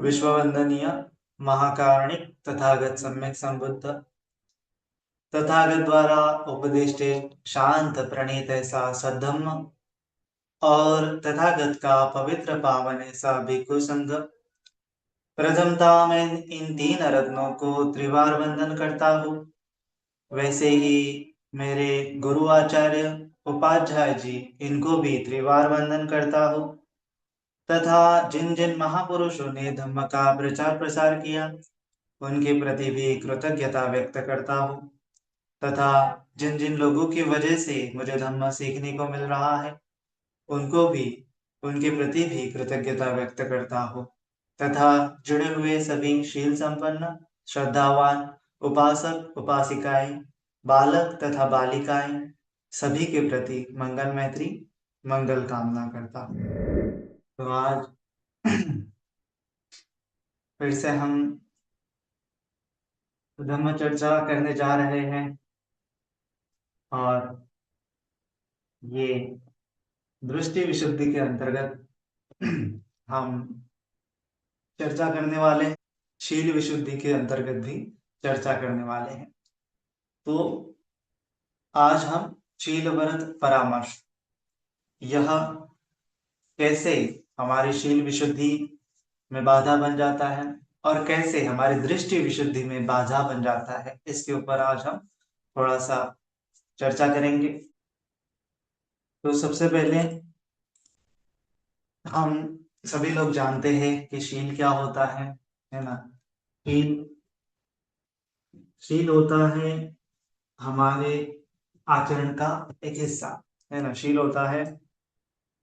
विश्ववंदनीय महाकारुणिक तथागत सम्यक संबुद्ध तथागत द्वारा उपदिष्टित शांत प्रणीत ऐसा सद्धम्म और तथागत का पवित्र पावन ऐसा भिक्षु संघ। प्रथमता मैं इन तीन रत्नों को त्रिवार वंदन करता हूँ। वैसे ही मेरे गुरु आचार्य उपाध्याय जी, इनको भी त्रिवार वंदन करता हूँ। तथा जिन जिन महापुरुषों ने धम्म का प्रचार प्रसार किया, उनके प्रति भी कृतज्ञता व्यक्त करता हूँ। तथा जिन जिन लोगों की वजह से मुझे धम्म सीखने को मिल रहा है, उनको भी, उनके प्रति भी कृतज्ञता व्यक्त करता हूँ। तथा जुड़े हुए सभी शील संपन्न श्रद्धावान उपासक उपासिकाएं, बालक तथा बालिकाएं, सभी के प्रति मंगल मैत्री मंगल कामना करता हूँ। तो आज फिर से हम धम्म चर्चा करने जा रहे हैं और ये दृष्टि विशुद्धि के अंतर्गत हम चर्चा करने वाले हैं। शील विशुद्धि के अंतर्गत भी चर्चा करने वाले हैं। तो आज हम शील व्रत परामर्श, यह कैसे हमारी शील विशुद्धि में बाधा बन जाता है और कैसे हमारी दृष्टि विशुद्धि में बाधा बन जाता है, इसके ऊपर आज हम थोड़ा सा चर्चा करेंगे। तो सबसे पहले हम सभी लोग जानते हैं कि शील क्या होता है ना। शील शील होता है हमारे आचरण का एक हिस्सा, है ना। शील होता है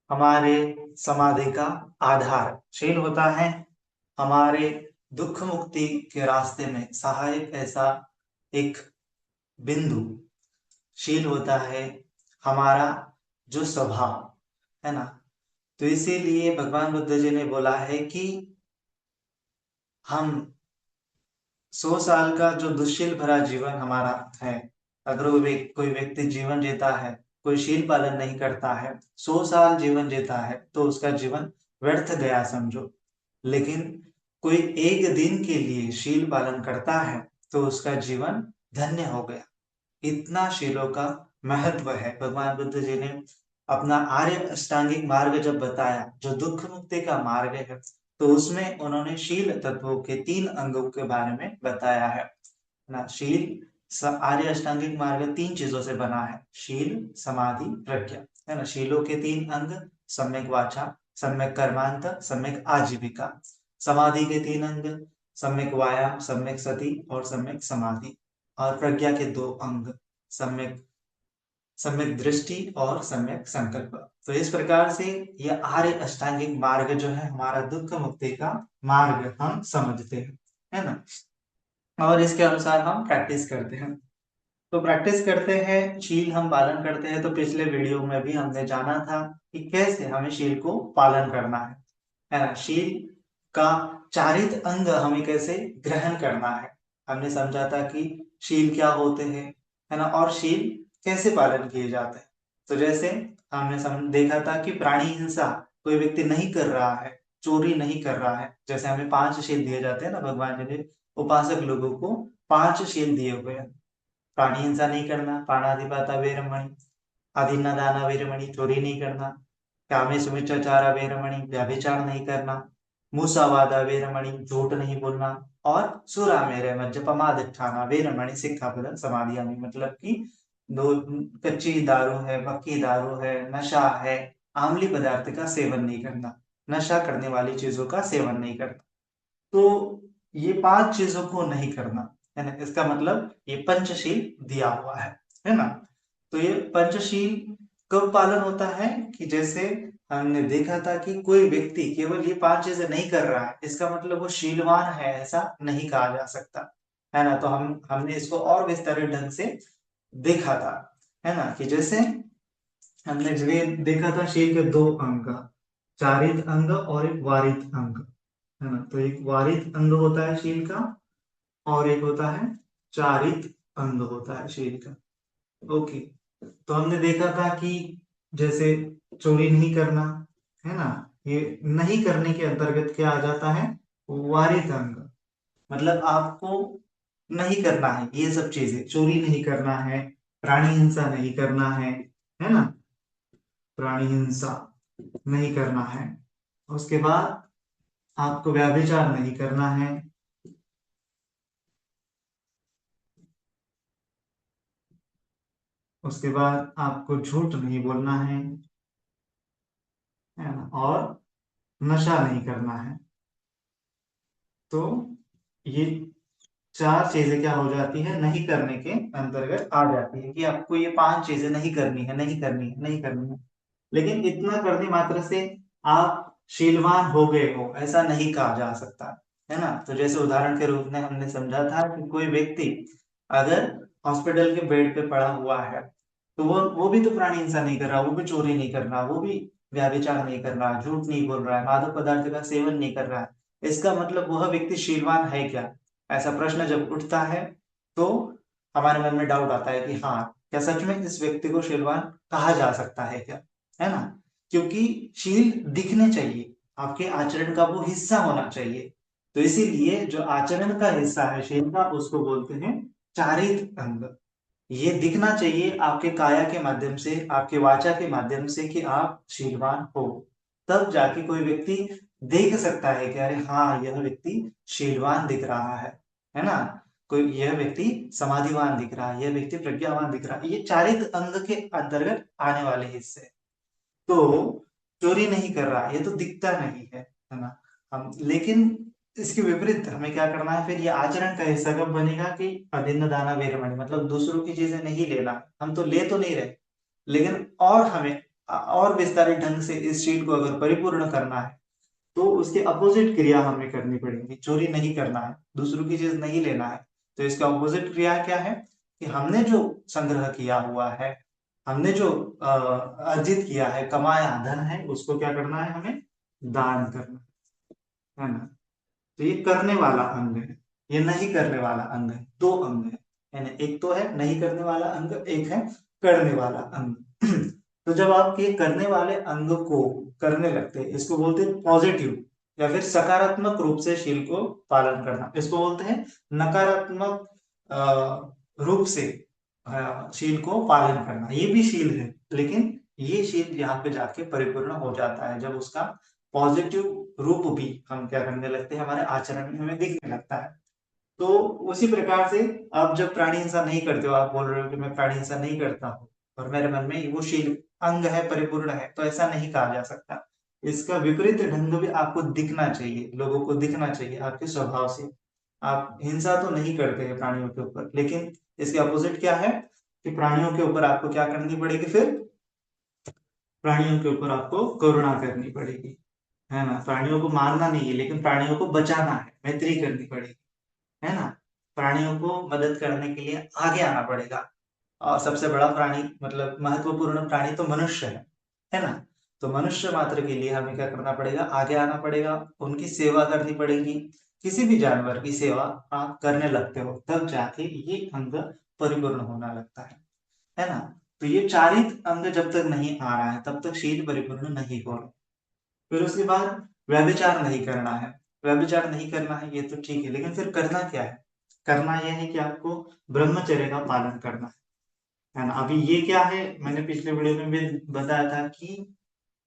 हमारे समाधि का आधार। शील होता है हमारे दुख मुक्ति के रास्ते में सहायक ऐसा एक बिंदु। शील होता है हमारा जो स्वभाव, है ना। तो इसीलिए भगवान बुद्ध जी ने बोला है कि हम 100 साल का जो दुश्शील भरा जीवन हमारा है, अगर कोई व्यक्ति जीवन जीता है, कोई शील पालन नहीं करता है, 100 साल जीवन जीता है, तो उसका जीवन व्यर्थ गया समझो। लेकिन कोई एक दिन के लिए शील पालन करता है तो उसका जीवन धन्य हो गया। इतना शीलों का महत्व है। भगवान बुद्ध जी ने अपना आर्य अष्टांगिक मार्ग जब बताया, जो दुख मुक्ति का मार्ग है, तो उसमें उन्होंने शील तत्वों के 3 अंगों के बारे में बताया है ना। आर्य अष्टांगिक मार्ग 3 चीजों से बना है, शील समाधि प्रज्ञा, है ना। शीलों के 3 अंग, सम्यक वाचा, सम्यक कर्मांत, सम्यक आजीविका। समाधि के 3 अंग, सम्यक वायाम, सम्यक सति और सम्यक समाधि। और प्रज्ञा के 2 अंग, सम्यक सम्यक दृष्टि और सम्यक संकल्प। तो इस प्रकार से यह आर्य अष्टांगिक मार्ग जो है हमारा दुख मुक्ति का मार्ग हम समझते हैं, है ना। और इसके अनुसार हम प्रैक्टिस करते हैं। तो प्रैक्टिस करते हैं, शील हम पालन करते हैं। तो पिछले वीडियो में भी हमने जाना था कि कैसे हमें शील को पालन करना है ना। शील का चारित अंग हमें कैसे ग्रहण करना है, हमने समझा था कि शील क्या होते हैं, है ना, और शील कैसे पालन किए जाते हैं। तो जैसे हमने देखा था कि प्राणी हिंसा कोई व्यक्ति नहीं कर रहा है, चोरी नहीं कर रहा है, जैसे हमें 5 शील दिए जाते हैं ना, भगवान जी ने उपासक लोगों को 5 शील दिए हुए हैं। प्राणी हिंसा नहीं करना, प्राणातिपाता वेरमणि, अदीन्ना दाना वेरमणि, चोरी नहीं करना, कामेषु मिच्छाचारा वेरमणि, व्यभिचार नहीं करना, मुसावादा वेरमणि, झूठ नहीं बोलना, और सुरामेरय मज्जपमादठाना वेरमणि सिक्खापदं समादयामि। मतलब कि दो कच्ची दारू है, पक्की दारू है, नशा है, आमली पदार्थ का सेवन नहीं करना, नशा करने वाली चीजों का सेवन नहीं करना। तो ये 5 चीजों को नहीं करना, है ना। इसका मतलब ये पंचशील दिया हुआ है ना। तो ये पंचशील कब पालन होता है कि जैसे हमने देखा था कि कोई व्यक्ति केवल ये 5 चीजें नहीं कर रहा है, इसका मतलब वो शीलवान है, ऐसा नहीं कहा जा सकता, है ना। तो हमने इसको और विस्तारित ढंग से देखा था, है ना, कि जैसे हमने देखा था शील के 2 अंग, चारित अंग और एक वारित अंग, है ना। तो एक वारित अंग होता है शील का और एक होता है चारित अंग होता है शील का। ओके। तो हमने देखा था कि जैसे चोरी नहीं करना, है ना, ये नहीं करने के अंतर्गत क्या आ जाता है, वारित अंग मतलब आपको नहीं करना है ये सब चीजें, चोरी नहीं करना है, प्राणी हिंसा नहीं करना है ना, प्राणी हिंसा नहीं करना है। उसके बाद आपको व्यभिचार नहीं करना है, उसके बाद आपको झूठ नहीं बोलना है ना, और नशा नहीं करना है। तो ये चार चीजें क्या हो जाती है, नहीं करने के अंतर्गत आ जाती है कि आपको ये पांच चीजें नहीं करनी है, नहीं करनी है, नहीं करनी है। लेकिन इतना करने मात्र से आप शीलवान हो गए हो ऐसा नहीं कहा जा सकता, है ना। तो जैसे उदाहरण के रूप में हमने समझा था कि कोई व्यक्ति अगर हॉस्पिटल के बेड पे पड़ा हुआ है तो वो भी तो प्राणी हिंसा नहीं कर रहा, वो भी चोरी नहीं कर रहा, वो भी व्यभिचार नहीं कर रहा, झूठ नहीं बोल रहा है, मादक पदार्थ का सेवन नहीं कर रहा है। इसका मतलब वह व्यक्ति शीलवान है क्या? ऐसा प्रश्न जब उठता है तो हमारे मन में डाउट आता है कि हाँ, क्या सच में इस व्यक्ति को शीलवान कहा जा सकता है क्या, है ना। क्योंकि शील दिखने चाहिए, आपके आचरण का वो हिस्सा होना चाहिए। तो इसीलिए जो आचरण का हिस्सा है शील का उसको बोलते हैं चारित अंग। ये दिखना चाहिए आपके काया के माध्यम से, आपके वाचा के माध्यम से कि आप शीलवान हो। तब जाके कोई व्यक्ति देख सकता है कि अरे हाँ, यह व्यक्ति शीलवान दिख रहा है ना। कोई यह व्यक्ति समाधिवान दिख रहा है, यह व्यक्ति प्रज्ञावान दिख रहा है। ये चारित अंग के अंतर्गत आने वाले हिस्से। तो चोरी नहीं कर रहा ये तो दिखता नहीं है ना। हम लेकिन इसके विपरीत हमें क्या करना है फिर, ये आचरण का हिस्सा कब बनेगा कि अदिन्न दाना वेरमणि, मतलब दूसरों की चीजें नहीं लेना। हम तो ले तो नहीं रहे, लेकिन और हमें और विस्तारित ढंग से इस शील को अगर परिपूर्ण करना है तो उसके अपोजिट क्रिया हमें करनी पड़ेगी। चोरी नहीं करना है, दूसरों की चीज नहीं लेना है, तो इसका अपोजिट क्रिया क्या है कि हमने जो संग्रह किया हुआ है, हमने जो अर्जित किया है, कमाया धन है, उसको क्या करना है, हमें दान करना है ना। तो ये करने वाला अंग है, ये नहीं करने वाला अंग है। दो अंग है ना, एक तो है नहीं करने वाला अंग, एक है करने वाला अंग। तो जब आप ये करने वाले अंग को करने लगते हैं, इसको बोलते हैं पॉजिटिव या फिर सकारात्मक रूप से शील को पालन करना। इसको बोलते हैं नकारात्मक रूप से शील को पालन करना। ये भी शील है, लेकिन ये शील यहाँ पे जाके परिपूर्ण हो जाता है जब उसका पॉजिटिव रूप भी हम क्या करने लगते हैं, हमारे आचरण में हमें दिखने लगता है। तो उसी प्रकार से आप जब प्राणी हिंसा नहीं करते हो, आप बोल रहे हो कि मैं प्राणी हिंसा नहीं करता हूँ और मेरे मन में वो शील अंग है, परिपूर्ण है, तो ऐसा नहीं कहा जा सकता। इसका विपरीत ढंग भी आपको दिखना चाहिए, लोगों को दिखना चाहिए आपके स्वभाव से। आप हिंसा तो नहीं करते हैं प्राणियों के ऊपर, लेकिन इसके अपोजिट क्या है कि प्राणियों के ऊपर आपको क्या करनी पड़ेगी फिर, प्राणियों के ऊपर आपको करुणा करनी पड़ेगी, है ना। प्राणियों को मारना नहीं है, लेकिन प्राणियों को बचाना है, मैत्री करनी पड़ेगी, है ना। प्राणियों को मदद करने के लिए आगे आना पड़ेगा। और सबसे बड़ा प्राणी मतलब महत्वपूर्ण प्राणी तो मनुष्य है ना। तो मनुष्य मात्र के लिए हमें क्या करना पड़ेगा, आगे आना पड़ेगा, उनकी सेवा करनी पड़ेगी। किसी भी जानवर की सेवा आप करने लगते हो तब जाके ये अंग परिपूर्ण होना लगता है ना। तो ये चारित अंग जब तक नहीं आ रहा है तब तक शील परिपूर्ण नहीं हो रहा। फिर उसके बाद व्यभिचार नहीं करना है। व्यभिचार नहीं करना है ये तो ठीक है, लेकिन फिर करना क्या है? करना यह है कि आपको ब्रह्मचर्य का पालन करना है ना। अभी ये क्या है, मैंने पिछले वीडियो में भी बताया था कि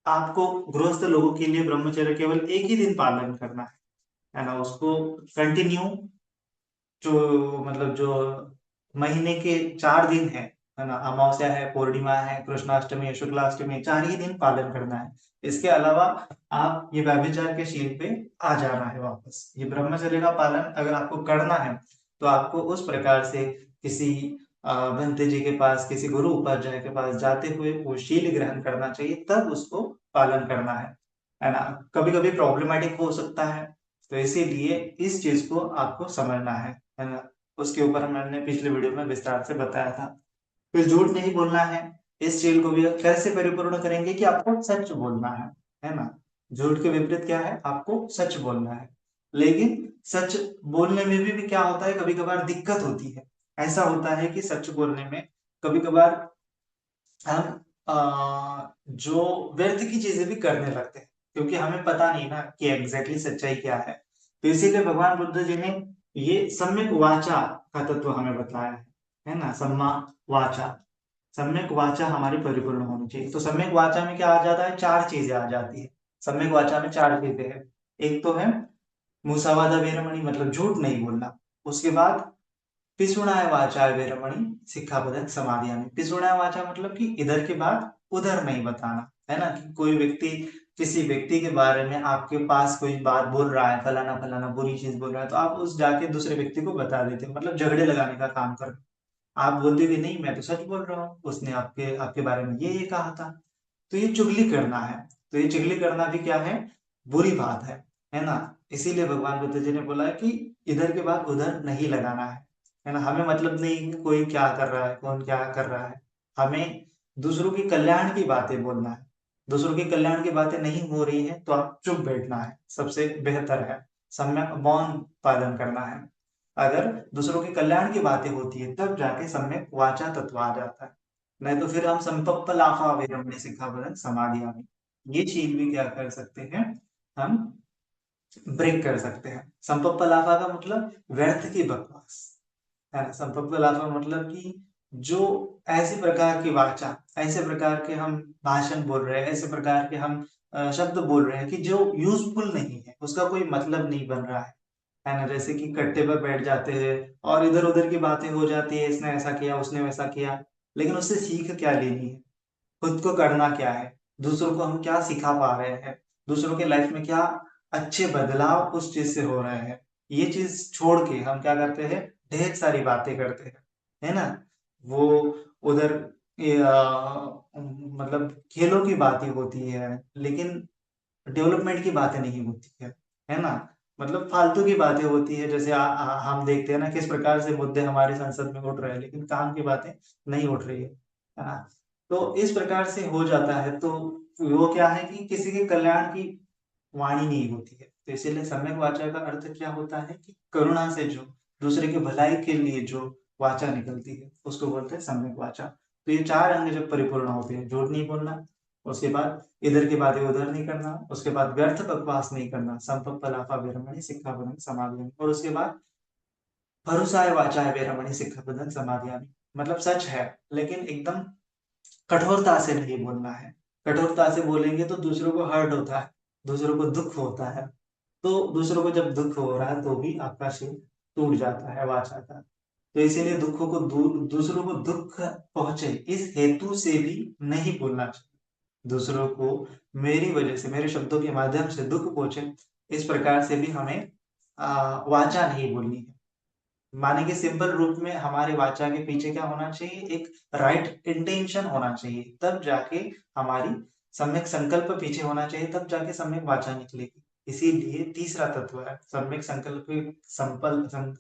आपको गृहस्थ लोगों के लिए ब्रह्मचर्य केवल एक ही दिन पालन करना है ना। उसको कंटिन्यू जो मतलब जो महीने के 4 दिन है ना, अमावस्या है, पूर्णिमा है, कृष्णाष्टमी है, शुक्लाष्टमी, 4 ही दिन पालन करना है। इसके अलावा आप ये व्यभिचार के शील पे आ जाना है वापस। ये ब्रह्मचर्य का पालन अगर आपको करना है तो आपको उस प्रकार से किसी भंते जी के पास, किसी गुरु उपाध्याय के पास जाते हुए वो शील ग्रहण करना चाहिए, तब उसको पालन करना है ना। कभी कभी प्रॉब्लमेटिक हो सकता है, तो इसीलिए इस चीज को आपको समझना है ना। उसके ऊपर मैंने पिछले वीडियो में विस्तार से बताया था। फिर झूठ नहीं बोलना है। इस चीज को भी कैसे परिपूर्ण करेंगे कि आपको सच बोलना है ना। झूठ के विपरीत क्या है, आपको सच बोलना है। लेकिन सच बोलने में भी क्या होता है, कभी कभार दिक्कत होती है। ऐसा होता है कि सच बोलने में कभी कभार हम जो व्यर्थ की चीजें भी करने लगते हैं, क्योंकि हमें पता नहीं ना कि एग्जैक्टली सच्चाई क्या है। तो इसीलिए भगवान बुद्ध जी ने ये सम्यक वाचा का तत्व हमें बताया है ना। सम्मा वाचा, सम्यक वाचा हमारी परिपूर्ण होनी चाहिए। तो सम्यक वाचा में क्या आ जाता है, चार चीजें आ जाती है। सम्यक वाचा में चार चीजें हैं। एक तो है मुसावादा वेरमणि, मतलब झूठ नहीं बोलना। उसके बाद पिसुणाय वाचाय वेरमणि सिक्खापदं समादयामि। पिसुणाय वाचा मतलब कि इधर की बात उधर नहीं बताना, है ना। कि कोई व्यक्ति किसी व्यक्ति के बारे में आपके पास कोई बात बोल रहा है, फलाना फलाना बुरी चीज बोल रहा है, तो आप उस जाके दूसरे व्यक्ति को बता देते हो, मतलब झगड़े लगाने का काम कर। आप बोलते कि नहीं मैं तो सच बोल रहा हूँ, उसने आपके आपके बारे में ये कहा था। तो ये चुगली करना है। तो ये चुगली करना भी क्या है, बुरी बात है ना। इसीलिए भगवान बुद्ध जी ने बोला है कि इधर के बाद उधर नहीं लगाना है ना। हमें मतलब नहीं कि कोई क्या कर रहा है, कौन क्या कर रहा है। हमें दूसरों की कल्याण की बातें बोलना है। दूसरों की कल्याण की बातें नहीं हो रही है तो आप चुप बैठना है, सबसे बेहतर है। सम्यक मौन पालन करना है। अगर दूसरों के कल्याण की बातें होती है तब जाके सम्यक वाचा तत्व आ जाता है। नहीं तो फिर हम संपप्पलाफा वेरमणि सिक्खापदं समादयामि, ये चीज भी क्या कर सकते हैं, हम ब्रेक कर सकते हैं। संपप्पलाफा का मतलब व्यर्थ की बकवास, है ना। संपप्पलाफा मतलब कि जो ऐसे प्रकार की वाचा, ऐसे प्रकार के हम भाषण बोल रहे हैं, ऐसे प्रकार के हम शब्द बोल रहे हैं कि जो यूजफुल नहीं है, उसका कोई मतलब नहीं बन रहा है ना। जैसे कि कट्टे पर बैठ जाते हैं और इधर उधर की बातें हो जाती है, इसने ऐसा किया उसने वैसा किया, लेकिन उससे सीख क्या लेनी है, खुद को करना क्या है, दूसरों को हम क्या सिखा पा रहे हैं, दूसरों के लाइफ में क्या अच्छे बदलाव उस चीज से हो रहे हैं। ये चीज छोड़ के हम क्या करते हैं, ढेर सारी बातें करते हैं, है ना। वो उधर मतलब खेलों की बातें होती है, लेकिन डेवलपमेंट की बातें नहीं होती है ना। मतलब फालतू की बातें होती है। जैसे हम देखते हैं ना किस प्रकार से मुद्दे हमारे संसद में उठ रहे हैं, लेकिन काम की बातें नहीं उठ रही है ना। तो इस प्रकार से हो जाता है। तो वो क्या है कि किसी के कल्याण की वाणी नहीं होती है। तो इसीलिए सम्यक वाचा का अर्थ क्या होता है कि करुणा से जो दूसरे की भलाई के लिए जो वाचा निकलती है उसको बोलते हैं सम्यक वाचा। तो ये चार अंग जब परिपूर्ण होते हैं, झूठ नहीं बोलना, उसके बाद इधर की बातें उधर नहीं करना, उसके बाद व्यर्थ बकवास नहीं करना, संपप्पलाफा वेरमणि सिक्खापदं समादयामि, और उसके बाद भरोसाय वाचाय वेरमणि सिक्खापदं समादयामि। मतलब सच है, लेकिन एकदम कठोरता से नहीं बोलना है। कठोरता से बोलेंगे तो दूसरों को हर्ट होता है, दूसरों को दुख होता है। तो दूसरों को जब दुख हो रहा है तो भी आपका शिर टूट जाता है वाचा का। तो इसीलिए दुखों को दूर, दूसरों को दुख पहुंचे इस हेतु से भी नहीं बोलना चाहिए। दूसरों को मेरी वजह से, मेरे शब्दों के माध्यम से दुख पहुंचे, इस प्रकार से भी हमें वाचा नहीं बोलनी है। माने कि सिंपल रूप में हमारे वाचा के पीछे क्या होना चाहिए, एक राइट इंटेंशन होना चाहिए, तब जाके हमारी सम्यक संकल्प पीछे होना चाहिए, तब जाके सम्यक वाचा निकलेगी। इसीलिए तीसरा तत्व है सम्यक संकल्प,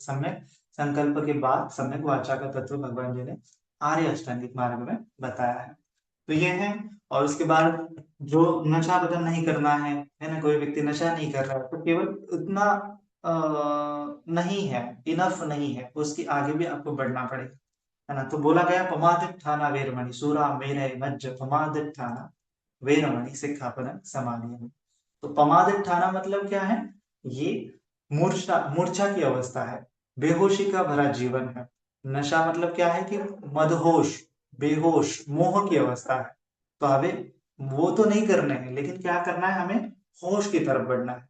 सम्यक संकल्प के बाद सम्यक वाचा का तत्व भगवान जी ने आर्य अष्टांगिक मार्ग में बताया है। तो ये है। और उसके बाद जो नशा बदन नहीं करना है ना। कोई व्यक्ति नशा नहीं कर रहा है तो केवल उतना नहीं है, इनफ नहीं है, उसके आगे भी आपको बढ़ना पड़ेगा, है ना। तो बोला गया पमादित्थाना वेरमणि सूरा मेरय मज्ज पमादित्थाना वेरमणि सिक्खापदं समादयामि। तो पमादित्थाना मतलब क्या है, ये मूर्छा, मूर्छा की अवस्था है, बेहोशी का भरा जीवन है। नशा मतलब क्या है कि मदहोश, बेहोश, मोह की अवस्था है। तो हमें वो तो नहीं करने हैं, लेकिन क्या करना है, हमें होश की तरफ बढ़ना है।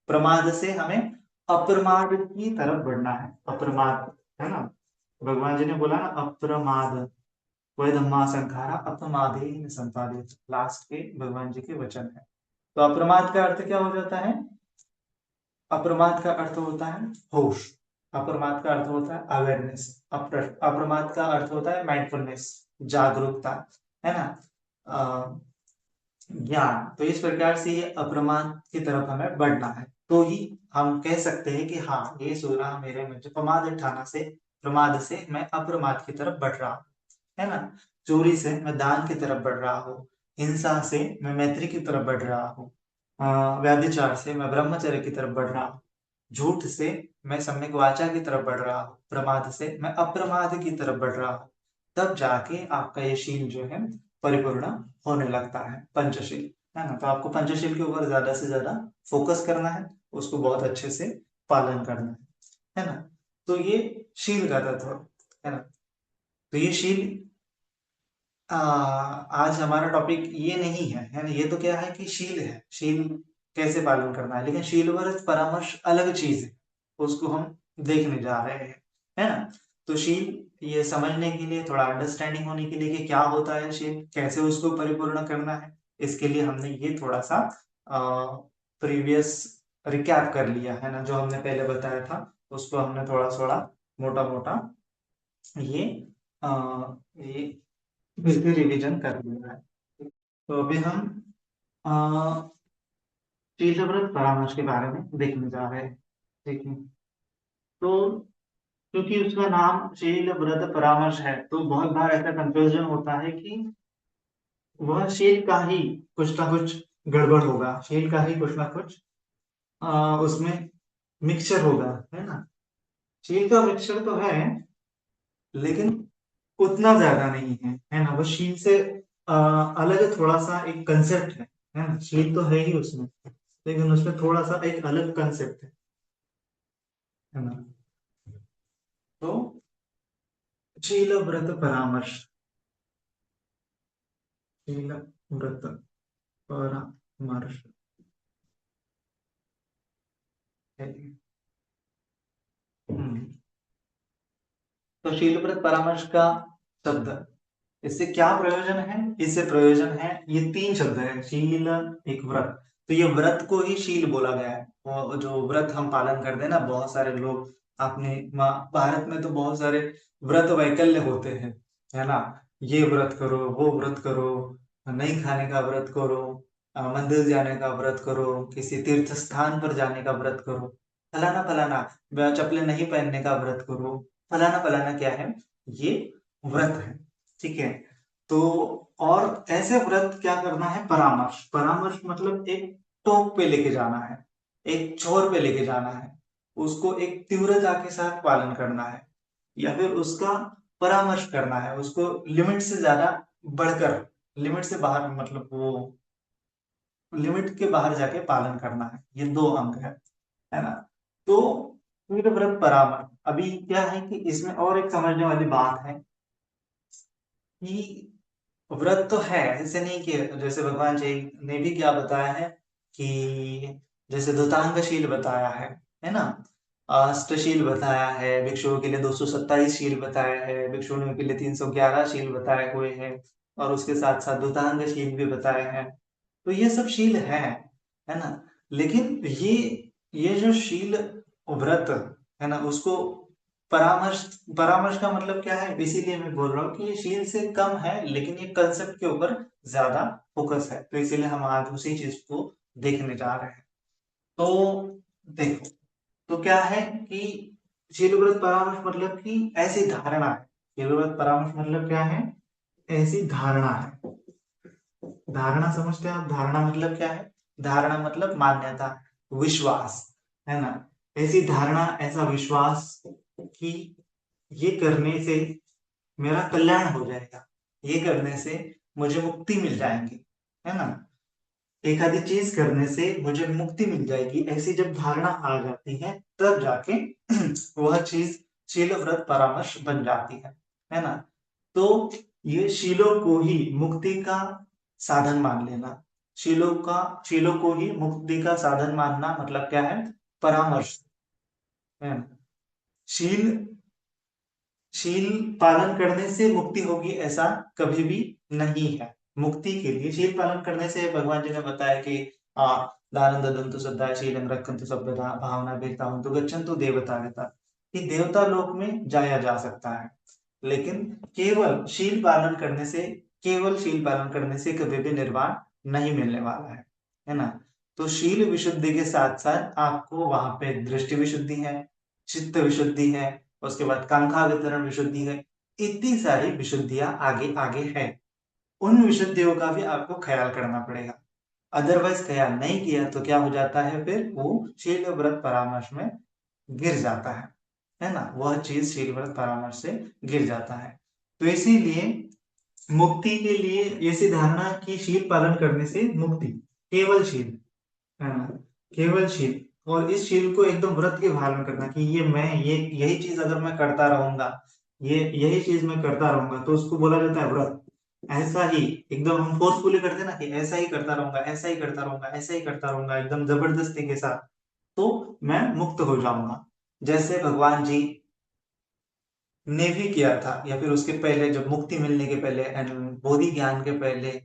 प्रमाद से हमें अप्रमाद की तरफ बढ़ना है, अप्रमाद, है ना। भगवान जी ने बोला ना अप्रमाद, वह धम्मा संखारा अपमादे न संपादे, लास्ट के भगवान जी के वचन है। तो अप्रमाद का अर्थ क्या हो जाता है, अप्रमाद का अर्थ होता है होश, अप्रमाद का अर्थ होता है अवेयरनेस, अप्रमाद का अर्थ होता है माइंडफुलनेस, जागरूकता, है ना, ज्ञान। तो इस प्रकार से ये अप्रमाद की तरफ हमें बढ़ना है, तो ही हम कह सकते हैं कि हाँ ये सूरा मेरे में जो प्रमाद ठाना से, प्रमाद से मैं अप्रमाद की तरफ बढ़ रहा हूँ, है ना। चोरी से मैं दान की तरफ बढ़ रहा हूँ, हिंसा से मैं मैत्री की तरफ बढ़ रहा हूँ, व्यभिचार से मैं ब्रह्मचर्य की तरफ बढ़ रहा हूँ, झूठ से मैं सम्यक वाचा की तरफ बढ़ रहा हूँ, प्रमाद से मैं अप्रमाद की तरफ बढ़ रहा हूँ। तब जाके आपका ये शील जो है परिपूर्ण होने लगता है, पंचशील, है ना। तो आपको पंचशील के ऊपर ज्यादा से ज्यादा फोकस करना है, उसको बहुत अच्छे से पालन करना है ना। तो ये शील का तत्व है ना। तो ये शील आज हमारा टॉपिक ये नहीं है ना। ये तो क्या है कि शील है, शील कैसे पालन करना है, लेकिन शील व्रत परामर्श अलग चीज है, उसको हम देखने जा रहे हैं, है ना। तो शील ये समझने के लिए, थोड़ा अंडरस्टैंडिंग होने के लिए कि क्या होता है शील, कैसे उसको परिपूर्ण करना है, इसके लिए हमने ये थोड़ा सा प्रीवियस रिकैप कर लिया है ना। जो हमने पहले बताया था उसको हमने थोड़ा थोड़ा मोटा मोटा ये ये फिर से रिवीजन कर लिया है। तो अभी हम अ, शीलव्रत परामर्श के बारे में देखने जा रहे हैं। ठीक है। तो क्योंकि उसका नाम शील व्रत परामर्श है, तो बहुत बार ऐसा कंफ्यूजन होता है कि वह शील का ही कुछ ना कुछ गड़बड़ होगा, शील का ही कुछ ना कुछ उसमें मिक्सचर होगा, है ना। शील का मिक्सचर तो है, लेकिन उतना ज्यादा नहीं है ना। वो शील से अलग थोड़ा सा एक कंसेप्ट है ना। शील तो है ही उसमें, लेकिन उसमें थोड़ा सा एक अलग कंसेप्ट है ना। तो शील व्रत परामर्श, शील व्रत परामर्श है। हम्म। तो शील व्रत परामर्श का शब्द, इससे क्या प्रयोजन है, इससे प्रयोजन है ये तीन शब्द है, शील एक व्रत। तो ये व्रत को ही शील बोला गया है। वो जो व्रत हम पालन करते हैं ना, बहुत सारे लोग अपने भारत में तो बहुत सारे व्रत वैकल्य होते हैं, है ना। ये व्रत करो, वो व्रत करो, नहीं खाने का व्रत करो, मंदिर जाने का व्रत करो, किसी तीर्थ स्थान पर जाने का व्रत करो, फलाना फलाना, चप्पलें नहीं पहनने का व्रत करो, फलाना फलाना क्या है, ये व्रत है। ठीक है। तो और ऐसे व्रत क्या करना है, परामर्श, परामर्श मतलब एक टोक पे लेके जाना है, एक छोर पे लेके जाना है, उसको एक तीव्रता के साथ पालन करना है, या फिर उसका परामर्श करना है, उसको लिमिट से ज्यादा बढ़कर, लिमिट से बाहर, मतलब वो लिमिट के बाहर जाके पालन करना है। ये दो अंग है ना। तो फिर व्रत परामर्श, अभी क्या है कि इसमें और एक समझने वाली बात है कि व्रत तो है, ऐसे नहीं कि जैसे भगवान जी ने भी क्या बताया है कि जैसे धुतांगशील बताया है ना। अष्टशील बताया है, भिक्षुओं के लिए 227 शील बताया है, भिक्षुणियों के लिए 311 शील बताए हुए हैं, और उसके साथ साथ धुतांग शील भी बताए हैं। तो ये सब शील है ना। लेकिन ये जो शील व्रत है ना, उसको परामर्श, परामर्श का मतलब क्या है, इसीलिए मैं बोल रहा हूँ कि ये शील से कम है, लेकिन ये कंसेप्ट के ऊपर ज्यादा फोकस है, तो इसीलिए हम आज उसी चीज को देखने जा रहे हैं। तो देखो, तो क्या है कि शील व्रत परामर्श मतलब कि ऐसी धारणा है, शील व्रत परामर्श मतलब क्या है, ऐसी धारणा है। धारणा समझते हैं आप, धारणा मतलब क्या है, धारणा मतलब मान्यता, विश्वास, है ना। ऐसी धारणा, ऐसा विश्वास कि ये करने से मेरा कल्याण हो जाएगा, ये करने से मुझे मुक्ति मिल जाएगी, है ना। एक आधी चीज करने से मुझे मुक्ति मिल जाएगी, ऐसी जब धारणा आ जाती है तब जाके वह चीज शील व्रत परामर्श बन जाती है ना। तो ये शीलों को ही मुक्ति का साधन मान लेना, शीलों को ही मुक्ति का साधन मानना मतलब क्या है, परामर्श, है ना। शील शील पालन करने से मुक्ति होगी ऐसा कभी भी नहीं है। मुक्ति के लिए शील पालन करने से, भगवान जी ने बताया कि दानं ददन्तु सद्दाय शीलं रक्षन्तु सर्वदा भावना भेदतावन्तु गच्छन्तु देवता गता, कि देवता लोक में जाया जा सकता है, लेकिन केवल शील पालन करने से कभी भी निर्वाण नहीं मिलने वाला है ना। तो शील विशुद्धि के साथ साथ आपको वहां पे दृष्टि विशुद्धि है, चित्त विशुद्धि है, उसके बाद कांखा वितरण विशुद्धि है, इतनी सारी विशुद्धियां आगे आगे है। उन विशुद्धियों का भी आपको ख्याल करना पड़ेगा, अदरवाइज ख्याल नहीं किया तो क्या हो जाता है, फिर वो शील व्रत परामर्श में गिर जाता है ना। वह चीज शील व्रत परामर्श से गिर जाता है। तो इसीलिए मुक्ति के लिए ऐसी धारणा की शील पालन करने से मुक्ति, केवल शील, है ना, केवल शील, और इस शील को एकदम व्रत के भाव में करना कि ये यही चीज अगर मैं करता रहूंगा, ये यही चीज मैं करता रहूंगा, तो उसको बोला जाता है व्रत। ऐसा ही एकदम हम फोर्सफुली करते हैं ना कि ऐसा ही करता रहूंगा, ऐसा ही करता रहूंगा, ऐसा ही करता रहूंगा, एकदम जबरदस्ती के साथ, तो मैं मुक्त हो जाऊंगा। जैसे भगवान जी ने भी किया था, या फिर उसके पहले जब मुक्ति मिलने के पहले एंड बोधि ज्ञान के पहले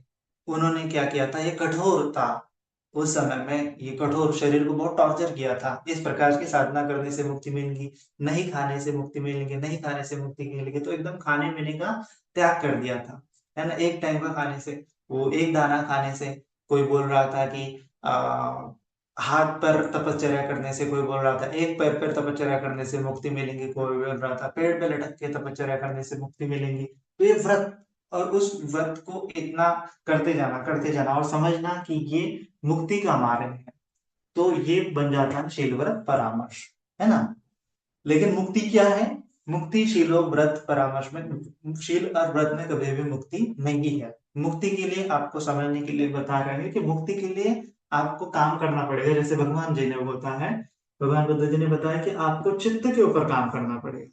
उन्होंने क्या किया था, ये कठोर था। उस समय में ये कठोर शरीर को बहुत टॉर्चर किया था, इस प्रकार की साधना करने से मुक्ति मिलेगी, नहीं खाने से मुक्ति मिलेगी, नहीं खाने से मुक्ति मिलेगी, तो एकदम खाने पीने का त्याग कर दिया था, है ना, एक टाइम का खाने से, वो एक दाना खाने से। कोई बोल रहा था कि हाथ पर तपश्चर्या करने से, कोई बोल रहा था एक पैर पर तपश्चर्या करने से मुक्ति मिलेंगी, कोई बोल रहा था पेड़ पे लटक के तपश्चर्या करने से मुक्ति मिलेंगी। तो ये व्रत, और उस व्रत को इतना करते जाना और समझना कि ये मुक्ति का मार्ग है, तो ये बन जाता है शील व्रत परामर्श, है ना। लेकिन मुक्ति क्या है? मुक्ति शील और व्रत परामर्श में, शील और व्रत में कभी भी मुक्ति नहीं है। मुक्ति के लिए आपको समझने के लिए बता रहे हैं कि मुक्ति के लिए आपको काम करना पड़ेगा, जैसे भगवान जी ने बोलता है, भगवान बुद्ध जी ने बताया कि आपको चित्त के ऊपर काम करना पड़ेगा।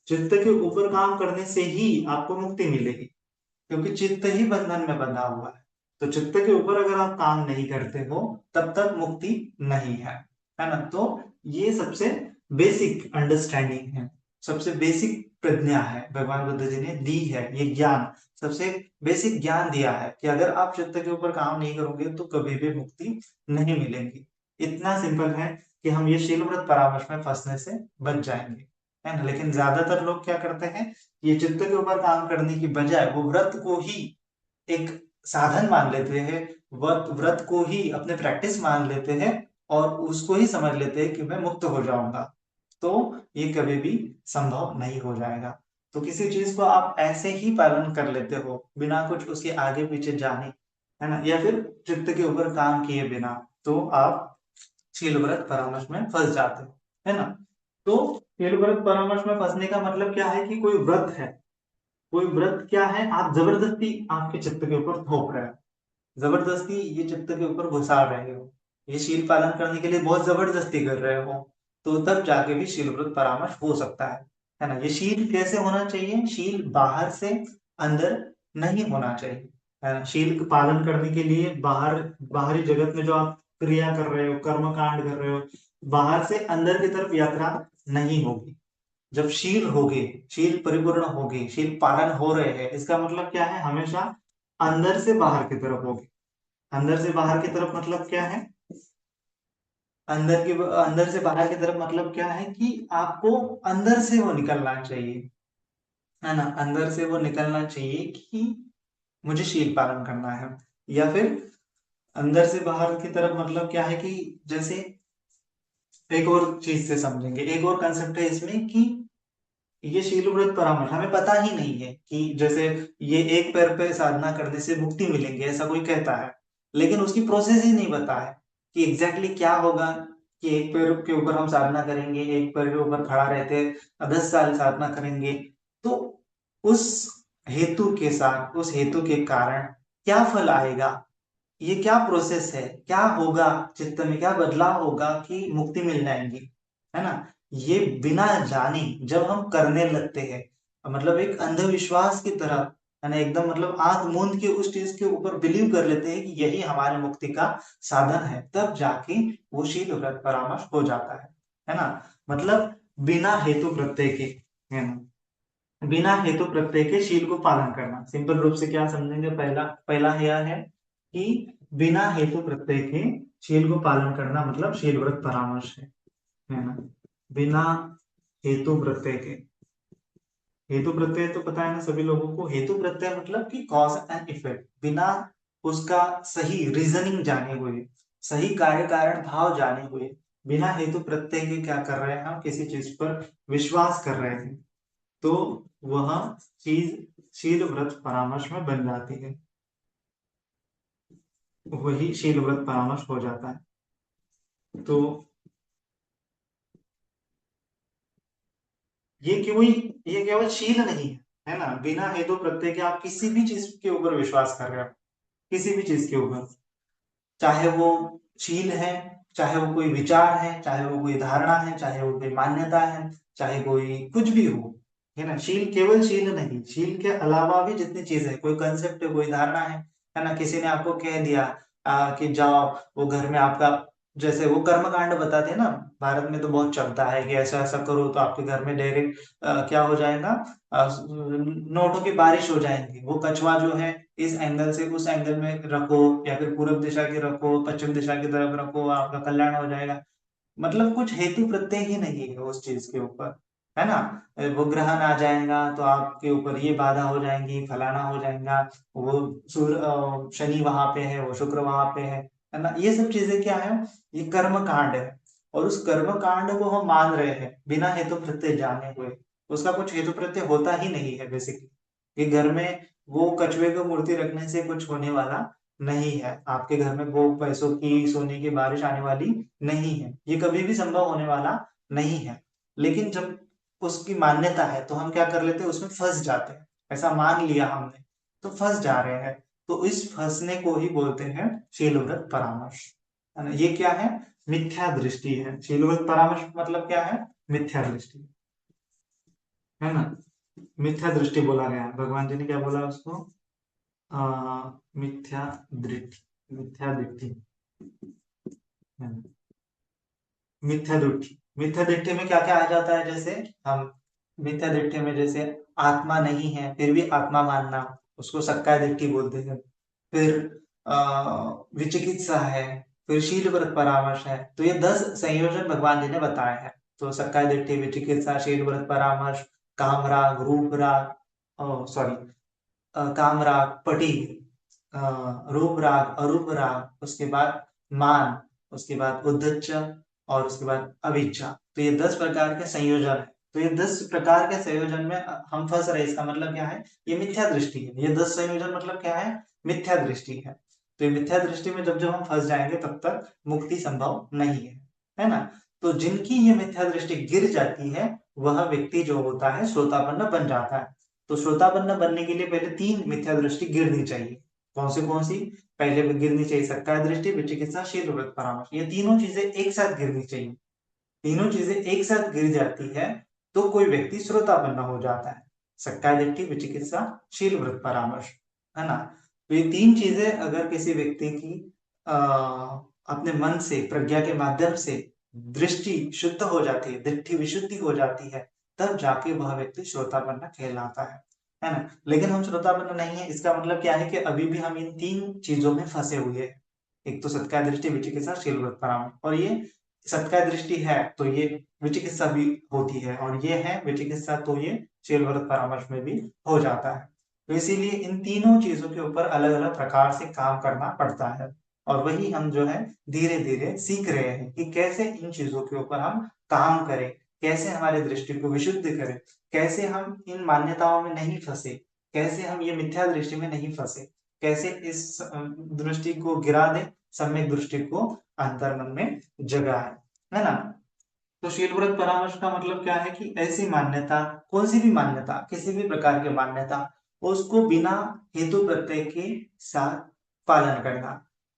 चित्त के ऊपर काम करने से ही आपको मुक्ति मिलेगी, क्योंकि चित्त ही बंधन में बंधा हुआ है। तो चित्त के ऊपर अगर आप काम नहीं करते हो, तब तक मुक्ति नहीं है ना। तो ये सबसे बेसिक अंडरस्टैंडिंग है, सबसे बेसिक प्रज्ञा है, भगवान बुद्ध जी ने दी है ये ज्ञान, सबसे बेसिक ज्ञान दिया है कि अगर आप चित्त के ऊपर काम नहीं करोगे तो कभी भी मुक्ति नहीं मिलेगी। इतना सिंपल है कि हम ये शील व्रत परामर्श में फंसने से बच जाएंगे, है ना। लेकिन ज्यादातर लोग क्या करते हैं, ये चित्त के ऊपर काम करने की बजाय वो व्रत को ही एक साधन मान लेते हैं, व्रत व्रत को ही अपने प्रैक्टिस मान लेते हैं, और उसको ही समझ लेते हैं कि मैं मुक्त हो जाऊंगा। तो ये कभी भी संभव नहीं हो जाएगा। तो किसी चीज को आप ऐसे ही पालन कर लेते हो बिना कुछ उसके आगे पीछे जाने, है ना, या फिर चित्त के ऊपर काम किए बिना, तो आप शील व्रत परामर्श में फंस जाते हो, है ना। तो शील व्रत परामर्श में फंसने का मतलब क्या है कि कोई व्रत है, कोई व्रत क्या है, आप जबरदस्ती आपके चित्त के ऊपर थोप रहे हो, जबरदस्ती ये चित्त के ऊपर घुसा रहे हो, ये शील पालन करने के लिए बहुत जबरदस्ती कर रहे हो, तो तब जाके भी शील व्रत परामर्श हो सकता है ना। ये शील कैसे होना चाहिए? शील बाहर से अंदर नहीं होना चाहिए, है ना। शील का पालन करने के लिए बाहरी जगत में जो आप क्रिया कर रहे हो, कर्म कांड कर रहे हो, बाहर से अंदर की तरफ यात्रा नहीं होगी। जब शील होगी, शील परिपूर्ण होगी, शील पालन हो रहे हैं, इसका मतलब क्या है, हमेशा अंदर से बाहर की तरफ होगी। अंदर से बाहर की तरफ मतलब क्या है? अंदर से बाहर की तरफ मतलब क्या है कि आपको अंदर से वो निकलना चाहिए, है ना। अंदर से वो निकलना चाहिए कि मुझे शील पालन करना है। या फिर अंदर से बाहर की तरफ मतलब क्या है कि जैसे एक और चीज से समझेंगे, एक और कंसेप्ट है इसमें कि ये शील व्रत परामर्श हमें पता ही नहीं है कि जैसे ये एक पैर पे साधना करने से मुक्ति मिलेंगे ऐसा कोई कहता है, लेकिन उसकी प्रोसेस ही नहीं पता है कि एग्जैक्टली क्या होगा, कि एक पैर के ऊपर हम साधना करेंगे, एक पैर के ऊपर खड़ा रहते 10 साल साधना करेंगे, तो उस हेतु के साथ, उस हेतु के कारण क्या फल आएगा, ये क्या प्रोसेस है, क्या होगा, चित्त में क्या बदलाव होगा कि मुक्ति मिल जाएंगी, है ना। ये बिना जाने जब हम करने लगते हैं, मतलब एक अंधविश्वास की तरह, है ना, एकदम मतलब आंख मूंद के उस चीज के ऊपर बिलीव कर लेते हैं कि यही हमारे मुक्ति का साधन है, तब जाके वो शील व्रत परामर्श हो जाता है ना। मतलब बिना हेतु प्रत्यय के, है ना, बिना हेतु प्रत्यय के शील को पालन करना, सिंपल रूप से क्या समझेंगे, पहला पहला यह है कि बिना हेतु प्रत्यय के शील को पालन करना मतलब शील व्रत परामर्श है ना। बिना हेतु प्रत्यय के, हेतु प्रत्यय तो पता है ना सभी लोगों को, हेतु प्रत्यय मतलब कि कॉज एंड इफेक्ट, बिना उसका सही रीजनिंग जाने हुए, सही कार्य कारण भाव जाने हुए, बिना हेतु प्रत्यय के क्या कर रहे हैं, हम किसी चीज पर विश्वास कर रहे हैं, तो वह चीज शील व्रत परामर्श में बन जाती है, वही शील व्रत परामर्श हो जाता है। तो ये केवल शील नहीं है ना, बिना हेतु प्रत्यय के आप किसी भी चीज के ऊपर विश्वास कर रहे हो, किसी भी चीज के ऊपर, चाहे वो शील है, चाहे वो कोई विचार है, चाहे वो कोई धारणा है, चाहे वो कोई मान्यता है, चाहे कोई कुछ भी हो, है ना। शील केवल शील नहीं, शील के अलावा भी जितनी चीजें है, कोई कंसेप्ट है, कोई धारणा है ना। किसी ने आपको कह दिया कि जाओ वो घर में आपका, जैसे वो कर्म कांड बताते हैं ना, भारत में तो बहुत चलता है कि ऐसा ऐसा करो तो आपके घर में डायरेक्ट क्या हो जाएगा, नोटों की बारिश हो जाएंगी। वो कछुआ जो है इस एंगल से उस एंगल में रखो, या फिर पूर्व दिशा की रखो, पश्चिम दिशा की तरफ रखो, आपका कल्याण हो जाएगा। मतलब कुछ हेतु प्रत्यय ही नहीं है उस चीज के ऊपर, है ना। वो ग्रहण आ जाएगा तो आपके ऊपर ये बाधा हो जाएंगी, फलाना हो जाएगा। वो सूर्य शनि वहां पे है, वो शुक्र वहां पे है ना। ये सब चीजें क्या है, ये कर्म कांड है। और उस कर्म कांड को हम मान रहे हैं बिना हेतु प्रत्यय जाने हुए। उसका कुछ हेतु प्रत्यय होता ही नहीं है बेसिकली। कि घर में वो कछुए की मूर्ति रखने से कुछ होने वाला नहीं है, आपके घर में वो पैसों की सोने की बारिश आने वाली नहीं है, ये कभी भी संभव होने वाला नहीं है। लेकिन जब उसकी मान्यता है तो हम क्या कर लेते हैं, उसमें फंस जाते हैं। ऐसा मान लिया हमने तो फंस जा रहे हैं। तो इस फंसने को ही बोलते हैं शीलव्रत परामर्श, है ना। ये क्या है, मिथ्या दृष्टि है। शीलव्रत परामर्श मतलब क्या है, मिथ्या दृष्टि, है ना। मिथ्या दृष्टि बोला गया है, भगवान जी ने क्या बोला उसको, मिथ्या दृष्टि, मिथ्या दृष्टि, है ना। मिथ्या दृष्टि, मिथ्या दृष्टि में क्या क्या आ जाता है, जैसे हम मिथ्या दृष्टि में जैसे आत्मा नहीं है फिर भी आत्मा मानना, उसको सक्काय दृष्टि बोलते हैं। फिर विचिकित्सा है, फिर शील व्रत परामर्श है। तो ये 10 संयोजन भगवान जी ने बताए हैं। तो सक्काय दृष्टि, विचिकित्सा, शील व्रत परामर्श, काम राग, रूप राग, सॉरी, काम राग, पटी, रूप राग, अरूप राग, उसके बाद मान, उसके बाद उद्धच्च, और उसके बाद अभिज्ञा। तो ये 10 प्रकार के संयोजन है। तो ये 10 प्रकार के संयोजन में हम फंस रहे, इसका मतलब क्या है, ये मिथ्या दृष्टि है। ये 10 संयोजन मतलब क्या है, मिथ्या दृष्टि है। तो ये मिथ्या दृष्टि में जब जब हम फंस जाएंगे तब तक मुक्ति संभव नहीं है ना। तो जिनकी ये मिथ्या दृष्टि गिर जाती है, वह व्यक्ति जो होता है श्रोतापन्न बन जाता है। तो श्रोतापन्न बनने के लिए पहले 3 मिथ्या दृष्टि गिरनी चाहिए। कौन सी, पहले गिरनी चाहिए सक्काय दृष्टि, विचिकित्सा, शील व्रत परामर्श। ये तीनों चीजें एक साथ गिरनी चाहिए। तीनों चीजें एक साथ गिर जाती है तो कोई व्यक्ति श्रोतापन्न हो जाता है। सक्काय दृष्टि, विचिकित्सा, शील व्रत परामर्श, है ना। तो ये 3 चीजें अगर किसी व्यक्ति की अपने मन से, प्रज्ञा के माध्यम से दृष्टि शुद्ध हो जाती है, दृष्टि विशुद्धि हो जाती है, तब जाके वह व्यक्ति श्रोतापन्न कहलाता है ना। लेकिन हम श्रोतापन्न नहीं है, इसका मतलब क्या है कि अभी भी हम इन 3 चीजों में फंसे हुए हैं। एक तो सत्कार दृष्टि, विचिकित्सा, शील व्रत परामर्श। और ये सत्कार दृष्टि है तो ये विचिकित्सा भी होती है, और ये है विचिकित्सा तो ये शील व्रत परामर्श में भी हो जाता है। तो इसीलिए इन तीनों चीजों के ऊपर अलग अलग प्रकार से काम करना पड़ता है। और वही हम जो है धीरे धीरे सीख रहे हैं कि कैसे इन चीजों के ऊपर हम काम करें, कैसे हमारे दृष्टि को विशुद्ध करें, कैसे हम इन मान्यताओं में नहीं फंसे, कैसे हम ये मिथ्या दृष्टि में नहीं फंसे, कैसे इस दृष्टि को गिरा दें, सम्यक दृष्टि को अंतर्मन में जगाए, है ना। तो शील व्रत परामर्श का मतलब क्या है कि ऐसी मान्यता, कौन सी भी मान्यता, किसी भी प्रकार की मान्यता, उसको बिना हेतु प्रत्यय के साथ पालन करना,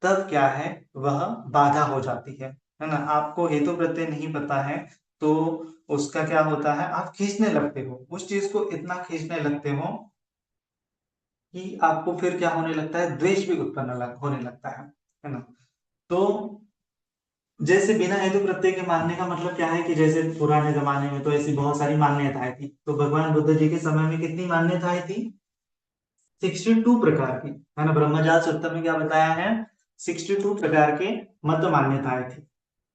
तब क्या है, वह बाधा हो जाती है ना। आपको हेतु प्रत्यय नहीं पता है तो उसका क्या होता है, आप खींचने लगते हो उस चीज को, इतना खींचने लगते हो कि आपको फिर क्या होने लगता है, द्वेष भी उत्पन्न होने लगता है ना। तो जैसे बिना हेतु प्रत्यय के मानने का मतलब क्या है कि जैसे पुराने जमाने में तो ऐसी बहुत सारी मान्यताएं थी। तो भगवान बुद्ध जी के समय में कितनी मान्यताएं थी, 62 प्रकार की, है ना। ब्रह्मजाल सूत्र में क्या बताया है, 62 प्रकार के मत मान्यताएं थी।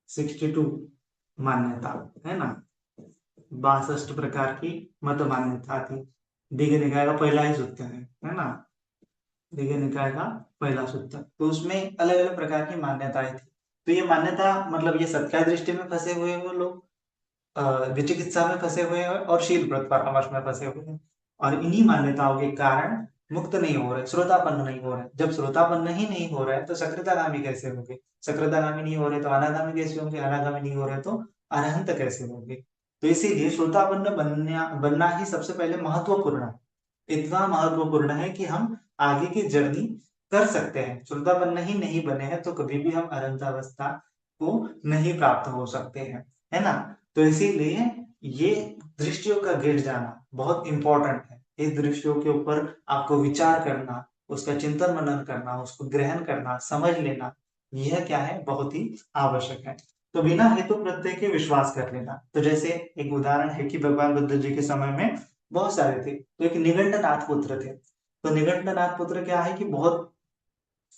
62 मान्यता, है ना। 62 प्रकार की मत मान्यता थी। दीघ निकाय का पहला ही सूत्र है ना। दीघ निकाय का पहला सूत्र, तो उसमें अलग अलग प्रकार की मान्यताएं थी। तो ये मान्यता मतलब ये सत्या दृष्टि में फंसे हुए वो लोग, विचिकित्सा में फंसे हुए हैं, और शील व्रत परामर्श में फंसे हुए हैं। और इन्हीं मान्यताओं के कारण मुक्त नहीं हो रहे, श्रोतापन्न नहीं हो रहे। जब श्रोतापन्न ही नहीं हो रहे तो सकृतागामी कैसे होंगे, सकृतागामी नहीं हो रहे तो अनागामी कैसे होंगे, अनागामी नहीं हो रहे तो अरहंत कैसे होंगे। तो इसीलिए श्रोतापन्न बनना बनना ही सबसे पहले महत्वपूर्ण है। इतना महत्वपूर्ण है कि हम आगे की जर्नी कर सकते हैं। श्रोतापन्न ही नहीं बने हैं तो कभी भी हम अरहंतावस्था को नहीं प्राप्त हो सकते हैं, है ना। तो इसीलिए ये दृश्यों का गिर जाना बहुत इंपॉर्टेंट है। इस दृश्यों के ऊपर आपको विचार करना, उसका चिंतन मनन करना, उसको ग्रहण करना, समझ लेना, यह क्या है, बहुत ही आवश्यक है। तो बिना हेतु प्रत्यय के विश्वास कर लेना। तो जैसे एक उदाहरण है कि भगवान बुद्ध जी के समय में बहुत सारे थे, तो एक निगंडनाथ पुत्र थे। तो निगंडनाथ पुत्र क्या है कि बहुत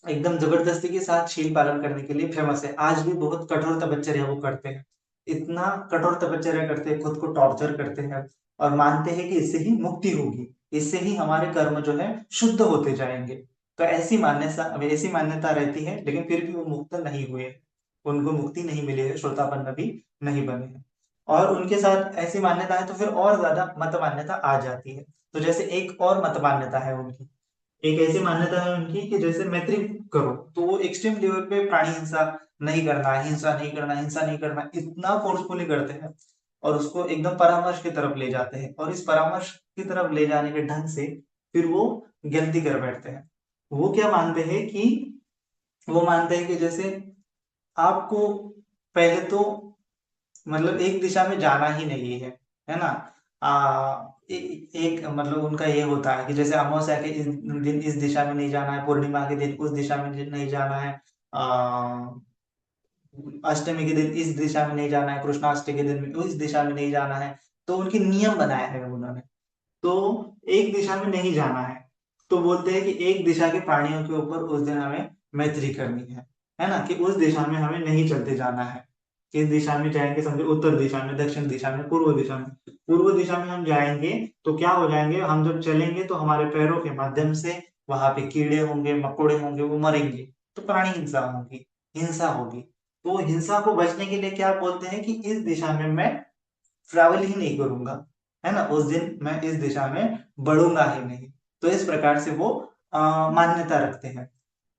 एकदम जबरदस्ती के साथ शील पालन करने के लिए फेमस है। आज भी बहुत कठोर तपश्चर्या वो करते हैं, इतना कठोर तपश्चर्या करते हैं, खुद को टॉर्चर करते हैं और मानते हैं कि इससे ही मुक्ति होगी, इससे ही हमारे कर्म जो है शुद्ध होते जाएंगे। तो ऐसी मान्यता रहती है, लेकिन फिर भी वो मुक्त नहीं हुए, उनको मुक्ति नहीं मिली है, श्रोतापन्न भी नहीं बने हैं। और उनके साथ ऐसी मान्यता है तो फिर और ज्यादा मत मान्यता आ जाती है। तो जैसे एक और मत मान्यता है उनकी, एक ऐसी मान्यता है उनकी कि जैसे मैत्री करो, तो वो एक्सट्रीम लेवल पे प्राणी हिंसा नहीं करना, हिंसा नहीं करना, हिंसा नहीं करना, इतना फोर्सफुली करते हैं और उसको एकदम परामर्श की तरफ ले जाते हैं। और इस परामर्श की तरफ ले जाने के ढंग से फिर वो गलती कर बैठते हैं। वो क्या मानते हैं कि वो मानते हैं कि जैसे आपको पहले तो मतलब एक दिशा में जाना ही नहीं है ना। एक मतलब उनका ये होता है कि जैसे अमावस्या के दिन इस दिशा में नहीं जाना है, पूर्णिमा के दिन उस दिशा में नहीं जाना है, आ, अष्टमी के दिन इस दिशा में नहीं जाना है, कृष्णाष्टमी के दिन उस दिशा में नहीं जाना है। तो उनके नियम बनाए हैं उन्होंने। तो एक दिशा में नहीं जाना है, तो बोलते हैं कि एक दिशा के प्राणियों के ऊपर उस दिन हमें मैत्री करनी है ना, कि उस दिशा में हमें नहीं चलते जाना है। किस दिशा में जाएंगे, समझो उत्तर दिशा में, दक्षिण दिशा में, पूर्व दिशा में। पूर्व दिशा में हम जाएंगे तो क्या हो जाएंगे, हम जब चलेंगे तो हमारे पैरों के माध्यम से वहां पे कीड़े होंगे, मकोड़े होंगे, वो मरेंगे, तो प्राणी हिंसा होगी, हिंसा होगी। तो हिंसा को बचने के लिए क्या बोलते हैं कि इस दिशा में मैं ट्रैवल ही नहीं करूंगा, है ना, उस दिन मैं इस दिशा में बढ़ूंगा ही नहीं। तो इस प्रकार से वो मान्यता रखते हैं।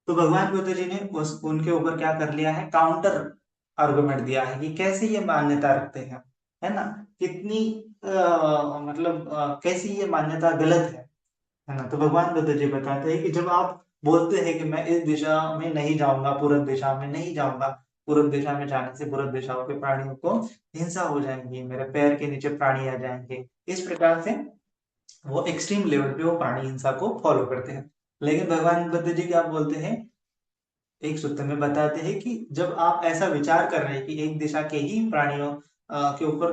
तो भगवान बुद्ध जी ने उनके ऊपर क्या कर लिया है, काउंटर आर्गुमेंट दिया है कि कैसे ये मान्यता रखते हैं, है ना, कितनी मतलब कैसी ये मान्यता गलत है ना। तो भगवान बुद्ध जी बताते हैं कि जब आप बोलते हैं कि मैं इस दिशा में नहीं जाऊंगा, पूर्व दिशा में नहीं जाऊंगा, पूर्व दिशा में जाने से पूर्व दिशाओं के प्राणियों को हिंसा हो जाएंगी, मेरे पैर के नीचे प्राणी आ जाएंगे, इस प्रकार से वो एक्सट्रीम लेवल पे वो प्राणी हिंसा को फॉलो करते हैं। लेकिन भगवान बुद्ध जी क्या बोलते हैं, एक सूत्र में बताते हैं कि जब आप ऐसा विचार कर रहे हैं कि एक दिशा के ही प्राणियों के ऊपर,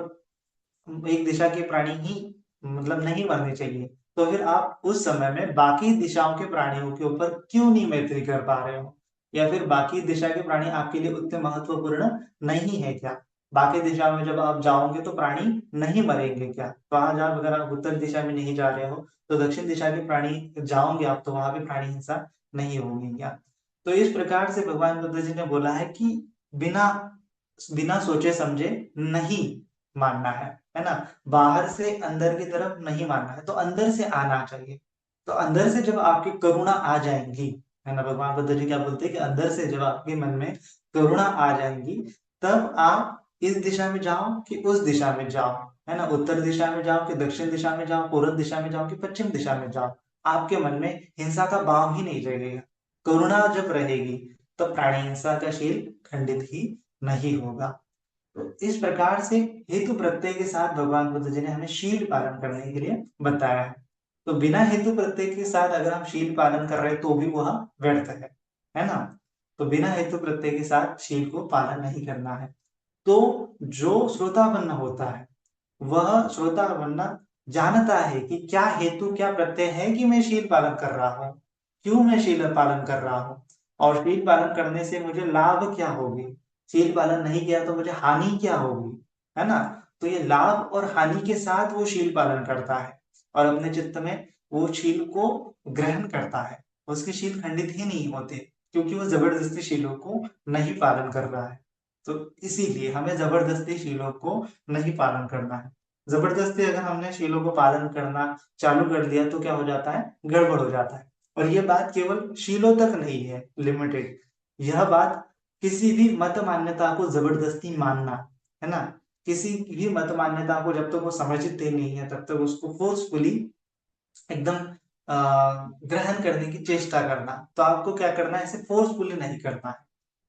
एक दिशा के प्राणी ही मतलब नहीं मरने चाहिए, तो फिर आप उस समय में बाकी दिशाओं के प्राणियों के ऊपर क्यों नहीं मैत्री कर पा रहे हो, या फिर बाकी दिशा के प्राणी आपके लिए उतने महत्वपूर्ण नहीं है क्या। बाकी दिशा में जब आप जाओगे तो प्राणी नहीं मरेंगे क्या, तो आज आप अगर आप उत्तर दिशा में नहीं जा रहे हो तो दक्षिण दिशा के प्राणी जाओगे आप, तो वहां पे प्राणी हिंसा नहीं होगी क्या। तो इस प्रकार से भगवान बुद्ध जी ने बोला है कि बिना बिना सोचे समझे नहीं मानना है ना। बाहर से अंदर की तरफ नहीं मानना है, तो अंदर से आना चाहिए। तो अंदर से जब आपकी करुणा आ जाएंगी, है ना, भगवान बुद्ध जी क्या बोलते हैं कि अंदर से जब आपके मन में करुणा आ जाएंगी, तब आप इस दिशा में जाओ कि उस दिशा में जाओ, है ना, उत्तर दिशा में जाओ कि दक्षिण दिशा में जाओ, पूर्व दिशा में जाओ कि पश्चिम दिशा में जाओ, आपके मन में हिंसा का भाव ही नहीं रहेगा। करुणा जब रहेगी तो प्राणी हिंसा का शील खंडित ही नहीं होगा। तो इस प्रकार से हेतु प्रत्यय के साथ भगवान बुद्ध जी ने हमें शील पालन करने के लिए बताया है। तो बिना हेतु प्रत्यय के साथ अगर हम शील पालन कर रहे हैं तो भी वह व्यर्थ है ना। तो बिना हेतु प्रत्यय के साथ शील को पालन नहीं करना है। तो जो श्रोतापन्न होता है वह श्रोतापन्न जानता है कि क्या हेतु क्या प्रत्यय है कि मैं शील पालन कर रहा हूँ, क्यों मैं शील पालन कर रहा हूँ, और शील पालन करने से मुझे लाभ क्या होगी, शील पालन नहीं किया तो मुझे हानि क्या होगी, है ना। तो ये लाभ और हानि के साथ वो शील पालन करता है और अपने चित्त में वो शील को ग्रहण करता है, उसके शील खंडित ही नहीं होते, क्योंकि वो जबरदस्ती शीलों को नहीं पालन कर रहा है। तो इसीलिए हमें जबरदस्ती शीलों को नहीं पालन करना है। जबरदस्ती अगर हमने शीलों को पालन करना चालू कर दिया तो क्या हो जाता है, गड़बड़ हो जाता है। और ये बात केवल शीलों तक नहीं है लिमिटेड, यह बात किसी भी मत मान्यता को जबरदस्ती मानना, है ना, किसी भी मत मान्यता को जब तक वो समझते नहीं है तब तक उसको फोर्सफुली एकदम ग्रहण करने की चेष्टा करना। तो आपको क्या करना है, इसे फोर्सफुली नहीं करना है,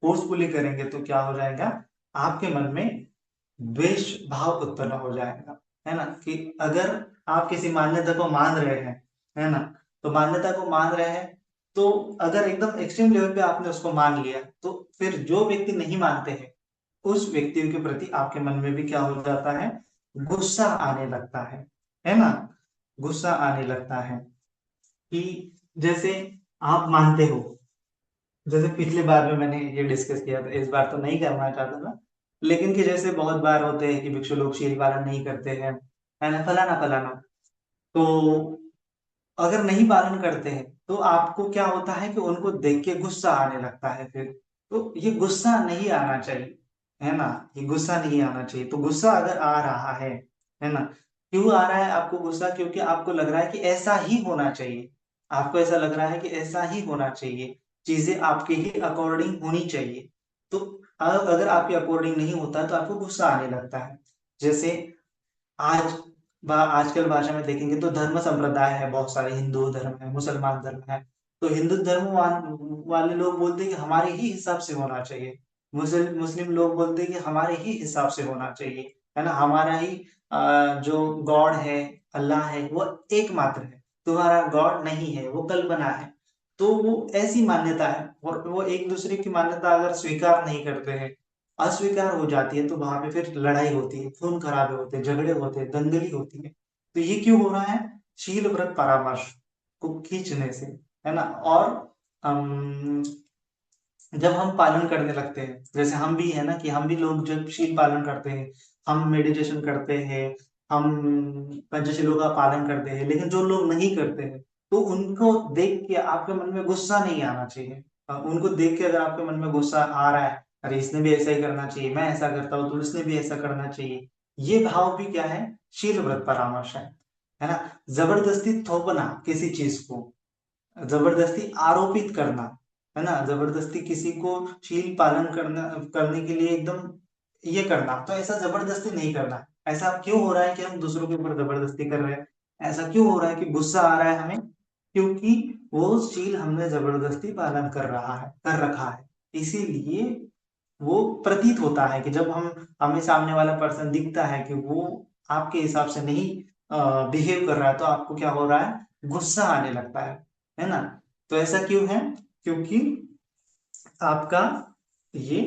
फोर्सफुली करेंगे तो क्या हो जाएगा, आपके मन में द्वेष भाव उत्पन्न हो जाएगा, है ना। कि अगर आप किसी मान्यता को मान रहे हैं, है ना, तो मान्यता को मान रहे हैं, तो अगर एकदम एक्सट्रीम लेवल पे आपने उसको मान लिया, तो फिर जो व्यक्ति नहीं मानते हैं उस व्यक्ति के प्रति आपके मन में भी क्या हो जाता है, गुस्सा आने लगता है ना। गुस्सा आने लगता है कि जैसे आप मानते हो, जैसे पिछली बार में मैंने ये डिस्कस किया था, इस बार तो नहीं करना चाहता था, लेकिन कि जैसे बहुत बार होते हैं कि भिक्षु लोग शील पालन नहीं करते हैं, है ना, फलाना फलाना। तो अगर नहीं पालन करते हैं तो आपको क्या होता है कि उनको देख के गुस्सा आने लगता है फिर। तो ये गुस्सा नहीं आना चाहिए, है ना, ये गुस्सा नहीं आना चाहिए। तो गुस्सा अगर आ रहा है ना, क्यों आ रहा है आपको गुस्सा, क्योंकि आपको लग रहा है कि ऐसा ही होना चाहिए, आपको ऐसा लग रहा है कि ऐसा ही होना चाहिए, चीजें आपके ही अकॉर्डिंग होनी चाहिए। तो अगर आपके अकॉर्डिंग नहीं होता तो आपको गुस्सा आने लगता है। जैसे आज आजकल भाषा में देखेंगे तो धर्म संप्रदाय है, बहुत सारे हिंदू धर्म है, मुसलमान धर्म है। तो हिंदू धर्म वाले लोग बोलते हैं कि हमारे ही हिसाब से होना चाहिए, मुस्लिम लोग बोलते हैं कि हमारे ही हिसाब से होना चाहिए, है ना, हमारा ही जो गॉड है, अल्लाह है, वो एकमात्र है, तुम्हारा गॉड नहीं है, वो कल्पना है। तो वो ऐसी मान्यता है, और वो एक दूसरे की मान्यता अगर स्वीकार नहीं करते हैं, अस्वीकार हो जाती है, तो वहां पे फिर लड़ाई होती है, खून खराबे होते हैं, झगड़े होते हैं, दंगली होती है। तो ये क्यों हो रहा है, शील व्रत परामर्श को खींचने से, है ना। और अम, जब हम पालन करने लगते हैं, जैसे हम भी है ना, कि हम भी लोग जब शील पालन करते हैं, हम मेडिटेशन करते हैं, हम पंचशीलों का पालन करते हैं, लेकिन जो लोग नहीं करते हैं, तो उनको देख के आपके मन में गुस्सा नहीं आना चाहिए। उनको देख के अगर आपके मन में गुस्सा आ रहा है, अरे इसने भी ऐसा ही करना चाहिए, मैं ऐसा करता हूँ तो इसने भी ऐसा करना चाहिए, ये भाव भी क्या है, शील व्रत परामर्श है ना। जबरदस्ती थोपना किसी चीज को, जबरदस्ती आरोपित करना, है ना, जबरदस्ती किसी को शील पालन करने के लिए एकदम ये करना, तो ऐसा जबरदस्ती नहीं करना। ऐसा क्यों हो रहा है कि हम दूसरों के ऊपर जबरदस्ती कर रहे हैं, ऐसा क्यों हो रहा है कि गुस्सा आ रहा है हमें, क्योंकि वो शील हमने जबरदस्ती पालन कर रखा है। इसीलिए वो प्रतीत होता है कि जब हम हमें सामने वाला पर्सन दिखता है कि वो आपके हिसाब से नहीं बिहेव कर रहा है, तो आपको क्या हो रहा है, गुस्सा आने लगता है ना। तो ऐसा क्यों है, क्योंकि आपका ये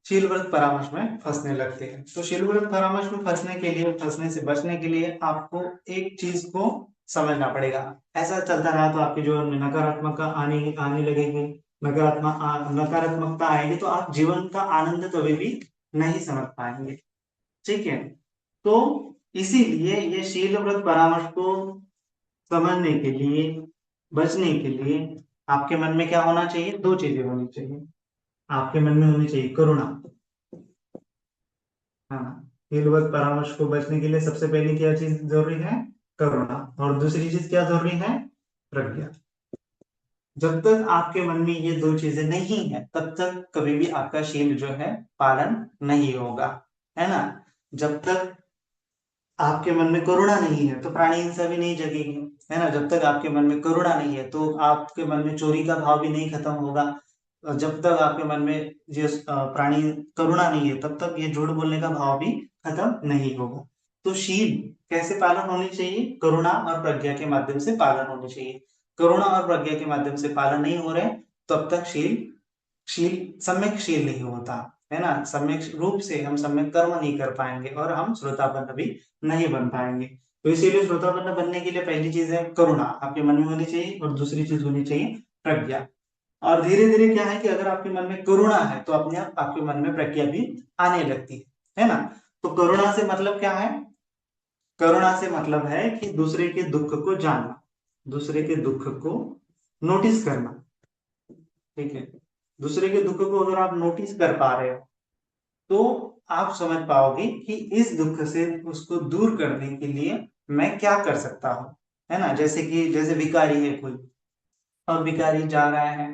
शील व्रत परामर्श में फंसने लगते हैं। तो शील व्रत परामर्श में फंसने के लिए, फंसने से बचने के लिए आपको एक चीज को समझना पड़ेगा। ऐसा चलता रहा तो आपकी जो नकारात्मकता आने आने लगेगी, नकारात्मकता आएगी, तो आप जीवन का आनंद कभी भी नहीं समझ पाएंगे। ठीक है। तो इसीलिए ये शील व्रत परामर्श को समझने के लिए, बचने के लिए आपके मन में क्या होना चाहिए, दो चीजें होनी चाहिए। आपके मन में होनी चाहिए करुणा, हाँ, शीलवत परामर्श को बचने के लिए सबसे पहले क्या चीज जरूरी है, करुणा। और दूसरी चीज क्या जरूरी है, प्रज्ञा। जब तक आपके मन में ये दो चीजें नहीं है, तब तक कभी भी आपका शील जो है पालन नहीं होगा, है ना। जब तक आपके मन में करुणा नहीं है तो प्राणी हिंसा भी नहीं जगेगी, है ना। जब तक आपके मन में करुणा नहीं है तो आपके मन में चोरी का भाव भी नहीं खत्म होगा। और जब तक आपके मन में ये प्राणी करुणा नहीं है, तब तक ये झूठ बोलने का भाव भी खत्म नहीं होगा। तो शील कैसे पालन होनी चाहिए, करुणा और प्रज्ञा के माध्यम से पालन होनी चाहिए। करुणा और प्रज्ञा के माध्यम से पालन नहीं हो रहे, तब तक शील शील सम्यक शील नहीं होता, है ना। सम्यक रूप से हम सम्यक कर्म नहीं कर पाएंगे, और हम श्रोतापन्न भी नहीं बन पाएंगे। तो इसीलिए श्रोतापन्न बनने के लिए पहली चीज है करुणा, आपके मन में होनी चाहिए, और दूसरी चीज होनी चाहिए प्रज्ञा। और धीरे धीरे क्या है कि अगर आपके मन में करुणा है तो अपने आप आपके मन में प्रज्ञा भी आने लगती है ना। तो करुणा से मतलब क्या है, करुणा से मतलब है कि दूसरे के दुख को जानना, दूसरे के दुख को नोटिस करना। ठीक है। दूसरे के दुख को अगर आप नोटिस कर पा रहे हो, तो आप समझ पाओगे कि इस दुख से उसको दूर करने के लिए मैं क्या कर सकता हूँ, है ना। जैसे कि जैसे भिखारी है कोई, और भिखारी जा रहा है,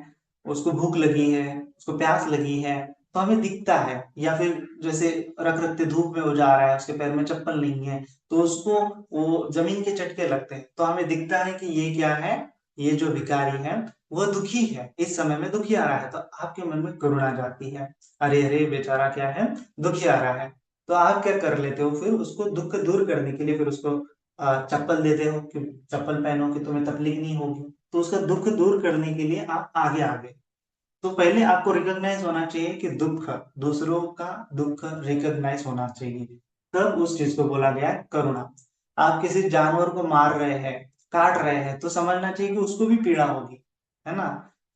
उसको भूख लगी है, उसको प्यास लगी है, तो हमें दिखता है, या फिर जैसे रख रखते धूप में वो जा रहा है, उसके पैर में चप्पल नहीं है, तो उसको वो जमीन के चटके लगते हैं, तो हमें दिखता है कि ये क्या है, ये जो भिखारी है वो दुखी है, इस समय में दुखी आ रहा है, तो आपके मन में करुणा जाती है, अरे अरे बेचारा क्या है, दुखी आ रहा है। तो आप क्या कर लेते हो, फिर उसको दुख दूर करने के लिए फिर उसको चप्पल देते हो कि चप्पल पहनो कि तुम्हें तकलीफ नहीं होगी। तो उसका दुख दूर करने के लिए आप आगे आ गए। तो पहले आपको रिकॉग्नाइज होना चाहिए कि दुख, दूसरों का दुख रिकॉग्नाइज होना चाहिए, तब उस चीज को बोला गया है करुणा। आप किसी जानवर को मार रहे हैं, काट रहे हैं, तो समझना चाहिए कि उसको भी पीड़ा होगी, है ना।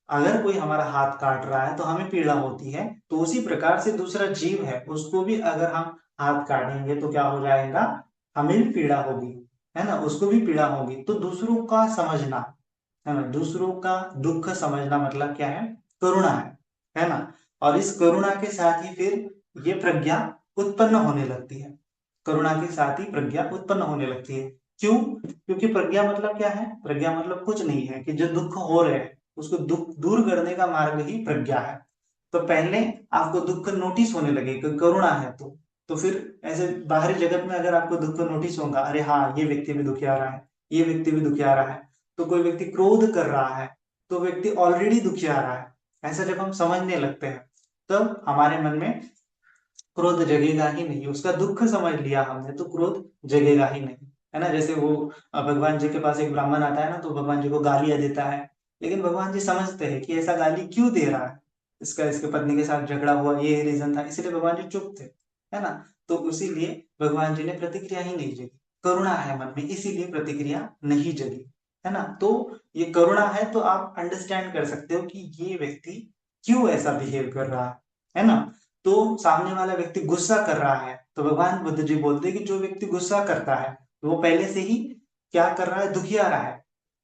अगर कोई हमारा हाथ काट रहा है तो हमें पीड़ा होती है, तो उसी प्रकार से दूसरा जीव है, उसको भी अगर हम हाथ काटेंगे तो क्या हो जाएगा, हमें भी पीड़ा होगी, है ना, उसको भी पीड़ा होगी। तो दूसरों का समझना, है ना, दूसरों का दुख समझना मतलब क्या है, करुणा है ना। और इस करुणा के साथ ही फिर ये प्रज्ञा उत्पन्न होने लगती है, करुणा के साथ ही प्रज्ञा उत्पन्न होने लगती है। क्यों? क्योंकि प्रज्ञा मतलब क्या है, प्रज्ञा मतलब कुछ नहीं है कि जो दुख हो रहे हैं उसको दुख दूर करने का मार्ग ही प्रज्ञा है। तो पहले आपको दुख नोटिस होने लगेगा, करुणा है तो फिर ऐसे बाहरी जगत में अगर आपको दुख नोटिस होगा, अरे हाँ ये व्यक्ति भी दुखी आ रहा है, ये व्यक्ति भी दुखी आ रहा है, तो कोई व्यक्ति क्रोध कर रहा है तो व्यक्ति ऑलरेडी दुखी आ रहा है, ऐसा जब हम समझने लगते हैं तब हमारे मन में क्रोध जगेगा ही नहीं। उसका दुख समझ लिया हमने तो क्रोध जगेगा ही नहीं, है ना। जैसे वो भगवान जी के पास एक ब्राह्मण आता है ना, तो भगवान जी को गालियां देता है, लेकिन भगवान जी समझते हैं कि ऐसा गाली क्यों दे रहा है, इसका इसके पत्नी के साथ झगड़ा हुआ ये रीजन था, इसलिए भगवान जी चुप थे, है ना। तो इसीलिए भगवान जी ने प्रतिक्रिया ही नहीं जगी, करुणा है मन में इसीलिए प्रतिक्रिया नहीं जगी, है ना। तो ये करुणा है तो आप अंडरस्टैंड कर सकते हो कि ये व्यक्ति क्यों ऐसा बिहेव कर रहा है ना। तो सामने वाला व्यक्ति गुस्सा कर रहा है तो भगवान बुद्ध जी बोलते हैं कि जो व्यक्ति गुस्सा करता है वो पहले से ही क्या कर रहा है, दुखिया रहा है।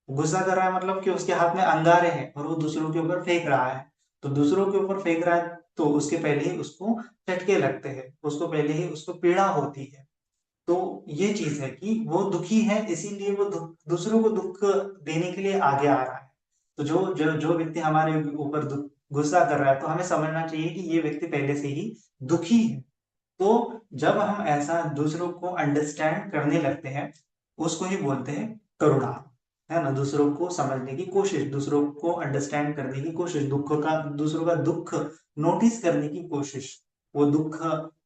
गुस्सा कर रहा है मतलब कि उसके हाथ में अंगारे हैं और वो दूसरों के ऊपर फेंक रहा है, तो दूसरों के ऊपर फेंक रहा है तो उसके पहले ही उसको झटके लगते हैं, उसको पहले ही उसको पीड़ा होती है। तो ये चीज है कि वो दुखी है इसीलिए वो दूसरों को दुख देने के लिए आगे आ रहा है। तो जो जो जो व्यक्ति हमारे ऊपर गुस्सा कर रहा है तो हमें समझना चाहिए कि ये व्यक्ति पहले से ही दुखी है। तो जब हम ऐसा दूसरों को अंडरस्टैंड करने लगते हैं उसको ही बोलते हैं करुणा, है ना। दूसरों को समझने की कोशिश, दूसरों को अंडरस्टैंड करने की कोशिश, दूसरों का दुख नोटिस करने की कोशिश। वो दुख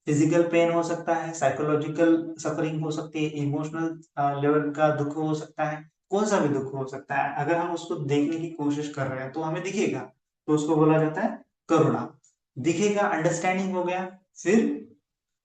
फिजिकल पेन हो सकता है, साइकोलॉजिकल सफरिंग हो सकती है, इमोशनल लेवल का दुख हो सकता है, कौन सा भी दुख हो सकता है, अगर हम उसको देखने की कोशिश कर रहे हैं तो हमें दिखेगा, तो उसको बोला जाता है करुणा। दिखेगा, अंडरस्टैंडिंग हो गया, फिर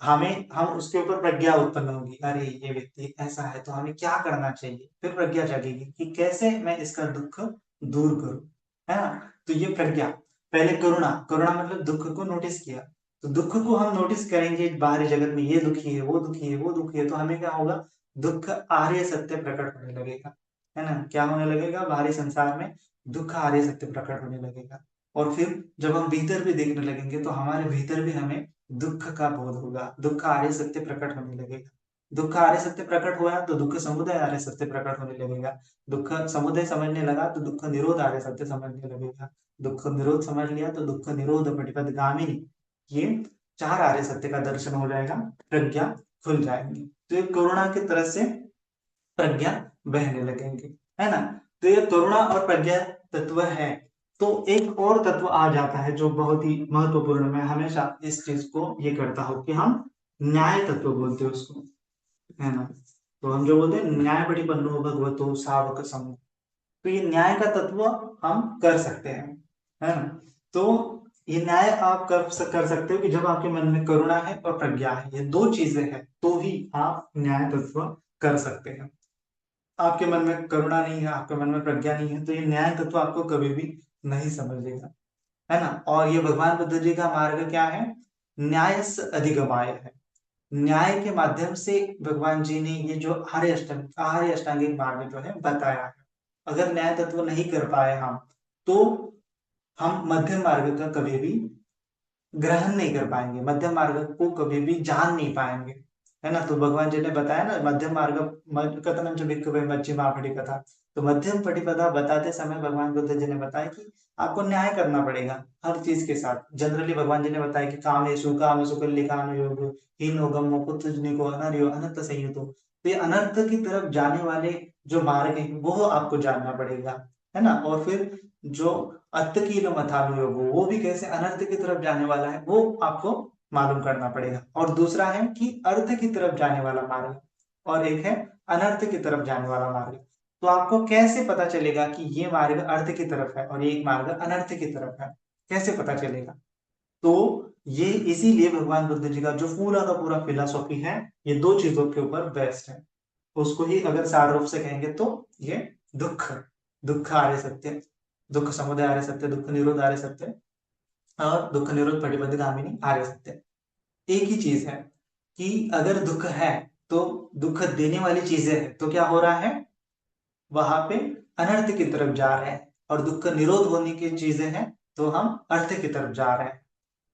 हम उसके ऊपर प्रज्ञा उत्पन्न होगी, अरे ये व्यक्ति ऐसा है तो हमें क्या करना चाहिए, फिर प्रज्ञा जागेगी कि कैसे मैं इसका दुख दूर करूं, है ना। तो ये प्रज्ञा, पहले करुणा, करुणा मतलब दुख को नोटिस किया, तो दुख को हम नोटिस करेंगे बाहरी जगत में, ये दुखी है वो दुखी है वो दुखी है, तो हमें क्या होगा, दुख आर्य सत्य प्रकट होने लगेगा, है ना। क्या होने लगेगा, बाहरी संसार में दुख आर्य सत्य प्रकट होने लगेगा। और फिर जब हम भीतर भी देखने लगेंगे तो हमारे भीतर भी हमें दुख का बोध होगा, दुख आर्य सत्य प्रकट होने लगेगा। दुख आर्य सत्य प्रकट हुआ तो दुख समुदय आर्य सत्य प्रकट होने लगेगा। दुख समुदय समझने लगा तो दुख निरोध आर्य सत्य समझने लगेगा। दुख निरोध समझ लिया तो दुख निरोध पटिपद गामिनी, ये चार आर्य सत्य का दर्शन हो जाएगा, प्रज्ञा खुल जाएंगी, तो ये करुणा की तरह से प्रज्ञा बहने लगेंगे, है ना। तो ये करुणा और प्रज्ञा तत्व है। तो एक और तत्व आ जाता है जो बहुत ही महत्वपूर्ण, मैं हमेशा इस चीज को ये करता हूं कि हम न्याय तत्व बोलते हैं उसको, है ना। तो हम जो बोलते हैं न्याय पटिपन्नो भगवतो सावक संग, तो ये न्याय का तत्व हम कर सकते हैं, है ना। तो ये न्याय आप कर सकते हो कि जब आपके मन में करुणा है और प्रज्ञा है, ये दो चीजें हैं तो ही आप न्याय तत्व कर सकते हैं। आपके मन में करुणा नहीं है, आपके मन में प्रज्ञा नहीं है, तो ये न्याय तत्व आपको कभी भी नहीं समझेगा, है ना। और ये भगवान बुद्ध जी का मार्ग क्या है, न्यायस अधिगमाय है। न्याय के माध्यम से भगवान जी ने ये जो आर्य अष्टांगिक मार्ग जो है बताया है। अगर न्याय तत्व नहीं कर पाए हम, तो हम मध्यम मार्ग का कभी भी ग्रहण नहीं कर पाएंगे, मध्यम मार्ग को कभी भी जान नहीं पाएंगे, है ना। तो भगवान जी ने बताया ना, मध्यम मार्ग कथनम च भिक्खवे मध्यमा पटिपदा, तो मध्यम पटिपदा बताते समय भगवान बुद्ध जी ने बताया कि आपको न्याय करना पड़ेगा हर चीज के साथ। जनरली भगवान जी ने बताया कि कामेषु कल्लिकानु योगो हीनो गम्मो कुतुजनिको अनर्यो अनंत संयुतो, तो ये अनर्थ की तरफ जाने वाले जो मार्ग है वो आपको जानना पड़ेगा, है ना। और फिर जो अत्त कील मथानु योगो, वो भी कैसे अनर्थ की तरफ जाने वाला है, वो आपको मालूम करना पड़ेगा। और दूसरा है कि अर्थ की तरफ जाने वाला मार्ग, और एक है अनर्थ की तरफ जाने वाला मार्ग। तो आपको कैसे पता चलेगा कि ये मार्ग अर्थ की तरफ है और ये मार्ग अनर्थ की तरफ है, कैसे पता चलेगा? तो ये इसीलिए भगवान बुद्ध जी का जो पूरा का पूरा फिलॉसफी है, ये दो चीजों के ऊपर बेस्ड है। उसको ही अगर सार रूप से कहेंगे तो ये दुख, दुख आर्य सत्य, दुख समुदय आर्य सत्य, दुख निरोध आर्य सत्य, और दुख निरोध प्रतिपदिगामिनी आर्य सत्य। एक ही चीज है कि अगर दुख है तो दुख देने वाली चीजें है, तो क्या हो रहा है, वहां पे अनर्थ की तरफ जा रहे हैं। और दुख निरोध होने की चीजें हैं तो हम अर्थ की तरफ जा रहे हैं।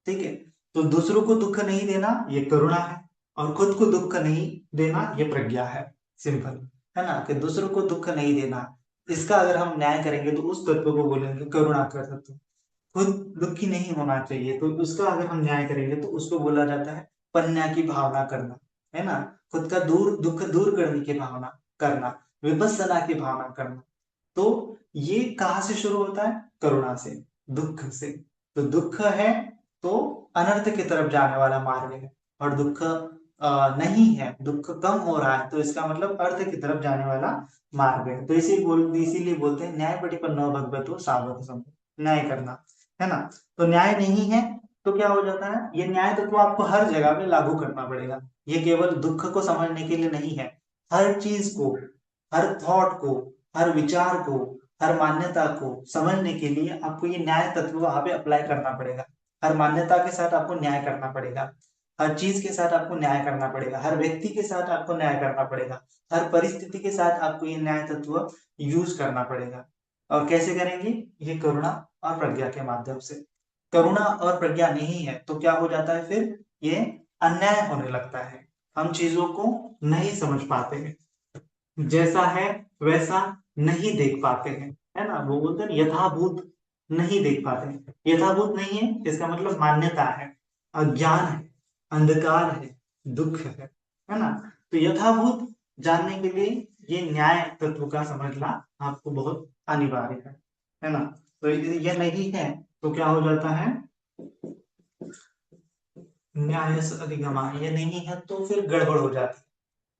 ठीक है। तो दूसरों को दुख नहीं देना ये करुणा है, और खुद को दुख नहीं देना ये प्रज्ञा है। सिंपल है ना, कि दूसरों को दुख नहीं देना, इसका अगर हम न्याय करेंगे तो उस तत्व को बोलेंगे करुणा कर तत्व। खुद दुखी नहीं होना चाहिए तो उसका अगर हम न्याय करेंगे तो उसको बोला जाता है पन्या की भावना करना, है ना। खुद का दुख दूर करने की भावना करना, विपस्सना की भावना करना। तो ये कहाँ से शुरू होता है, करुणा से, दुख से। तो दुख है तो अनर्थ की तरफ जाने वाला मार्ग है, और दुख नहीं है, दुख कम हो रहा है, तो इसका मतलब अर्थ की तरफ जाने वाला मार्ग है। तो इसीलिए बोलते हैं न्याय पटिपन्नो भगवतो सावक संभव, न्याय करना, है ना। तो न्याय नहीं है तो क्या हो जाता है, ये न्याय तो आपको हर जगह पे लागू करना पड़ेगा। ये केवल दुख को समझने के लिए नहीं है, हर चीज को, हर थॉट को, हर विचार को, हर मान्यता को समझने के लिए आपको ये न्याय तत्व वहां पे अप्लाई करना पड़ेगा। हर मान्यता के साथ आपको न्याय करना पड़ेगा, हर चीज के साथ आपको न्याय करना पड़ेगा, हर व्यक्ति के साथ आपको न्याय करना पड़ेगा, हर परिस्थिति के साथ आपको ये न्याय तत्व यूज करना पड़ेगा। और कैसे करेंगे, ये करुणा और प्रज्ञा के माध्यम से। करुणा और प्रज्ञा नहीं है तो क्या हो जाता है, फिर ये अन्याय होने लगता है, हम चीजों को नहीं समझ पाते हैं, जैसा है वैसा नहीं देख पाते हैं, है ना। वो बोलते हैं यथाभूत नहीं देख पाते हैं। यथाभूत नहीं है इसका मतलब मान्यता है, अज्ञान है, अंधकार है, दुख है ना। तो यथाभूत जानने के लिए ये न्याय तत्व का समझना आपको बहुत अनिवार्य है ना। तो ये नहीं है तो क्या हो जाता है, न्याय से अधिगमा, ये नहीं है तो फिर गड़बड़ हो जाती है।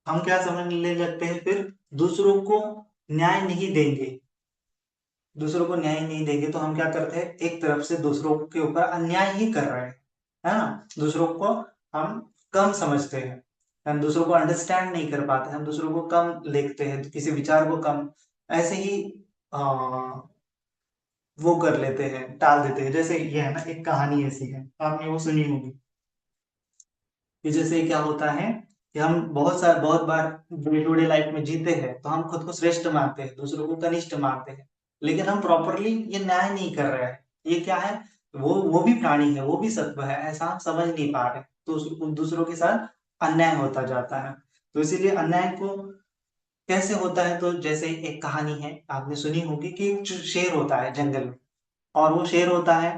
हम क्या समझने लगते हैं फिर, दूसरों को न्याय नहीं देंगे, दूसरों को न्याय नहीं देंगे तो हम क्या करते हैं, एक तरफ से दूसरों के ऊपर अन्याय ही कर रहे हैं, है ना। दूसरों को हम कम समझते हैं, हम दूसरों को अंडरस्टैंड नहीं कर पाते, हम दूसरों को कम देखते हैं, किसी विचार को कम ऐसे ही आ, वो कर लेते हैं, टाल देते हैं। जैसे ये है ना, एक कहानी ऐसी है, आपने वो सुनी होगी, कि जैसे क्या होता है कि हम बहुत बार डे टू डे लाइफ में जीते हैं तो हम खुद को श्रेष्ठ मानते हैं, दूसरों को कनिष्ठ मानते हैं, लेकिन हम प्रॉपरली ये न्याय नहीं कर रहे हैं। ये क्या है, वो भी प्राणी है, वो भी सत्व है, ऐसा हम समझ नहीं पा रहे, तो दूसरों के साथ अन्याय होता जाता है। तो इसीलिए अन्याय को कैसे होता है, तो जैसे एक कहानी है आपने सुनी होगी कि एक शेर होता है जंगल में, और वो शेर होता है,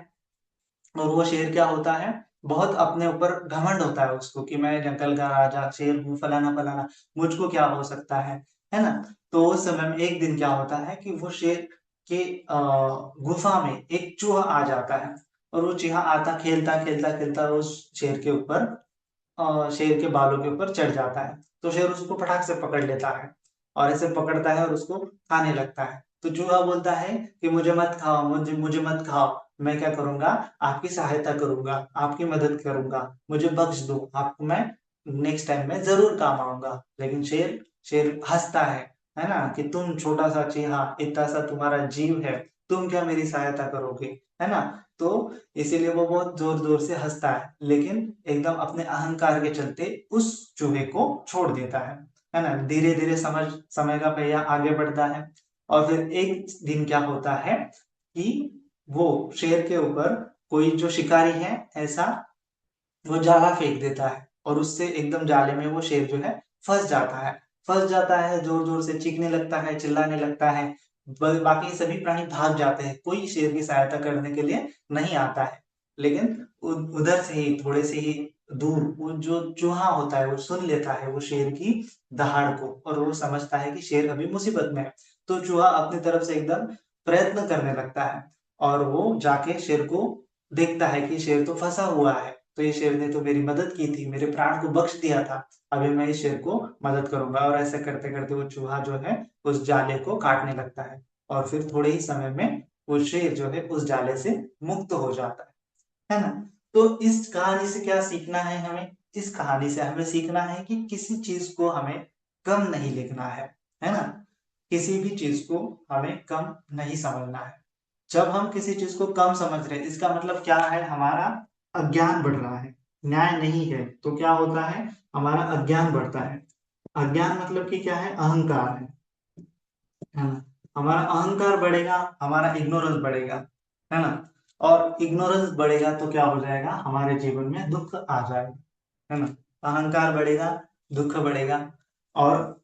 और वो शेर क्या होता है, बहुत अपने ऊपर घमंड होता है उसको, कि मैं जंगल का राजा शेर हूँ, फलाना फलाना, मुझको क्या हो सकता है ना। तो उस समय में एक दिन क्या होता है कि वो शेर के गुफा में एक चूहा आ जाता है, और वो चूहा आता खेलता खेलता खेलता उस शेर के ऊपर, शेर के बालों के ऊपर चढ़ जाता है। तो शेर उसको फटाक से पकड़ लेता है, और ऐसे पकड़ता है और उसको खाने लगता है। तो चूहा बोलता है कि मुझे मत खाओ, मुझे मुझे मत खाओ, मैं क्या करूंगा, आपकी सहायता करूंगा, आपकी मदद करूंगा, मुझे बख्श दो, आपको मैं नेक्स्ट टाइम में जरूर काम आऊंगा। लेकिन शेर शेर हंसता है ना, कि तुम छोटा सा चूहा, इतना सा तुम्हारा जीव है, तुम क्या मेरी सहायता करोगे, है ना। तो इसीलिए वो बहुत जोर जोर से हंसता है, लेकिन एकदम अपने अहंकार के चलते उस चूहे को छोड़ देता है ना। धीरे धीरे समय का पहिया आगे बढ़ता है, और फिर एक दिन क्या होता है कि वो शेर के ऊपर कोई जो शिकारी है ऐसा, वो जाला फेंक देता है, और उससे एकदम जाले में वो शेर जो है फंस जाता है। फंस जाता है, जोर जोर से चीखने लगता है, चिल्लाने लगता है। बाकी सभी प्राणी भाग जाते हैं, कोई शेर की सहायता करने के लिए नहीं आता है। लेकिन उधर से ही थोड़े से ही दूर वो जो चूहा होता है वो सुन लेता है वो शेर की दहाड़ को, और वो समझता है कि शेर अभी मुसीबत में है। तो चूहा अपनी तरफ से एकदम प्रयत्न करने लगता है और वो जाके शेर को देखता है कि शेर तो फंसा हुआ है, तो ये शेर ने तो मेरी मदद की थी, मेरे प्राण को बख्श दिया था, अभी मैं इस शेर को मदद करूंगा। और ऐसे करते करते वो चूहा जो है उस जाले को काटने लगता है और फिर थोड़े ही समय में वो शेर जो है उस जाले से मुक्त हो जाता है ना। तो इस कहानी से क्या सीखना है हमें? इस कहानी से हमें सीखना है कि किसी चीज को हमें कम नहीं लिखना है ना। किसी भी चीज को हमें कम नहीं समझना है। जब हम किसी चीज को कम समझ रहे हैं, इसका मतलब क्या है? हमारा अज्ञान बढ़ रहा है, न्याय नहीं है, तो क्या होता है? हमारा अज्ञान बढ़ता है। अज्ञान मतलब कि क्या है? अहंकार है ना। हमारा अहंकार बढ़ेगा, हमारा इग्नोरेंस बढ़ेगा, है ना। और इग्नोरेंस बढ़ेगा तो क्या हो जाएगा? हमारे जीवन में दुख आ जाएगा, है ना। अहंकार बढ़ेगा, दुख बढ़ेगा और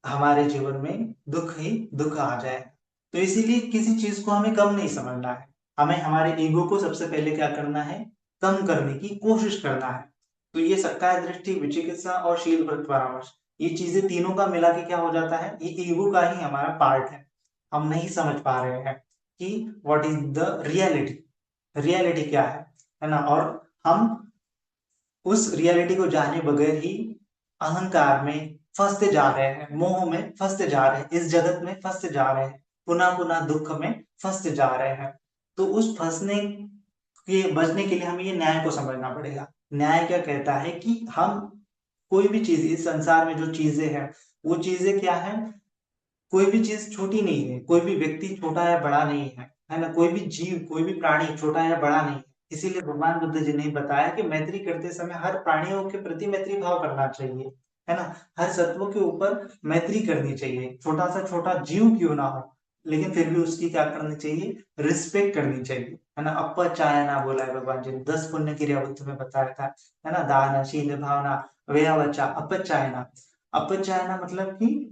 हमारे जीवन में दुख ही दुख आ जाए। तो इसीलिए किसी चीज को हमें कम नहीं समझना है। हमें हमारे ईगो को सबसे पहले क्या करना है? कम करने की कोशिश करना है। तो ये सक्काय दृष्टि, विचिकित्सा और शील वृत्त परामर्श, ये चीजें तीनों का मिला के क्या हो जाता है? ये ईगो का ही हमारा पार्ट है। हम नहीं समझ पा रहे हैं कि what is the reality, reality क्या है ना। और हम उस रियलिटी को जाने बगैर ही अहंकार में फंसते जा रहे हैं, मोह में फंसते जा रहे हैं, इस जगत में फंसते जा रहे हैं, पुनः पुनः दुख में फंसते जा रहे हैं। तो उस फंसने के बचने के लिए हमें ये न्याय को समझना पड़ेगा। न्याय क्या कहता है कि हम कोई भी चीज इस संसार में जो चीजें हैं वो चीजें क्या है? कोई भी चीज छोटी नहीं है, कोई भी व्यक्ति छोटा या बड़ा नहीं है ना। कोई भी जीव, कोई भी प्राणी छोटा या बड़ा नहीं है। इसीलिए भगवान बुद्ध जी ने बताया कि मैत्री करते समय हर प्राणियों के प्रति मैत्री भाव करना चाहिए, है ना। हर सत्व के ऊपर मैत्री करनी चाहिए, छोटा सा छोटा जीव क्यों ना हो, लेकिन फिर भी उसकी क्या करनी चाहिए? रिस्पेक्ट करनी चाहिए, है ना। अपचायना बोला है भगवान जी ने, 10 पुण्य क्रिया बुद्ध में बताया था, है ना। दान, शील, भावना, व्यवचा, अपचायना। अपचायना मतलब कि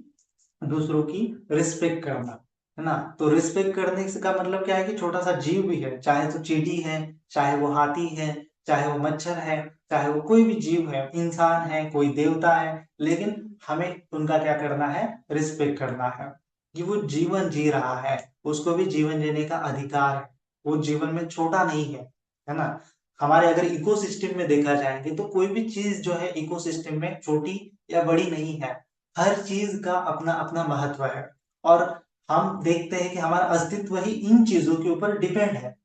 दूसरों की रिस्पेक्ट करना, है ना। तो रिस्पेक्ट करने से का मतलब क्या है? कि छोटा सा जीव भी है, चाहे तो चींटी है, चाहे वो हाथी है, चाहे वो मच्छर है, चाहे वो कोई भी जीव है, इंसान है, कोई देवता है, लेकिन हमें उनका क्या करना है? रिस्पेक्ट करना है कि वो जीवन जी रहा है, उसको भी जीवन जीने का अधिकार है, वो जीवन में छोटा नहीं है ना। हमारे अगर इकोसिस्टम में देखा जाएंगे तो कोई भी चीज जो है इकोसिस्टम में छोटी या बड़ी नहीं है। हर चीज का अपना अपना महत्व है और हम देखते हैं कि हमारा अस्तित्व ही इन चीजों के ऊपर डिपेंड है।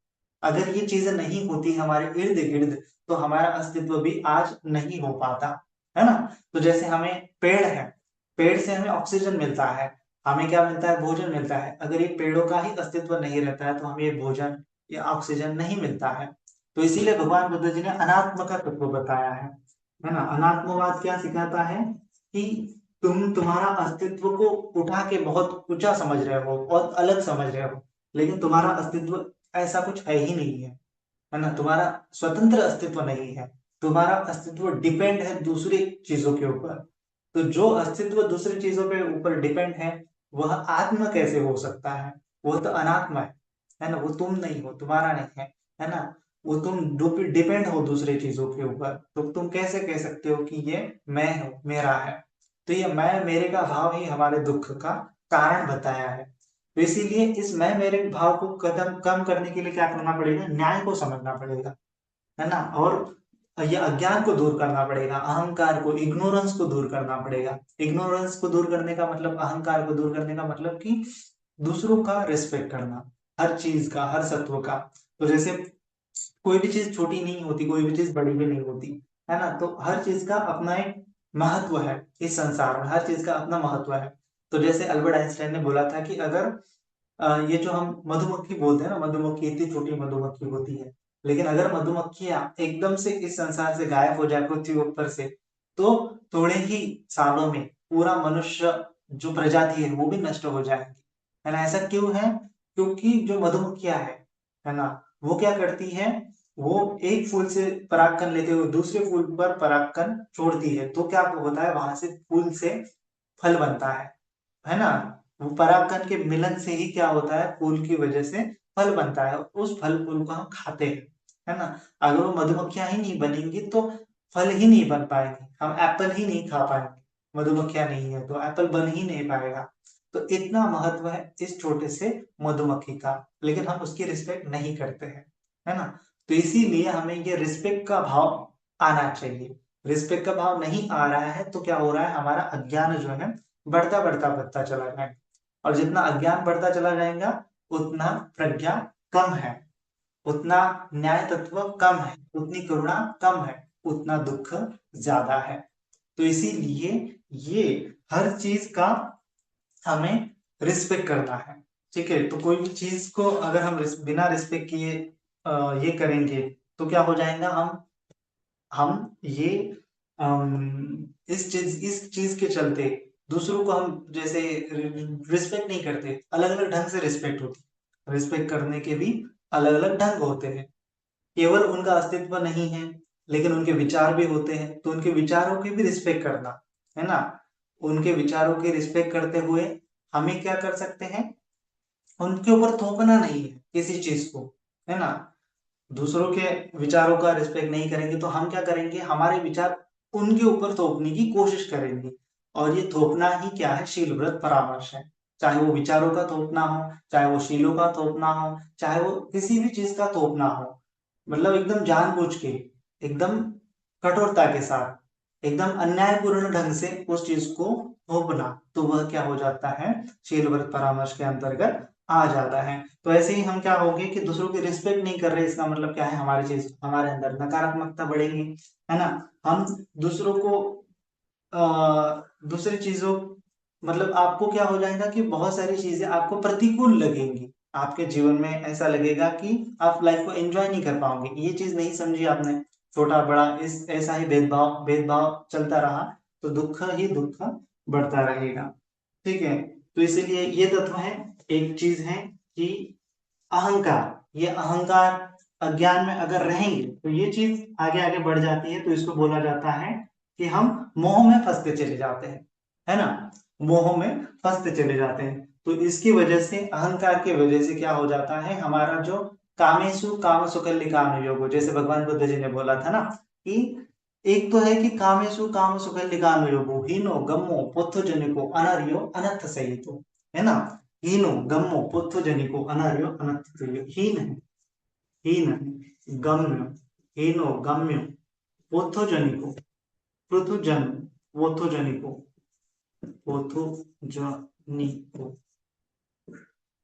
अगर ये चीजें नहीं होती हमारे इर्द गिर्द तो हमारा अस्तित्व भी आज नहीं हो पाता, है ना। तो जैसे हमें पेड़ है, पेड़ से हमें ऑक्सीजन मिलता है, हमें क्या मिलता है? भोजन मिलता है। अगर ये पेड़ों का ही अस्तित्व नहीं रहता है तो हमें ये भोजन या ऑक्सीजन नहीं मिलता है। तो इसीलिए भगवान बुद्ध जी ने अनात्म का तत्व बताया है ना। अनात्मवाद क्या सिखाता है? कि तुम तुम्हारा अस्तित्व को उठा के बहुत ऊंचा समझ रहे हो, बहुत अलग समझ रहे हो, लेकिन तुम्हारा अस्तित्व ऐसा कुछ है ही नहीं है ना। तुम्हारा स्वतंत्र अस्तित्व नहीं है, तुम्हारा अस्तित्व डिपेंड है दूसरी चीजों के ऊपर। तो जो अस्तित्व दूसरी चीजों के ऊपर डिपेंड है वह आत्मा कैसे हो सकता है? वो तो अनात्मा है ना। वो तुम नहीं हो, तुम्हारा नहीं है ना। वो तुम डिपेंड हो दूसरे चीजों के ऊपर, तो तुम कैसे कह सकते हो कि ये मैं हूं, मेरा है? तो ये मैं मेरे का भाव ही हमारे दुख का कारण बताया है। तो इसीलिए इस मैं मेरे भाव को कदम कम करने के लिए क्या करना पड़ेगा? न्याय को समझना पड़ेगा, है ना। और ये अज्ञान को दूर करना पड़ेगा, अहंकार को, इग्नोरेंस को दूर करना पड़ेगा। इग्नोरेंस को दूर करने का मतलब, अहंकार को दूर करने का मतलब कि दूसरों का रिस्पेक्ट करना, हर चीज का, हर सत्व का। तो जैसे कोई भी चीज छोटी नहीं होती, कोई भी चीज बड़ी भी नहीं होती, है ना। तो हर चीज का अपना एक महत्व है, इस संसार में हर चीज का अपना महत्व है। तो जैसे अल्बर्ट आइंस्टाइन ने बोला था कि अगर ये जो हम मधुमक्खी बोलते हैं ना, मधुमक्खी इतनी छोटी मधुमक्खी होती है, लेकिन अगर मधुमक्खियां एकदम से इस संसार से गायब हो जाए पृथ्वी ऊपर से, तो थोड़े ही सालों में पूरा मनुष्य जो प्रजाति है वो भी नष्ट हो जाएगी, है ना। ऐसा क्यों है? क्योंकि जो मधुमक्खियां है ना, वो क्या करती है? वो एक फूल से परागकण लेते हुए दूसरे फूल पर परागकण छोड़ती है, तो क्या होता है? वहां से फूल से फल बनता है ना। वो परागकण के मिलन से ही क्या होता है? फूल की वजह से फल बनता है, उस फल फूल को हम खाते हैं, है ना। अगर वो मधुमक्खियां ही नहीं बनेंगी तो फल ही नहीं बन पाएंगे, हम एप्पल ही नहीं खा पाएंगे। मधुमक्खियां नहीं है तो एप्पल बन ही नहीं पाएगा। तो इतना महत्व है इस छोटे से मधुमक्खी का, लेकिन हम उसकी रिस्पेक्ट नहीं करते हैं, है ना। तो इसीलिए हमें ये रिस्पेक्ट का भाव आना चाहिए। रिस्पेक्ट का भाव नहीं आ रहा है तो क्या हो रहा है, हमारा अज्ञान जो है बढ़ता बढ़ता बढ़ता चला जाएगा, और जितना अज्ञान बढ़ता चला जाएगा उतना प्रज्ञा कम है, उतना न्याय तत्व कम है, उतनी करुणा कम है, उतना दुख ज्यादा है। तो इसीलिए ये हर चीज का हमें रिस्पेक्ट करना है, ठीक है। तो कोई भी चीज को अगर हम बिना रिस्पेक्ट किए ये करेंगे तो क्या हो जाएगा, हम ये इस चीज के चलते दूसरों को हम जैसे रिस्पेक्ट नहीं करते, अलग अलग ढंग से रिस्पेक्ट होती है, रिस्पेक्ट करने के भी अलग अलग ढंग होते हैं। केवल उनका अस्तित्व नहीं है, लेकिन उनके विचार भी होते हैं, तो उनके विचारों की भी रिस्पेक्ट करना, है ना। उनके विचारों की रिस्पेक्ट करते हुए हमें क्या कर सकते हैं, उनके ऊपर थोपना नहीं है किसी चीज को, है ना। दूसरों के विचारों का रिस्पेक्ट नहीं करेंगे तो हम क्या करेंगे, हमारे विचार उनके ऊपर थोपने की कोशिश करेंगे, और ये थोपना ही क्या है, शील व्रत परामर्श है। चाहे वो विचारों का थोपना हो, चाहे वो शीलों का थोपना हो, चाहे वो किसी भी चीज का थोपना हो, मतलब एकदम जानबूझ के, एकदम कठोरता के साथ, एकदम अन्यायपूर्ण ढंग से उस चीज को थोपना, तो वह क्या हो जाता है, शील व्रत परामर्श के अंतर्गत आ जाता है। तो ऐसे ही हम क्या होंगे कि दूसरों की रिस्पेक्ट नहीं कर रहे, इसका मतलब क्या है, हमारे अंदर नकारात्मकता बढ़ेगी, है ना। हम दूसरों को दूसरी चीजों, मतलब आपको क्या हो जाएगा कि बहुत सारी चीजें आपको प्रतिकूल लगेंगी, आपके जीवन में ऐसा लगेगा कि आप लाइफ को एंजॉय नहीं कर पाओगे। ये चीज नहीं समझी आपने, छोटा बड़ा इस ऐसा ही भेदभाव भेदभाव चलता रहा तो दुख ही दुख बढ़ता रहेगा, ठीक है। तो इसीलिए ये तत्व है। एक चीज है कि अहंकार, ये अहंकार अज्ञान में अगर रहेंगे तो ये चीज आगे आगे बढ़ जाती है, तो इसको बोला जाता है कि हम मोह में फंसते चले जाते हैं, है ना। मोह में फंसते चले जाते हैं, तो इसकी वजह से, अहंकार की वजह से क्या हो जाता है, हमारा जो कामेशु काम सुकल्य काम योग, जैसे भगवान बुद्ध जी ने बोला था ना कि एक तो है कि कामेशु काम सुकल्य काम योगो हीनो गम्मो पुत्थ जनिको अनर्यो अनर्थ सहितो, है ना। हीनो गम्मो पुत्थ जनिको अनर्यो अनर्थ सहितो, हीन है, हीन है, गम्य, हीनो गम्य, पोथो जनिको, पृथुजन, पोथो जनिको, पोथो जनिको।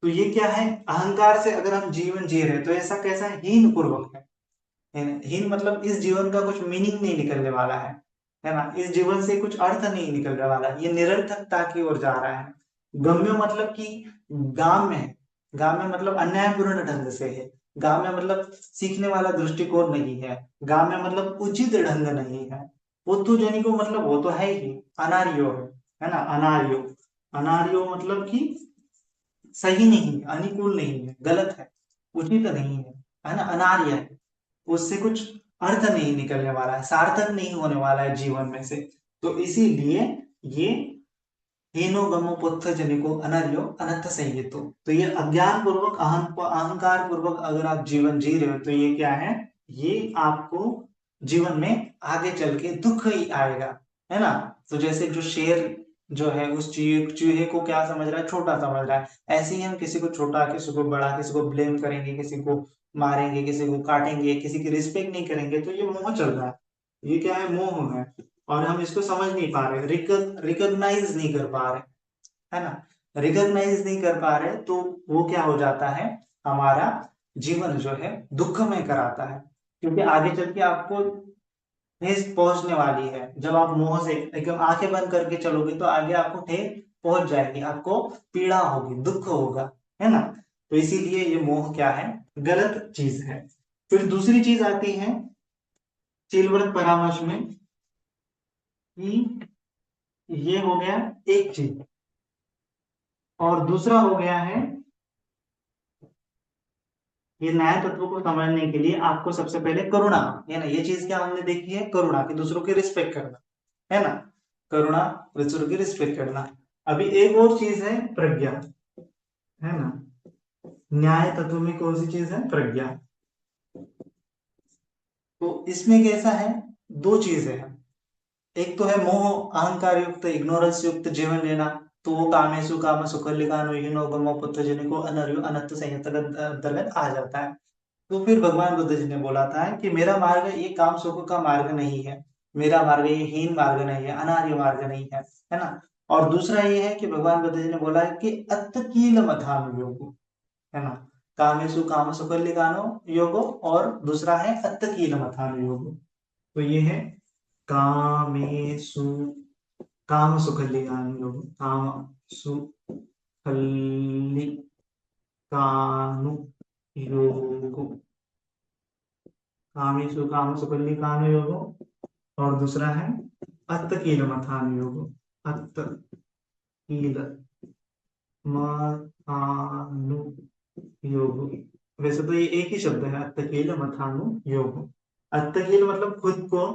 तो ये क्या है, अहंकार से अगर हम जीवन जी रहे तो ऐसा कैसा है, हीन पूर्वक है ना? हीन मतलब इस जीवन का कुछ मीनिंग नहीं निकलने वाला है ना। इस जीवन से कुछ अर्थ नहीं निकलने वाला, ये निरर्थकता की ओर जा रहा है। गम्य मतलब कि गांव में, गांव में मतलब अन्यायपूर्ण ढंग से है, गांव में मतलब सीखने वाला दृष्टिकोण नहीं है, गांव में मतलब उचित ढंग नहीं है। पुत्तुजनी को मतलब वो तो है ही, अनार्यो है ना, अनार्यो, अनार्यो मतलब कि सही नहीं, अनुकूल नहीं है, गलत है, उचित नहीं है ना, अनार्य है, उससे कुछ अर्थ नहीं निकलने वाला है, सार्थक नहीं होने वाला है जीवन में से। तो इसीलिए ये हीनो गमो पुत्थ जनिको अनर्यो अनर्थ संहितो, तो ये अज्ञान पूर्वक अहंकार पूर्वक अगर आप जीवन जी रहे हो तो ये क्या है, ये आपको जीवन में आगे चल के दुख ही आएगा, है ना। तो जैसे जो शेर जो है उस चूहे को क्या समझ रहा है, छोटा समझ रहा है, ऐसे ही हम किसी को छोटा, किसी को बड़ा, किसी को ब्लेम करेंगे, किसी को मारेंगे, किसी को काटेंगे, किसी की रिस्पेक्ट नहीं करेंगे, तो ये मोह चल रहा है, ये क्या है, मोह है। और हम इसको समझ नहीं पा रहे, रिकॉग्नाइज नहीं कर पा रहे, है ना। रिकॉग्नाइज नहीं कर पा रहे तो वो क्या हो जाता है, हमारा जीवन जो है दुखमय कराता है, क्योंकि आगे चल के आपको ठेस पहुंचने वाली है। जब आप मोह से एकदम आंखें बंद करके चलोगे तो आगे आपको ठेस पहुंच जाएगी, आपको पीड़ा होगी, दुख होगा, है ना। तो इसीलिए ये मोह क्या है, गलत चीज है। फिर दूसरी चीज आती है चिलव्रत परामर्श में कि ये हो गया एक चीज, और दूसरा हो गया है, ये न्याय तत्व को समझने के लिए आपको सबसे पहले करुणा, है ना, ये चीज क्या हमने देखी है, करुणा की दूसरों की रिस्पेक्ट करना, है ना, करुणा, दूसरों की रिस्पेक्ट करना। अभी एक और चीज है प्रज्ञा, है ना। न्याय तत्व में कौन सी चीज है, प्रज्ञा। तो इसमें कैसा है, दो चीजें हैं, एक तो है मोह अहंकार युक्त इग्नोरेंस युक्त जीवन लेना, तो वो कामेषु काम सुकल्लिकानु हीनो गमो पुत्र जिनको अनर्यो अनंत संहिता के अंतर्गत आ जाता है। तो फिर भगवान बुद्ध जी ने बोला था कि मेरा मार्ग ये काम सुख का मार्ग नहीं है, मेरा मार्ग ये हीन मार्ग नहीं है, अनार्य मार्ग नहीं है ना। और दूसरा ये है कि भगवान बुद्ध जी ने बोला है कि अत्तकील मथानु योग, है ना। कामेषु काम सुकल्लिकानो योगो, और दूसरा है अत्तकील मथानु योगो। तो ये है कामेषु काम सुकल्लिकानो योगो, काम सुकल्लिकानु योगो, कामेषु काम सुकल्लिकानु योगो, और दूसरा है अत्तकील मथानु योगो, अत्तकील मथानु योग। वैसे तो ये एक ही शब्द है, अत्तकील मथानु योग। अत्तकील मतलब खुद को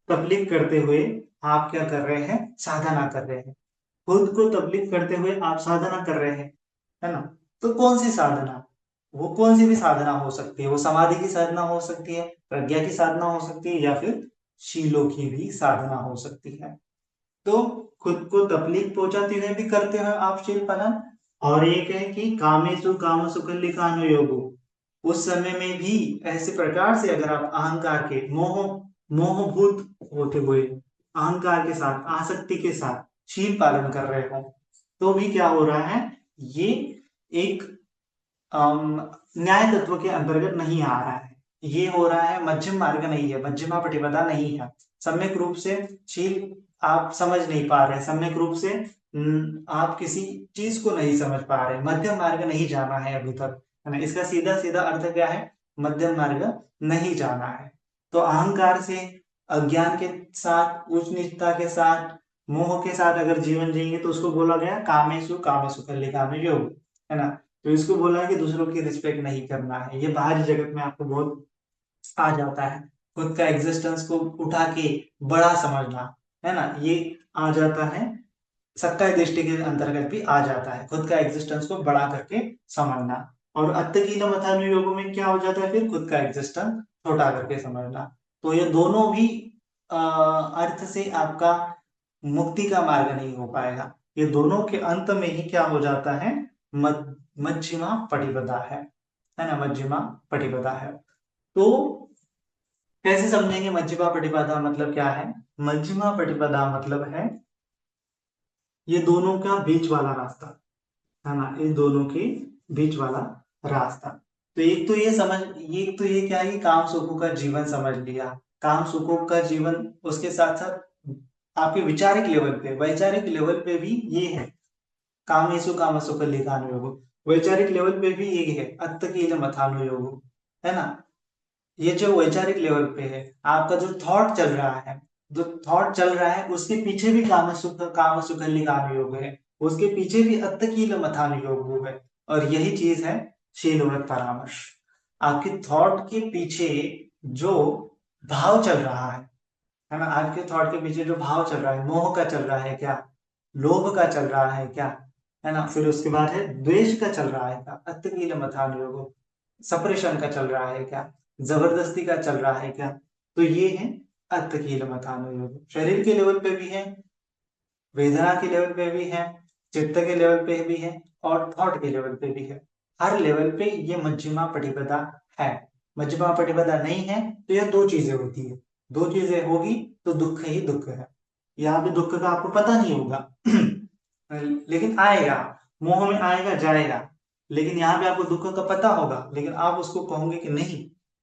तबलीग करते हुए आप क्या कर रहे हैं, साधना कर रहे हैं। खुद को तबलीग करते हुए आप साधना कर रहे हैं, है ना। तो कौन सी साधना, वो कौन सी भी साधना हो सकती है, वो समाधि की साधना हो सकती है, प्रज्ञा की साधना हो सकती है, या फिर शीलों की भी साधना हो सकती है। तो खुद को तकलीफ पहुंचाते हुए भी करते हैं आप शील पालन। और एक है कि कामेषु काम सुकल्लिकानु योगो, उस समय में भी ऐसे प्रकार से अगर आप अहंकार के मोहभूत होते हुए, अहंकार के साथ, आसक्ति के साथ शील पालन कर रहे हो, तो भी क्या हो रहा है, ये एक न्याय तत्व के अंतर्गत नहीं आ रहा है। ये हो रहा है मध्यम मार्ग नहीं है, मध्यमा प्रतिपदा नहीं है। सम्यक रूप से शील आप समझ नहीं पा रहे, सम्यक रूप से आप किसी चीज को नहीं समझ पा रहे, मध्यम मार्ग नहीं जाना है अभी तक, है ना। इसका सीधा सीधा अर्थ क्या है, मध्यम मार्ग नहीं जाना है। तो अहंकार से, अज्ञान के साथ, उच्च नीचता के साथ, मोह के साथ अगर जीवन जिएंगे तो उसको बोला गया कामेषु कामसु कल्लिकानु योग, है ना। तो इसको बोला है कि दूसरों की रिस्पेक्ट नहीं करना है। ये बाहरी जगत में आपको बहुत आ जाता है, खुद का एग्जिस्टेंस को उठा के बड़ा समझना, है ना, ये आ जाता है। सत्ता दृष्टि के अंतर्गत भी आ जाता है, खुद का एग्जिस्टेंस को बड़ा करके समझना। और अत्तकील मथानु योग में क्या हो जाता है, फिर खुद का एग्जिस्टेंस छोटा करके समझना। तो ये दोनों भी अर्थ से आपका मुक्ति का मार्ग नहीं हो पाएगा। ये दोनों के अंत में ही क्या हो जाता है, मध्यमा पटिपदा है ना, मध्यमा पटिपदा है। तो कैसे समझेंगे मध्यमा पटिपदा मतलब क्या है। मध्यमा पटिपदा मतलब है ये दोनों का बीच वाला रास्ता, है ना, इन दोनों के बीच वाला रास्ता। तो एक तो ये समझ, ये तो ये क्या है कि काम सुखों का जीवन समझ लिया, काम सुखों का जीवन, उसके साथ साथ आपके विचारिक लेवल पे, वैचारिक लेवल पे भी ये है कामेषु कामसु कल्लिकानु योगो। वैचारिक लेवल पे भी ये है अत्तकील मथानु योगो, है ना। ये जो वैचारिक लेवल पे है, आपका जो थॉट चल रहा है, जो थॉट चल रहा है उसके पीछे भी काम सुकल्लिकानु योग है, उसके पीछे भी अत्तकील मथानु योग है। और यही चीज है शील व्रत परामर्श। आपके थॉट के पीछे जो भाव चल रहा है ना, आपके थॉट के पीछे जो भाव चल रहा है, मोह का चल रहा है क्या, लोभ का चल रहा है क्या, है ना, फिर उसके बाद है द्वेष का चल रहा है क्या, अत्तकील मथानु योग, सप्रेशन का चल रहा है क्या, जबरदस्ती का चल रहा है क्या। तो ये है अर्थकील मथानु योग। शरीर के लेवल पे भी है, वेदना के लेवल पे भी है, चित्त के लेवल पे भी है, और थॉट के लेवल पे भी है। हर लेवल पे ये मध्यमा पटिपदा है। मध्यमा पटिपदा नहीं है तो यह दो चीजें होती है, दो चीजें होगी तो दुख ही दुख है। यहाँ पे दुख का आपको पता नहीं होगा लेकिन आएगा, मोह में आएगा जाएगा। लेकिन यहाँ पे आपको दुख का पता होगा, लेकिन आप उसको कहोगे कि नहीं,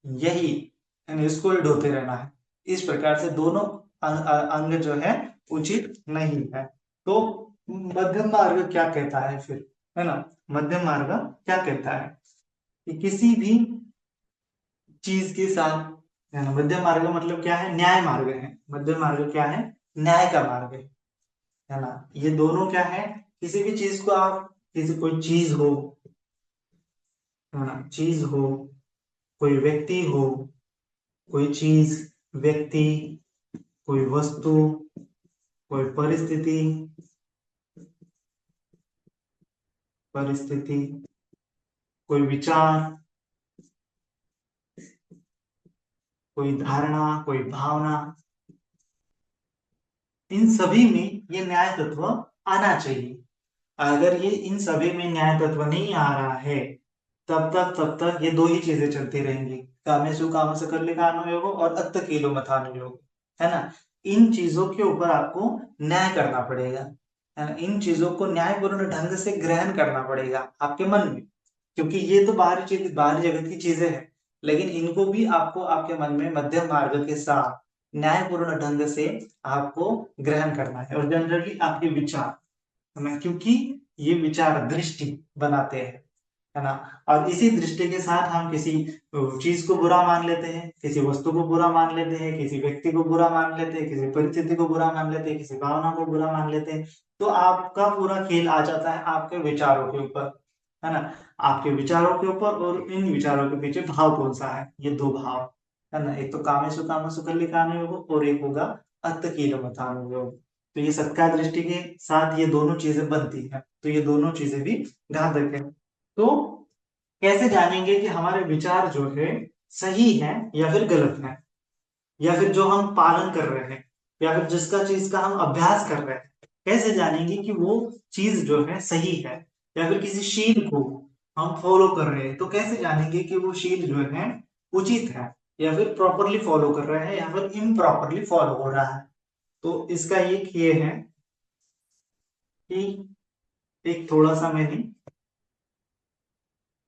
यही, यानी इसको ही ढोते रहना है। इस प्रकार से दोनों अंग जो है उचित नहीं है। तो मध्यम मार्ग क्या कहता है फिर, है ना, मध्यम मार्ग क्या कहता है कि किसी भी चीज के साथ, है ना, मध्यम मार्ग मतलब क्या है, न्याय मार्ग है। मध्यम मार्ग क्या है, न्याय का मार्ग है ना। ये दोनों क्या है, किसी भी चीज को आप, किसी कोई चीज हो, है ना, चीज हो, कोई व्यक्ति हो, कोई चीज, व्यक्ति, कोई वस्तु, कोई परिस्थिति, परिस्थिति, कोई विचार, कोई धारणा, कोई भावना, इन सभी में ये न्याय तत्व आना चाहिए। अगर ये इन सभी में न्याय तत्व नहीं आ रहा है, तब तक ये दो ही चीजें चलती रहेंगी, कामेषु काम सकल योग और अत्त कीलो मथान योग, है ना। इन चीजों के ऊपर आपको न्याय करना पड़ेगा, है ना। इन चीजों को न्यायपूर्ण ढंग से ग्रहण करना पड़ेगा आपके मन में, क्योंकि ये तो बाहरी चीज, बाहरी जगत की चीजें हैं, लेकिन इनको भी आपको आपके मन में मध्यम मार्ग के साथ न्यायपूर्ण ढंग से आपको ग्रहण करना है। और जनरली आपके विचार, है ना, क्योंकि ये विचार दृष्टि बनाते हैं, है ना। और इसी दृष्टि के साथ हम किसी चीज को बुरा मान लेते हैं, किसी वस्तु को बुरा मान लेते हैं, किसी व्यक्ति को बुरा मान लेते हैं, किसी परिस्थिति को बुरा मान लेते हैं, किसी भावना को बुरा मान लेते हैं। तो आपका पूरा खेल आ जाता है आपके विचारों के ऊपर, है ना। आपके विचारों के ऊपर, और इन विचारों के पीछे भाव कौन सा है, ये दो भाव, है ना। एक तो कामेषु कल्लिकानु और एक होगा अत्त कीलमथानु योग। तो ये सत्कार दृष्टि के साथ ये दोनों चीजें बनती हैं, तो ये दोनों चीजें भी घातक है। तो कैसे जानेंगे कि हमारे विचार जो है सही है या फिर गलत है, या फिर जो हम पालन कर रहे हैं, या फिर जिसका चीज का हम अभ्यास कर रहे हैं, कैसे जानेंगे कि वो चीज जो है सही है, या फिर किसी शील को हम फॉलो कर रहे हैं, तो कैसे जानेंगे कि वो शील जो है उचित है, या फिर प्रॉपरली फॉलो कर रहे हैं, या फिर इम्प्रॉपरली फॉलो हो रहा है। तो इसका एक ये है कि एक थोड़ा सा मैंने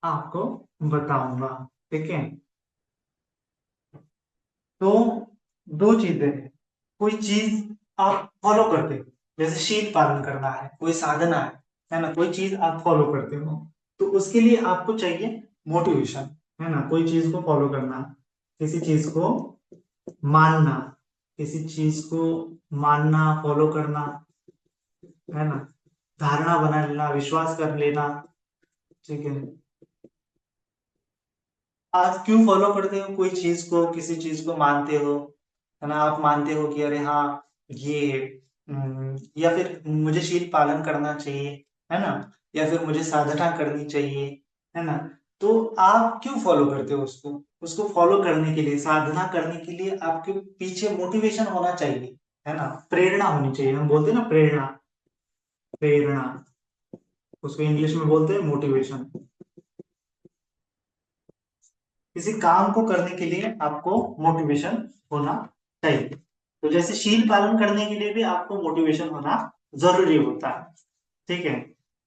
आपको बताऊंगा, ठीक है। तो दो चीजें हैं, कोई चीज आप फॉलो करते हो, जैसे शील पालन करना है, कोई साधना है ना, कोई चीज आप फॉलो करते हो, तो उसके लिए आपको चाहिए मोटिवेशन, है ना। कोई चीज को फॉलो करना, किसी चीज को मानना, किसी चीज को मानना, फॉलो करना, है ना, धारणा बना लेना, विश्वास कर लेना, ठीक है। आप क्यों फॉलो करते हो कोई चीज को, किसी चीज को मानते हो, है ना। आप मानते हो कि अरे हाँ ये या फिर मुझे शील पालन करना चाहिए, है ना, या फिर मुझे साधना करनी चाहिए, है ना। तो आप क्यों फॉलो करते हो उसको, उसको फॉलो करने के लिए, साधना करने के लिए आपके पीछे मोटिवेशन होना चाहिए, है ना, प्रेरणा होनी चाहिए। हम बोलते हैं ना प्रेरणा, प्रेरणा, उसको इंग्लिश में बोलते हैं मोटिवेशन। किसी काम को करने के लिए आपको मोटिवेशन होना चाहिए। तो जैसे शील पालन करने के लिए भी आपको मोटिवेशन होना जरूरी होता है, ठीक है।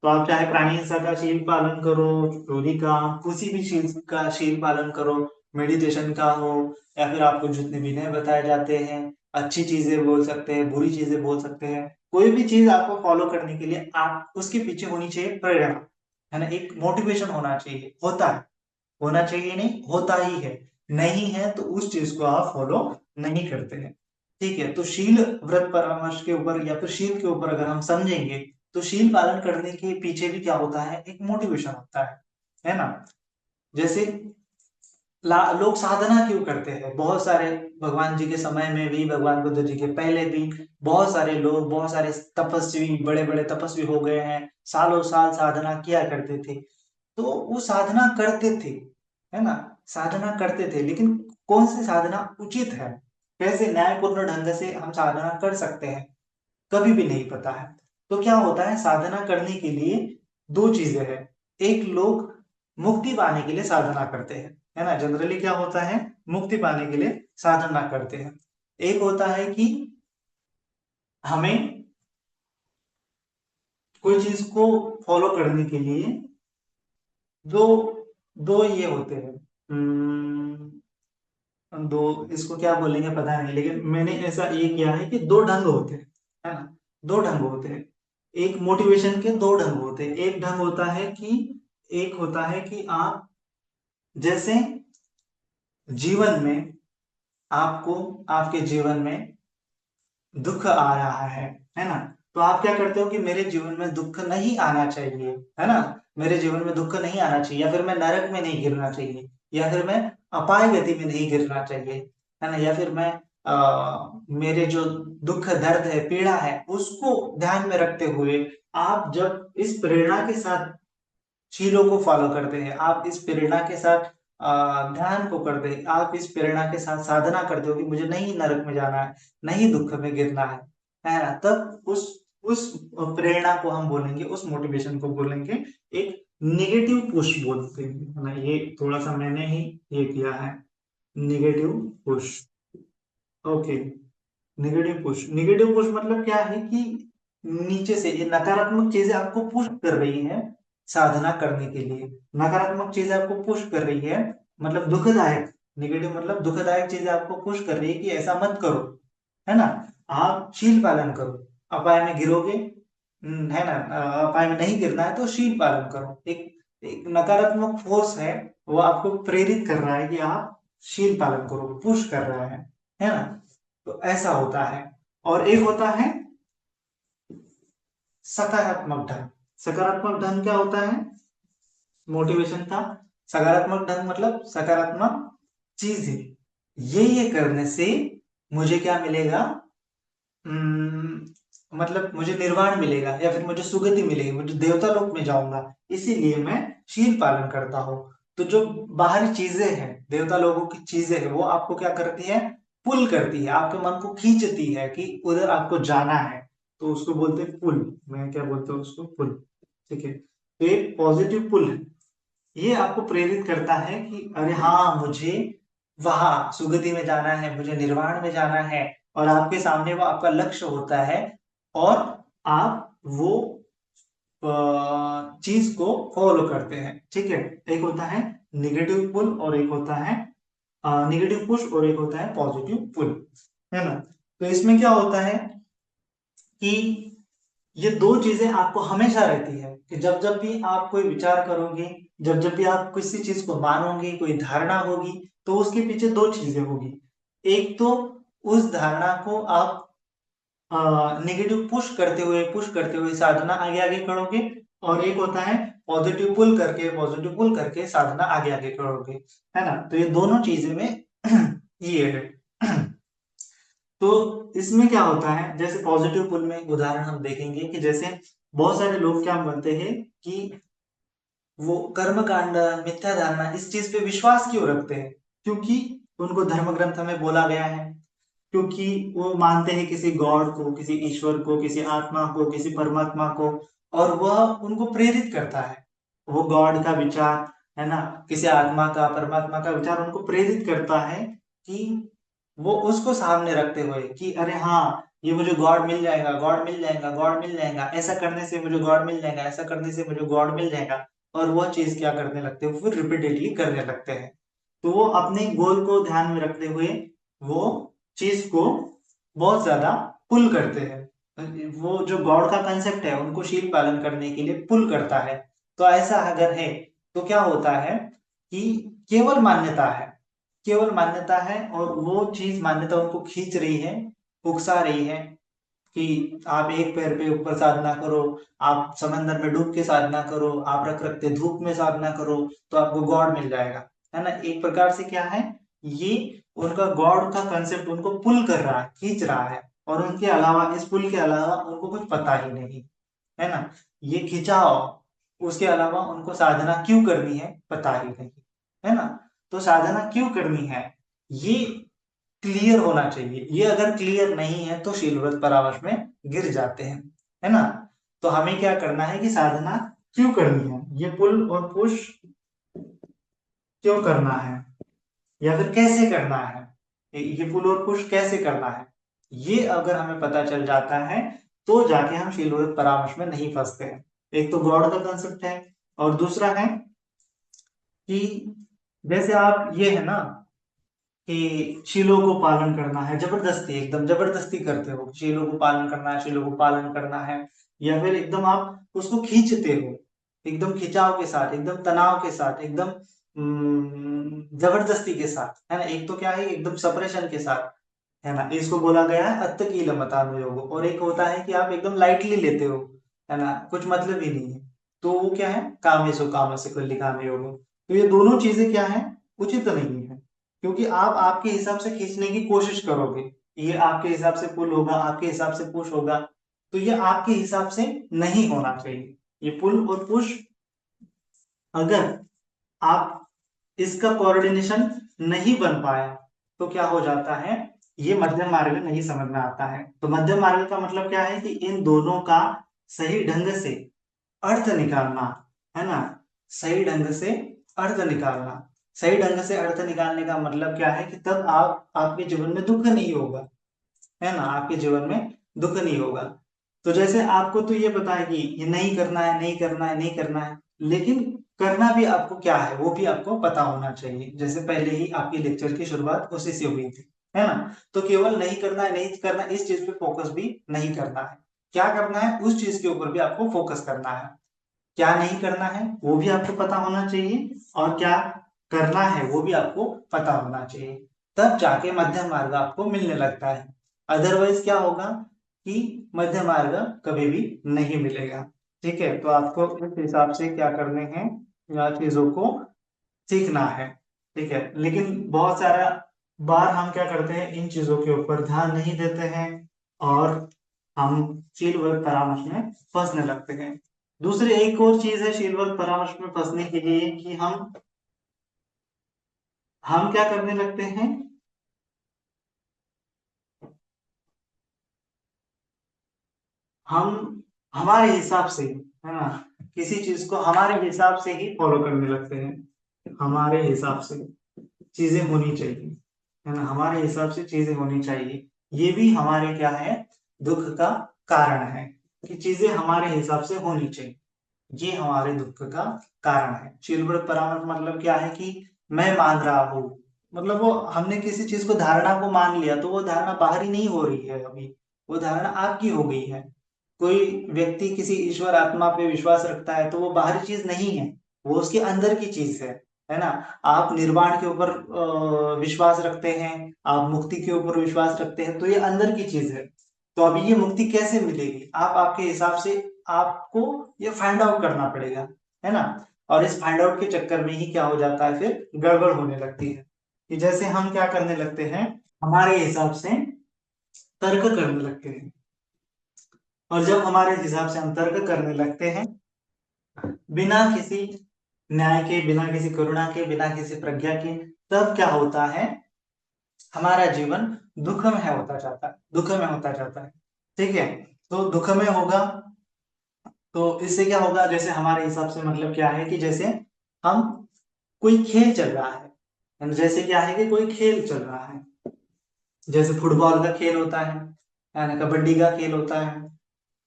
तो आप चाहे प्राणी हिंसा का शील पालन करो, चोरी का, किसी भी चीज का शील पालन करो, मेडिटेशन का हो, या फिर आपको जितने विनय बताए जाते हैं, अच्छी चीजें बोल सकते हैं, बुरी चीजें बोल सकते हैं, कोई भी चीज आपको फॉलो करने के लिए आप उसके पीछे होनी चाहिए प्रेरणा, है ना, एक मोटिवेशन होना चाहिए, होता है, होना चाहिए नहीं, होता ही है। नहीं है तो उस चीज को आप फॉलो नहीं करते हैं, ठीक है। तो शील व्रत परामर्श के ऊपर या फिर शील के ऊपर अगर हम समझेंगे, तो शील पालन करने के पीछे भी क्या होता है, एक मोटिवेशन होता है ना। जैसे लोग साधना क्यों करते हैं, बहुत सारे, भगवान जी के समय में भी, भगवान बुद्ध जी के पहले भी बहुत सारे लोग, बहुत सारे तपस्वी, बड़े बड़े तपस्वी हो गए हैं, सालों साल साधना किया करते थे। तो वो साधना करते थे, है ना, साधना करते थे, लेकिन कौन सी साधना उचित है, कैसे न्यायपूर्ण ढंग से हम साधना कर सकते हैं, कभी भी नहीं पता है। तो क्या होता है, साधना करने के लिए दो चीजें हैं। एक, लोग मुक्ति पाने के लिए साधना करते हैं, है ना, जनरली क्या होता है, मुक्ति पाने के लिए साधना करते हैं। एक होता है कि हमें कोई चीज को फॉलो करने के लिए दो दो ये होते हैं, दो, इसको क्या बोलेंगे पता नहीं, लेकिन मैंने ऐसा ये किया है कि दो ढंग होते हैं, है ना, दो ढंग होते हैं। एक मोटिवेशन के दो ढंग होते हैं। एक ढंग होता है कि, एक होता है कि आप जैसे जीवन में आपको, आपके जीवन में दुख आ रहा है ना, तो आप क्या करते हो कि मेरे जीवन में दुख नहीं आना चाहिए, है ना, मेरे जीवन में दुख नहीं आना चाहिए, या फिर मैं नरक में नहीं गिरना चाहिए, या फिर मैं अपाय गति में नहीं गिरना चाहिए, है ना, या फिर मैं मेरे जो दुख दर्द है, पीड़ा है, उसको ध्यान में रखते हुए आप जब इस प्रेरणा के साथ शीलों को फॉलो करते हैं, आप इस प्रेरणा के साथ ध्यान को करते हैं, आप इस प्रेरणा के साथ साधना करते हो कि मुझे नहीं नरक में जाना है, नहीं दुख में गिरना है ना, तब उस उस प्रेरणा को हम बोलेंगे, उस मोटिवेशन को बोलेंगे एक निगेटिव पुश बोलते हैं, है ना। ये थोड़ा सा मैंने ही ये किया है, negative push. Okay, negative push मतलब क्या है कि नीचे से ये नकारात्मक चीजें आपको पुश कर रही है साधना करने के लिए, नकारात्मक चीजें आपको पुश कर रही है, मतलब दुखदायक, निगेटिव मतलब दुखदायक चीजें आपको पुश कर रही है कि ऐसा मत करो, है ना। आप शील पालन करो, अपाय में गिरोगे, है ना। अपाय में नहीं गिरना है तो शील पालन करो। एक नकारात्मक फोर्स है, वो आपको प्रेरित कर रहा है कि आप शील पालन करो, पुश कर रहा है ना। तो ऐसा होता है। और एक होता है सकारात्मक ढंग। सकारात्मक ढंग क्या होता है मोटिवेशन का? सकारात्मक ढंग मतलब सकारात्मक चीजें, ये करने से मुझे क्या मिलेगा, मतलब मुझे निर्वाण मिलेगा या फिर मुझे सुगति मिलेगी, मुझे देवता लोक में जाऊंगा, इसीलिए मैं शील पालन करता हूँ। तो जो बाहरी चीजें हैं, देवता लोगों की चीजें हैं, वो आपको क्या करती है, पुल करती है, आपके मन को खींचती है कि उधर आपको जाना है, तो उसको बोलते हैं पुल। मैं क्या बोलता हूँ उसको, पुल। ठीक है, तो ये पॉजिटिव पुल है, ये आपको प्रेरित करता है कि अरे हाँ, मुझे वहां सुगति में जाना है, मुझे निर्वाण में जाना है, और आपके सामने वो आपका लक्ष्य होता है, और आप वो चीज को फॉलो करते हैं। ठीक है, एक होता है निगेटिव पुल और एक होता है निगेटिव पुश और एक होता है पॉजिटिव पुल, है ना। तो इसमें क्या होता है कि ये दो चीजें आपको हमेशा रहती है कि जब जब भी आप कोई विचार करोगे, जब जब भी आप किसी चीज को मानोगे, कोई धारणा होगी, तो उसके पीछे दो चीजें होगी। एक तो उस धारणा को आप नेगेटिव पुश करते हुए साधना आगे आगे करोगे, और एक होता है पॉजिटिव पुल करके साधना आगे आगे करोगे, है ना। तो ये दोनों चीजें में ये है। तो इसमें क्या होता है, जैसे पॉजिटिव पुल में उदाहरण हम देखेंगे कि जैसे बहुत सारे लोग क्या मानते हैं कि वो कर्म कांड, मिथ्या धारणा, इस चीज पे विश्वास क्यों रखते हैं? क्योंकि उनको धर्म ग्रंथ में बोला गया है, क्योंकि वो मानते हैं किसी गॉड को, किसी ईश्वर को, किसी आत्मा को, किसी परमात्मा को, और वह उनको प्रेरित करता है। वो गॉड का विचार, है ना, किसी आत्मा का, परमात्मा का विचार उनको प्रेरित करता है कि वो उसको सामने रखते हुए कि अरे हाँ, ये मुझे गॉड मिल जाएगा, गॉड मिल जाएगा, गॉड मिल जाएगा, ऐसा करने से मुझे गॉड मिल जाएगा, ऐसा करने से मुझे गॉड मिल जाएगा। और वह चीज क्या करने लगते हैं, फिर रिपीटेडली करने लगते हैं। तो वो अपने गोल को ध्यान में रखते हुए वो चीज को बहुत ज्यादा पुल करते हैं, वो जो गॉड का कंसेप्ट है उनको शील पालन करने के लिए पुल करता है। तो ऐसा अगर है तो क्या होता है कि केवल मान्यता है, केवल मान्यता है, और वो चीज मान्यता उनको खींच रही है, उकसा रही है कि आप एक पैर पे ऊपर साधना करो, आप समंदर में डूब के साधना करो, आप रख रखते धूप में साधना करो, तो आपको गॉड मिल जाएगा, है ना। एक प्रकार से क्या है, ये उनका गॉड का कंसेप्ट उनको पुल कर रहा है, खींच रहा है, और उनके अलावा, इस पुल के अलावा उनको कुछ पता ही नहीं, है ना। ये खिंचाव, उसके अलावा उनको साधना क्यों करनी है पता ही नहीं, है ना। तो साधना क्यों करनी है, ये क्लियर होना चाहिए। ये अगर क्लियर नहीं है तो शील व्रत परामर्श में गिर जाते हैं, है ना। तो हमें क्या करना है कि साधना क्यों करनी है, ये पुल और पुश क्यों करना है, या फिर कैसे करना है, ये पुल और पुश कैसे करना है, ये अगर हमें पता चल जाता है तो जाके हम शील व्रत परामर्श में नहीं फंसते हैं। एक तो गॉड का कंसेप्ट है, और दूसरा है कि जैसे आप ये है ना कि शीलों को पालन करना है, जबरदस्ती, एकदम जबरदस्ती करते हो, शीलों को पालन करना है, शीलों को पालन करना है, या फिर एकदम आप उसको खींचते हो, एकदम खिंचाव के साथ, एकदम तनाव के साथ, एकदम जबरदस्ती के साथ, है ना। एक तो क्या है, एकदम सप्रेशन के साथ, है ना। इसको बोला गया है अत्तकील मतानुयोग। और एक होता है कि आप एकदम लाइटली लेते हो, है ना, कुछ मतलब ही नहीं है, तो वो क्या है, कामेसु कामस्य कल्लिकाम योग। तो ये दोनों चीजें क्या है, उचित नहीं है, क्योंकि आप आपके हिसाब से खींचने की कोशिश करोगे, ये आपके हिसाब से पुल होगा, आपके हिसाब से पुश होगा, तो ये आपके हिसाब से नहीं होना चाहिए। ये पुल और पुश, अगर आप इसका कोऑर्डिनेशन नहीं बन पाया तो क्या हो जाता है ये मध्यम मार्ग नहीं समझ में आता है। तो मध्यम मार्ग का मतलब क्या है कि इन दोनों का सही ढंग से अर्थ निकालना, है ना। सही ढंग से अर्थ निकालना। सही ढंग से अर्थ निकालने का मतलब क्या है कि तब आप आपके जीवन में दुख नहीं होगा, है ना, आपके जीवन में दुख नहीं होगा। तो जैसे आपको तो ये पता है कि ये नहीं करना है, नहीं करना है, नहीं करना है, लेकिन करना भी आपको क्या है वो भी आपको पता होना चाहिए। जैसे पहले ही आपकी लेक्चर की शुरुआत उसी से हुई थी, है ना। तो केवल नहीं करना है, नहीं करना, इस चीज पे फोकस भी नहीं करना है। क्या करना है, उस चीज के ऊपर भी आपको फोकस करना है। क्या नहीं करना है वो भी आपको पता होना चाहिए, और क्या करना है वो भी आपको पता होना चाहिए। तब जाके मध्यम मार्ग आपको मिलने लगता है। अदरवाइज क्या होगा कि मध्य मार्ग कभी भी नहीं मिलेगा। ठीक है, तो आपको इस हिसाब से क्या करने हैं, या चीजों को सीखना है। ठीक है, लेकिन बहुत सारा बार हम क्या करते हैं, इन चीजों के ऊपर ध्यान नहीं देते हैं, और हम शील वर्ग परामर्श में फंसने लगते हैं। दूसरी एक और चीज है शील वर्ग परामर्श में फंसने के लिए कि हम क्या करने लगते हैं, हम हमारे हिसाब से, है ना, किसी चीज को हमारे हिसाब से ही फॉलो करने लगते हैं। हमारे हिसाब से चीजें होनी चाहिए, है ना, हमारे हिसाब से चीजें होनी चाहिए। ये भी हमारे क्या है, दुख का कारण है, कि चीजें हमारे हिसाब से होनी चाहिए। ये हमारे दुख का कारण है। शीलव्रत परामर्श मतलब क्या है कि मैं मान रहा हूं, मतलब वो हमने किसी चीज को, धारणा को मान लिया, तो वो धारणा बाहरी नहीं हो रही है अभी, वो धारणा आपकी हो गई है। कोई व्यक्ति किसी ईश्वर आत्मा पे विश्वास रखता है तो वो बाहरी चीज नहीं है, वो उसके अंदर की चीज है ना। आप निर्वाण के ऊपर विश्वास रखते हैं, आप मुक्ति के ऊपर विश्वास रखते हैं, तो ये अंदर की चीज है। तो अभी ये मुक्ति कैसे मिलेगी, आप आपके हिसाब से आपको ये फाइंड आउट करना पड़ेगा, है ना। और इस फाइंड आउट के चक्कर में ही क्या हो जाता है, फिर गड़बड़ होने लगती है। कि जैसे हम क्या करने लगते हैं, हमारे हिसाब से तर्क करने लगते हैं, और जब हमारे हिसाब से हम तर्क करने लगते हैं, बिना किसी न्याय के, बिना किसी करुणा के, बिना किसी प्रज्ञा के, तब क्या होता है, हमारा जीवन दुख में होता जाता है, दुख में होता जाता है। ठीक है, तो दुख में होगा, तो इससे क्या होगा, जैसे हमारे हिसाब से मतलब क्या है कि जैसे हम, कोई खेल चल रहा है, जैसे क्या है कि कोई खेल चल रहा है, जैसे फुटबॉल का खेल होता है ना, कबड्डी का खेल होता है,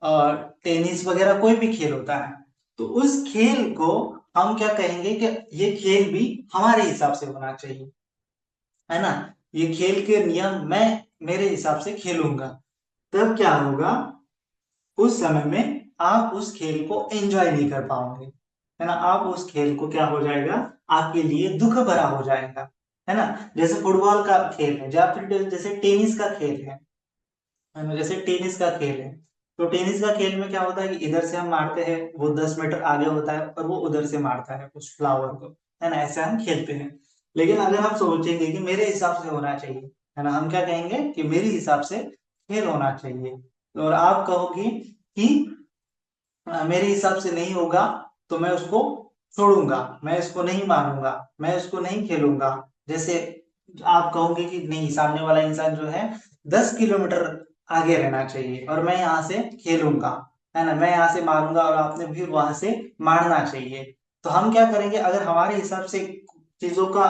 और टेनिस वगैरह कोई भी खेल होता है। तो उस खेल को हम क्या कहेंगे कि ये खेल भी हमारे हिसाब से होना चाहिए, है ना। ये खेल के नियम मैं मेरे हिसाब से खेलूंगा। तब क्या होगा, उस समय में आप उस खेल को एंजॉय नहीं कर पाओगे, है ना। आप उस खेल को क्या हो जाएगा, आपके लिए दुख भरा हो जाएगा, है ना। जैसे फुटबॉल का खेल है, या फिर जैसे टेनिस का खेल है ना, जैसे टेनिस का खेल है। तो टेनिस का खेल में क्या होता है कि इधर से हम मारते हैं, वो 10 मीटर आगे होता है, और वो उधर से मारता है उस फ्लावर को, है ना, ऐसे हम खेलते हैं। लेकिन अगर हम सोचेंगे कि मेरे हिसाब से होना चाहिए, है ना, हम क्या कहेंगे कि मेरे हिसाब से खेल होना चाहिए, और आप कहोगे कि मेरे हिसाब से नहीं होगा, तो मैं उसको छोड़ूंगा, मैं इसको नहीं मानूंगा, मैं इसको नहीं खेलूंगा। जैसे आप कहोगे कि नहीं, सामने वाला इंसान जो है 10 किलोमीटर आगे रहना चाहिए, और मैं यहाँ से खेलूंगा, है ना, मैं यहाँ से मारूंगा, और आपने भी वहां से मारना चाहिए। तो हम क्या करेंगे, अगर हमारे हिसाब से चीजों का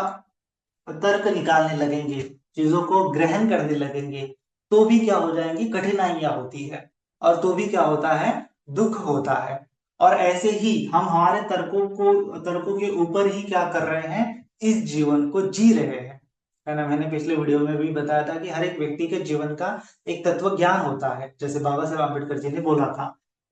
तर्क निकालने लगेंगे, चीजों को ग्रहण करने लगेंगे, तो भी क्या हो जाएंगी, कठिनाइयां होती है, और तो भी क्या होता है, दुख होता है। और ऐसे ही हम हमारे तर्कों के ऊपर ही क्या कर रहे हैं, इस जीवन को जी रहे हैं, है ना। मैंने पिछले वीडियो में भी बताया था कि हर एक व्यक्ति के जीवन का एक तत्व ज्ञान होता है, जैसे बाबा साहेब आम्बेडकर जी ने बोला था।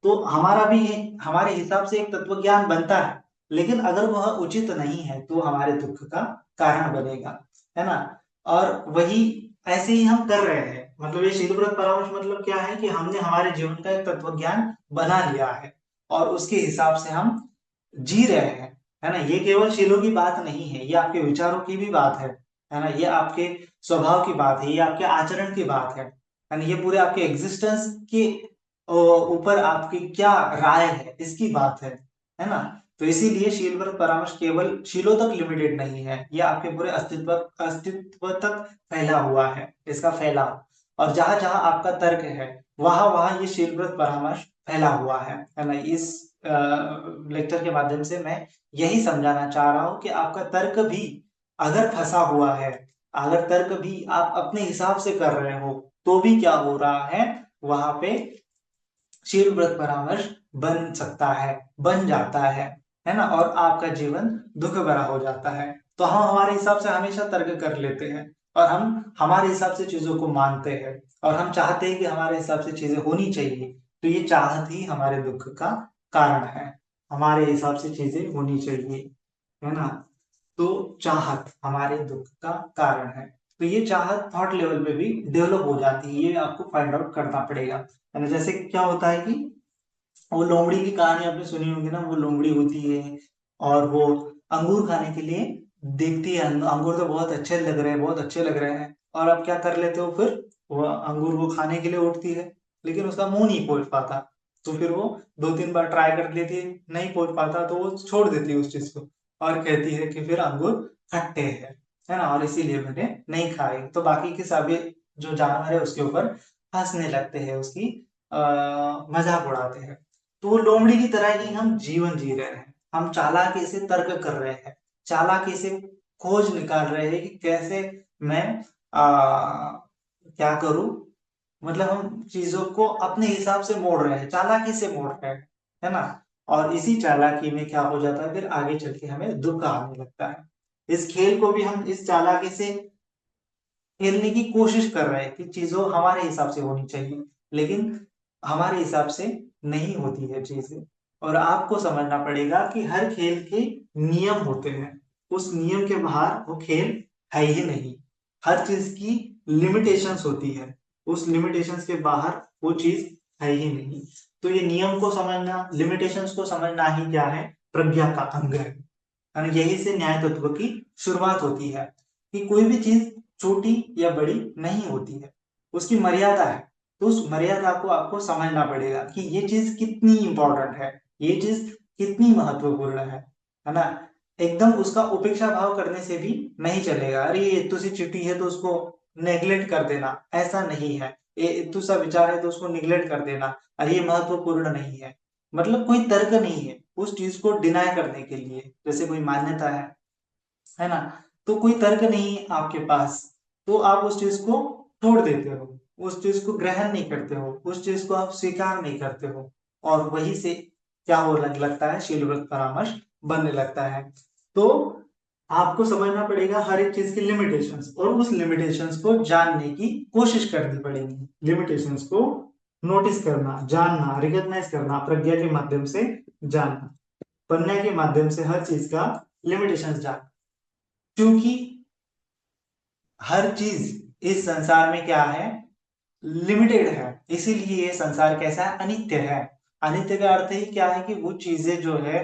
तो हमारा भी हमारे हिसाब से एक तत्व ज्ञान बनता है, लेकिन अगर वह उचित नहीं है तो हमारे दुख का कारण बनेगा, है ना। और वही ऐसे ही हम कर रहे हैं, मतलब ये शीलव्रत परामर्श मतलब क्या है कि हमने हमारे जीवन का एक तत्व ज्ञान बना लिया है, और उसके हिसाब से हम जी रहे हैं, है ना। ये केवल शीलों की बात नहीं है, ये आपके विचारों की भी बात है ना, ये आपके स्वभाव की बात है, ये आपके आचरण की बात है ना, ये पूरे आपके एग्जिस्टेंस के ऊपर आपकी क्या राय है, इसकी बात है ना। तो इसीलिए शील व्रत परामर्श केवल शीलों तक लिमिटेड नहीं है, ये आपके पूरे अस्तित्व तक फैला हुआ है, इसका फैलाव। और जहां जहां आपका तर्क है वहां वहां ये शील व्रत परामर्श फैला हुआ है ना। इस लेक्चर के माध्यम से मैं यही समझाना चाह रहा हूं कि आपका तर्क भी अगर फंसा हुआ है, अगर तर्क भी आप अपने हिसाब से कर रहे हो, तो भी क्या हो रहा है, वहां पे शील व्रत परामर्श बन सकता है, बन जाता है ना। और आपका जीवन दुख भरा हो जाता है। तो हम हमारे हिसाब से हमेशा तर्क कर लेते हैं, और हम हमारे हिसाब से चीजों को मानते हैं, और हम चाहते हैं कि हमारे हिसाब से चीजें होनी चाहिए। तो ये चाहत ही हमारे दुख का कारण है, हमारे हिसाब से चीजें होनी चाहिए, है ना। तो चाहत हमारे दुख का कारण है। तो ये चाहत थॉट लेवल पे भी डेवलप हो जाती है, ये आपको फाइंड आउट करना पड़ेगा, है ना। जैसे क्या होता है कि वो लोमड़ी की कहानी आपने सुनी होगी ना, वो लोमड़ी होती है और वो अंगूर खाने के लिए देखती है, अंगूर तो बहुत अच्छे लग रहे हैं, बहुत अच्छे लग रहे हैं, और अब क्या कर लेते हो फिर, वो अंगूर वो खाने के लिए उठती है, लेकिन उसका मुंह नहीं पहुंच पाता। तो फिर वो 2-3 बार ट्राई कर लेती है, नहीं पहुंच पाता, तो वो छोड़ देती है उस चीज को, और कहती है कि फिर अंगूर खट्टे हैं, है ना, और इसीलिए मैंने नहीं खाए। तो बाकी के सभी जो जानवर है उसके ऊपर हंसने लगते हैं, उसकी मजाक उड़ाते हैं। तो वो लोमड़ी की तरह ही हम जीवन जी रहे हैं, हम चालाकी से तर्क कर रहे हैं, चालाकी से खोज निकाल रहे हैं कि कैसे मैं क्या करूं, मतलब हम चीजों को अपने हिसाब से मोड़ रहे हैं, चालाकी से मोड़ रहे हैं, है ना। और इसी चालाकी में क्या हो जाता है, फिर आगे चल के हमें दुख आने लगता है। इस खेल को भी हम इस चालाकी से खेलने की कोशिश कर रहे हैं कि चीजों हमारे हिसाब से होनी चाहिए, लेकिन हमारे हिसाब से नहीं होती है चीजें। और आपको समझना पड़ेगा कि हर खेल के नियम होते हैं, उस नियम के बाहर वो खेल है ही नहीं। हर चीज की लिमिटेशंस होती है, उस लिमिटेशंस के बाहर वो चीज है ही नहीं। तो ये नियम को समझना, लिमिटेशंस को समझना ही क्या है, प्रज्ञा का अंग है। और यही से न्याय तत्व की शुरुआत होती है कि कोई भी चीज छोटी या बड़ी नहीं होती है, उसकी मर्यादा है। तो उस मर्यादा को आपको समझना पड़ेगा कि ये चीज कितनी इंपॉर्टेंट है, ये चीज कितनी महत्वपूर्ण है ना। एकदम उसका उपेक्षा भाव करने से भी नहीं चलेगा, अरे ये इतनी सी चिट्ठी है तो उसको नेग्लेक्ट कर देना, ऐसा नहीं है। ये इतना सा विचार है तो उसको निग्लेक्ट कर देना, अरे ये महत्वपूर्ण नहीं है, मतलब कोई तर्क नहीं है उस चीज को डिनाय करने के लिए। जैसे कोई मान्यता है ना, तो कोई तर्क नहीं है आपके पास, तो आप उस चीज को छोड़ देते हो, उस चीज को ग्रहण नहीं करते हो, उस चीज को आप स्वीकार नहीं करते हो, और वही से क्या हो लगता है, शील व्रत परामर्श बनने लगता है। तो आपको समझना पड़ेगा हर एक चीज की लिमिटेशंस, और उस लिमिटेशंस को जानने की कोशिश करनी पड़ेगी, लिमिटेशंस को नोटिस करना, जानना, रिकॉग्नाइज करना, प्रज्ञा के माध्यम से जानना, प्रज्ञा के माध्यम से हर चीज का लिमिटेशंस जानना। क्योंकि हर चीज इस संसार में क्या है, लिमिटेड है, इसीलिए ये संसार कैसा है, अनित्य है। अनित्य का अर्थ ही क्या है कि वो चीजें जो है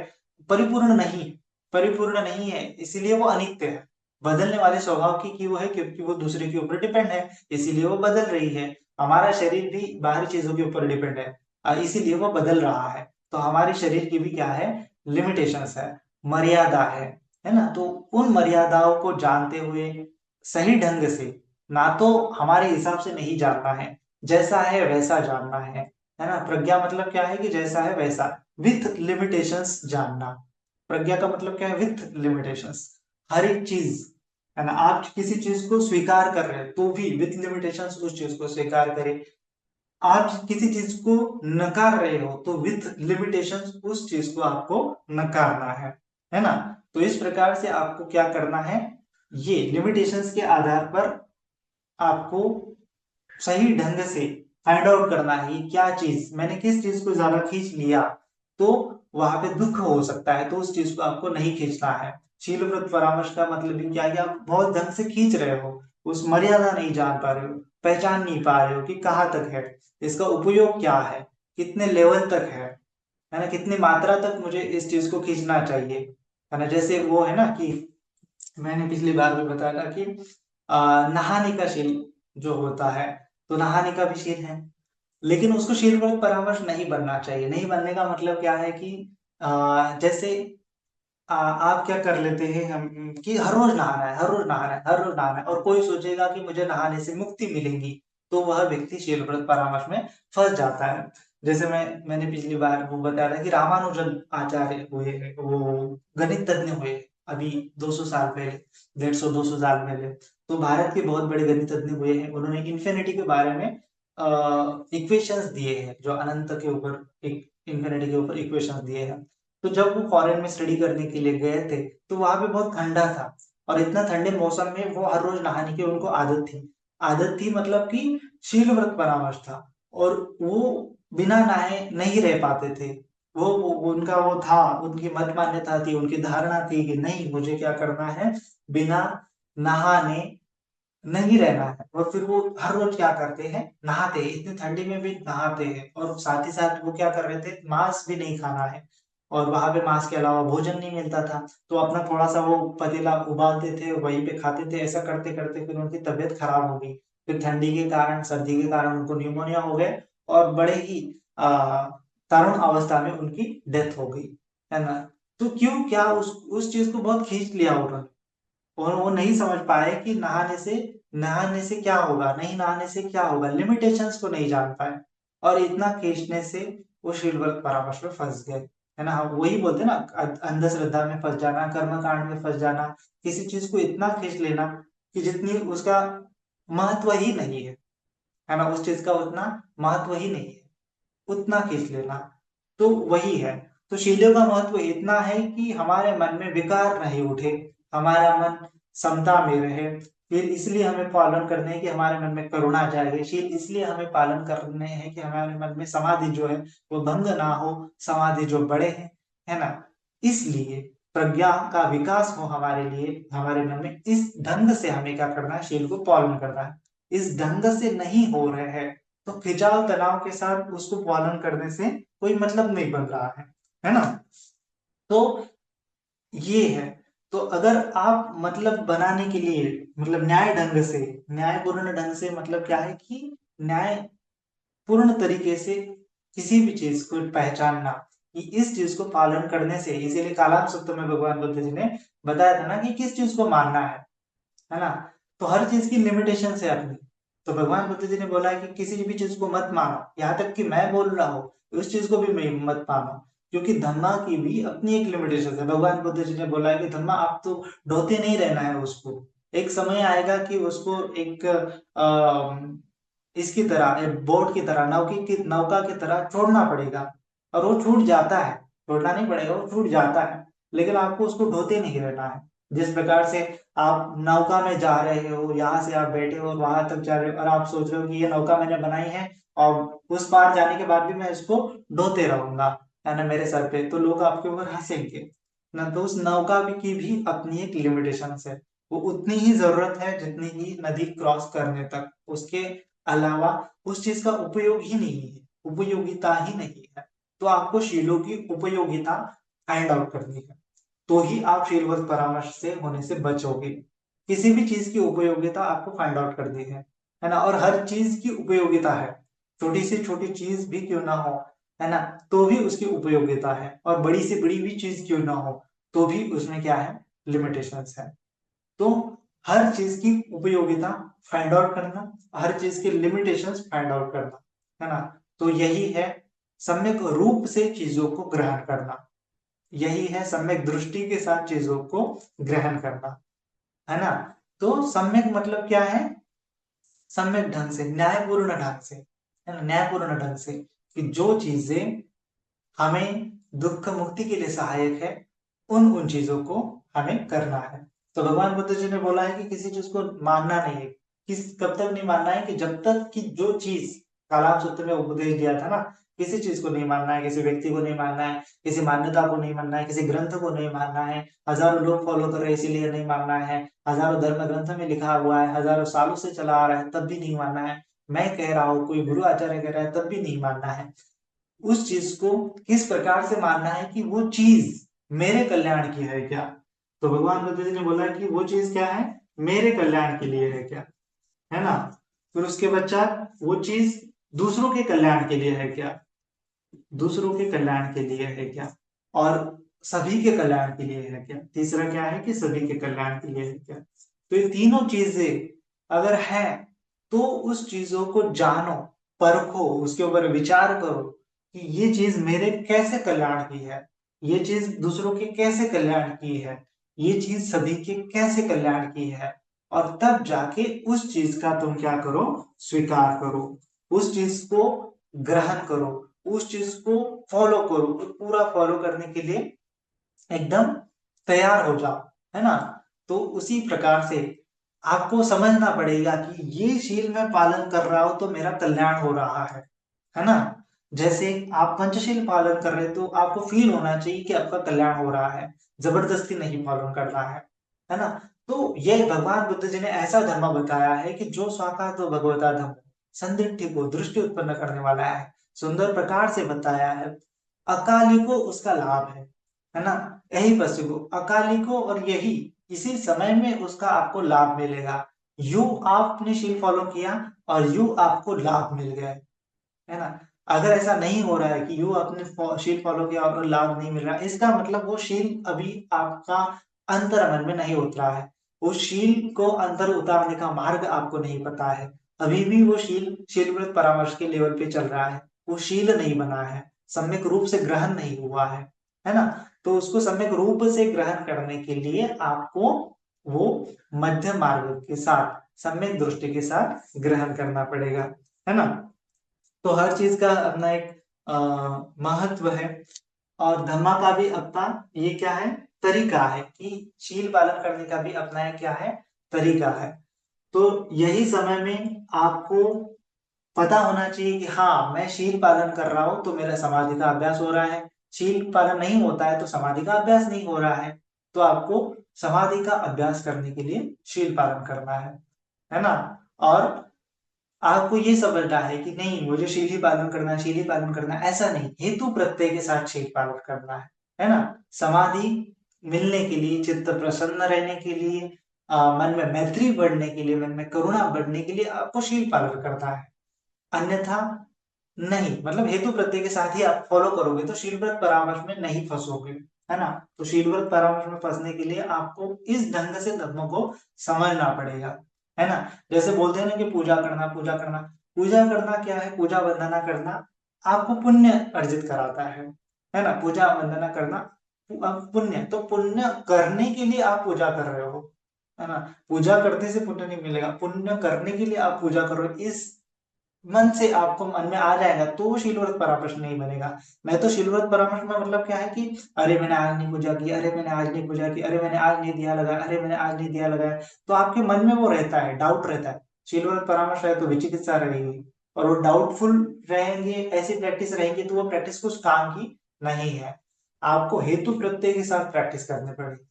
परिपूर्ण नहीं, परिपूर्ण नहीं है, इसीलिए वो अनित्य है। बदलने वाले स्वभाव की वो है, क्योंकि वो दूसरे के ऊपर डिपेंड है, इसीलिए वो बदल रही है। हमारा शरीर भी बाहरी चीजों के ऊपर डिपेंड है, इसीलिए वो बदल रहा है। तो हमारे शरीर की भी क्या है, लिमिटेशंस है, मर्यादा है ना। तो उन मर्यादाओं को जानते हुए सही ढंग से, ना तो हमारे हिसाब से नहीं जानना है, जैसा है वैसा जानना है ना। प्रज्ञा मतलब क्या है कि जैसा है वैसा, विथ लिमिटेशंस जानना। प्रज्ञा का मतलब क्या है, विथ लिमिटेशंस। हर एक चीज, है ना, आप किसी चीज को स्वीकार कर रहे हैं तो भी विथ लिमिटेशंस उस चीज को स्वीकार करें। आप किसी चीज को नकार रहे हो तो विथ लिमिटेशंस उस चीज को आपको नकारना है ना। तो इस प्रकार से आपको क्या करना है, ये लिमिटेशंस के आधार पर आपको सही ढंग से फाइंड आउट करना है कि क्या चीज, मैंने किस चीज को ज्यादा खींच लिया तो वहां पे दुख हो सकता है, तो उस चीज को आपको नहीं खींचना है। शील व्रत परामर्श का मतलब ही क्या है कि आप बहुत ढंग से खींच रहे हो, उस मर्यादा नहीं जान पा रहे हो, पहचान नहीं पा रहे हो कि कहाँ तक है, इसका उपयोग क्या है, कितने लेवल तक है ना, कितनी मात्रा तक मुझे इस चीज को खींचना चाहिए, है ना। जैसे वो है ना कि मैंने पिछली बार भी बताया था कि नहाने का शील जो होता है, तो नहाने का भी शील है, लेकिन उसको शील व्रत परामर्श नहीं बनना चाहिए। नहीं बनने का मतलब क्या है कि जैसे आप क्या कर लेते हैं हम कि हर रोज नहाना है, हर रोज नहाना है, हर रोज नहाना है, और कोई सोचेगा कि मुझे नहाने से मुक्ति मिलेगी, तो वह व्यक्ति शील व्रत परामर्श में फंस जाता है। जैसे मैंने पिछली बार वो बताया था कि रामानुजन आचार्य हुए, वो गणित तज्ञ हुए अभी 200 साल पहले, 150 200 साल पहले। तो भारत के बहुत बड़े गणित तज्ञ हुए हैं, उन्होंने इन्फिनिटी के बारे में इक्वेशंस दिए हैं, जो अनंत के ऊपर, एक इन्फिनिटी के ऊपर इक्वेशंस दिए हैं। तो जब वो फॉरेन में स्टडी करने के लिए गए थे, तो वहां पे बहुत ठंडा था, और इतना ठंडे मौसम में वो हर रोज नहाने की उनको आदत थी, मतलब कि शील व्रत परामर्श था, और वो बिना नहाए नहीं रह पाते थे। उनका वो था, उनकी मत मान्यता थी, उनकी धारणा थी कि नहीं, मुझे क्या करना है, बिना नहाने नहीं रहना है। और फिर वो हर रोज क्या करते हैं, नहाते हैं, इतनी ठंडी में भी नहाते हैं, और साथ ही साथ वो क्या कर रहे थे, मांस भी नहीं खाना है, और वहां पे मांस के अलावा भोजन नहीं मिलता था, तो अपना थोड़ा सा वो पतीला उबालते थे, वहीं पे खाते थे। ऐसा करते करते फिर उनकी तबीयत खराब हो गई, फिर ठंडी के कारण, सर्दी के कारण उनको निमोनिया हो गए, और बड़े ही तरुण अवस्था में उनकी डेथ हो गई, है ना। तो क्यों, क्या उस चीज को बहुत खींच लिया उन्होंने, और वो नहीं समझ पाए कि नहाने से क्या होगा, नहीं नहाने से क्या होगा, लिमिटेशंस को नहीं जान पाए, और इतना खींचने से वो शील व्रत परामर्श में फंस गए, है ना। हम वही बोलते हैं ना, अंधश्रद्धा में फंस जाना, कर्म कांड में फंस जाना, किसी चीज को इतना खींच लेना कि जितनी उसका महत्व ही नहीं है ना, उस चीज का उतना महत्व ही नहीं है, उतना खींच लेना। तो वही है। तो शीलों का महत्व इतना है कि हमारे मन में विकार नहीं उठे, हमारा मन समता में रहे। फिर इसलिए हमें पालन करने हैं कि हमारे मन में करुणा जागे। शील इसलिए हमें पालन करने हैं कि हमारे मन में समाधि जो है वो भंग ना हो, समाधि जो बड़े है ना। इसलिए प्रज्ञा का विकास हो हमारे लिए, हमारे मन में, इस ढंग से हमें क्या करना है, शील को पालन करना है। इस ढंग से नहीं हो रहे हैं, तो खिंचाव तनाव के साथ उसको पालन करने से कोई मतलब नहीं बन रहा है ना। तो ये है। तो अगर आप मतलब बनाने के लिए, मतलब न्याय ढंग से, न्यायपूर्ण ढंग से, मतलब क्या है कि न्याय पूर्ण तरीके से किसी भी चीज को पहचानना, कि इस चीज को पालन करने से, इसीलिए कालाम सूत्र में भगवान बुद्ध जी ने बताया था ना कि किस चीज को मानना है ना। तो हर चीज की लिमिटेशन है अपनी। तो भगवान बुद्ध जी ने बोला है कि किसी भी चीज को मत मानो, यहाँ तक कि मैं बोल रहा हूँ उस चीज को भी मत मानो, क्योंकि धम्मा की भी अपनी एक लिमिटेशन है। भगवान बुद्ध जी ने बोला है कि धम्मा, आप तो ढोते नहीं रहना है उसको, एक समय आएगा कि उसको एक इसकी तरह, एक बोट की तरह, नौका की तरह छोड़ना पड़ेगा, और वो छूट जाता है, छोड़ना नहीं पड़ेगा, वो छूट जाता है, लेकिन आपको उसको ढोते नहीं रहना है। जिस प्रकार से आप नौका में जा रहे हो, यहाँ से आप बैठे हो और वहां तक जा रहे हो, और आप सोच रहे हो कि ये नौका मैंने बनाई है, और उस पार जाने के बाद भी मैं इसको ढोते रहूंगा, है ना, मेरे सर पे, तो लोग आपके ऊपर हंसेंगे ना। तो उस नौका की भी अपनी एक लिमिटेशन है, वो उतनी ही जरूरत है जितनी ही नदी क्रॉस करने तक, उसके अलावा उस चीज का उपयोग ही नहीं है, उपयोगिता ही नहीं है। तो आपको शीलों की उपयोगिता फाइंड आउट करनी है, तो ही आप शीलवत परामर्श से होने से बचोगे। किसी भी चीज की उपयोगिता आपको फाइंड आउट करनी है ना, और हर चीज की उपयोगिता है, छोटी से छोटी चीज भी क्यों ना हो, है ना, तो भी उसकी उपयोगिता है, और बड़ी से बड़ी भी चीज क्यों ना हो, तो भी उसमें क्या है, लिमिटेशंस है। तो हर चीज की उपयोगिता फाइंड आउट करना, हर चीज के लिमिटेशंस फाइंड आउट करना, है ना। तो यही है सम्यक रूप से चीजों को ग्रहण करना, यही है सम्यक दृष्टि के साथ चीजों को ग्रहण करना, है ना। तो सम्यक मतलब क्या है, सम्यक ढंग से, न्यायपूर्ण ढंग से, है ना, न्यायपूर्ण ढंग से, कि जो चीजें हमें दुख मुक्ति के लिए सहायक है, उन उन चीजों को हमें करना है। तो भगवान बुद्ध जी ने बोला है कि किसी चीज को मानना नहीं है, कब तक नहीं मानना है, कि जब तक कि जो चीज कालाम सूत्र में उपदेश दिया था ना, किसी चीज को नहीं मानना है, किसी व्यक्ति को नहीं मानना है, किसी मान्यता को नहीं मानना है, किसी ग्रंथ को नहीं मानना है, हजारों लोग फॉलो कर रहे हैं इसीलिए नहीं मानना है, हजारों धर्म ग्रंथ में लिखा हुआ है, हजारों सालों से चला आ रहा है तब भी नहीं मानना है, मैं कह रहा हूँ, कोई गुरु आचार्य कह रहा है तब भी नहीं मानना है। उस चीज को किस प्रकार से मानना है, कि वो चीज मेरे कल्याण की है क्या। तो भगवान बुद्ध जी ने बोला कि वो चीज क्या है, मेरे कल्याण के लिए है क्या, है ना। फिर उसके पश्चात वो चीज दूसरों के कल्याण के लिए है क्या, दूसरों के कल्याण के लिए है क्या, और सभी के कल्याण के लिए है क्या, तीसरा क्या है कि सभी के कल्याण के लिए है क्या। तो ये तीनों चीजें अगर है तो उस चीजों को जानो, परखो, उसके ऊपर विचार करो कि ये चीज मेरे कैसे कल्याण की है, ये चीज दूसरों के कैसे कल्याण की है, ये चीज सभी के कैसे कल्याण की है। और तब जाके उस चीज का तुम क्या करो, स्वीकार करो, उस चीज को ग्रहण करो, उस चीज को फॉलो करो, पूरा फॉलो करने के लिए एकदम तैयार हो जाओ, है ना। तो उसी प्रकार से आपको समझना पड़ेगा कि ये शील मैं पालन कर रहा हूं तो मेरा कल्याण हो रहा है ना। जैसे आप पंचशील पालन कर रहे हो तो आपको फील होना चाहिए कि आपका कल्याण हो रहा है, जबरदस्ती नहीं पालन कर रहा है ना। तो ये भगवान बुद्ध जी ने ऐसा धर्म बताया है कि जो स्वाका तो भगवता धर्म, संदिग्ध को दृष्टि उत्पन्न करने वाला है, सुंदर प्रकार से बताया है। अकाली को उसका लाभ है ना। यही पशु को अकाली को, और यही इसी समय में उसका आपको लाभ मिलेगा। यू आपने शील फॉलो किया और यू आपको लाभ मिल गया, है ना। अगर ऐसा नहीं हो रहा है कि यू आपने शील फॉलो किया और लाभ नहीं मिल रहा, इसका मतलब वो शील अभी आपका अंतर मन में नहीं उतरा है, उस शील को अंतर उतारने का मार्ग आपको नहीं पता है। अभी भी वो शील व्रत परामर्श के लेवल पे चल रहा है, वो शील नहीं बना है, सम्यक रूप से ग्रहण नहीं हुआ है ना। तो उसको सम्यक रूप से ग्रहण करने के लिए आपको वो मध्य मार्ग के साथ, सम्यक दृष्टि के साथ ग्रहण करना पड़ेगा, है ना। तो हर चीज का अपना एक महत्व है, और धर्मा का भी अपना ये क्या है, तरीका है कि शील पालन करने का भी अपना एक क्या है, तरीका है। तो यही समय में आपको पता होना चाहिए कि हाँ मैं शील पालन कर रहा हूं तो मेरा समाधि का अभ्यास हो रहा है, शील पालन नहीं होता है तो समाधि का अभ्यास नहीं हो रहा है। तो आपको समाधि का अभ्यास करने के लिए शील पालन करना है ना। और आपको ये समझना है कि नहीं मुझे शील ही पालन करना है, शील ही पालन करना है, ऐसा नहीं, हेतु प्रत्यय के साथ शील पालन करना है ना। समाधि मिलने के लिए, चित्त प्रसन्न रहने के लिए, मन में मैत्री बढ़ने के लिए, मन में करुणा बढ़ने के लिए आपको शील पालन करना है। अन्यथा नहीं, मतलब हेतु प्रत्यय के साथ ही आप फॉलो करोगे तो शीलव्रत परामर्श में नहीं फंसोगे, है ना। तो शीलव्रत परामर्श में फंसने के लिए आपको इस ढंग से धर्मों को समझना पड़ेगा, है ना। जैसे बोलते हैं ना कि पूजा करना, पूजा करना, पूजा करना क्या है, पूजा वंदना करना आपको पुण्य अर्जित कराता है ना। पूजा वंदना करना पुण्य, तो पुण्य करने के लिए आप पूजा कर रहे हो, है ना। पूजा करने से पुण्य नहीं मिलेगा, पुण्य करने के लिए आप पूजा करो, इस मन से आपको मन में आ जाएगा तो वो शीलव्रत परामर्श नहीं बनेगा। मैं तो शीलव्रत परामर्श में मतलब क्या है कि अरे मैंने आज नहीं पूजा की, अरे मैंने आज नहीं पूजा की, अरे मैंने आज नहीं दिया लगाया, अरे मैंने आज नहीं दिया लगाया, तो आपके मन में वो रहता है, डाउट रहता है। शीलव्रत परामर्श है तो विचिकित्सा रहेगी, और वो डाउटफुल रहेंगे, ऐसी प्रैक्टिस रहेगी तो वो प्रैक्टिस कुछ काम की नहीं है। आपको हेतु प्रत्यय के साथ प्रैक्टिस करनी पड़ेगी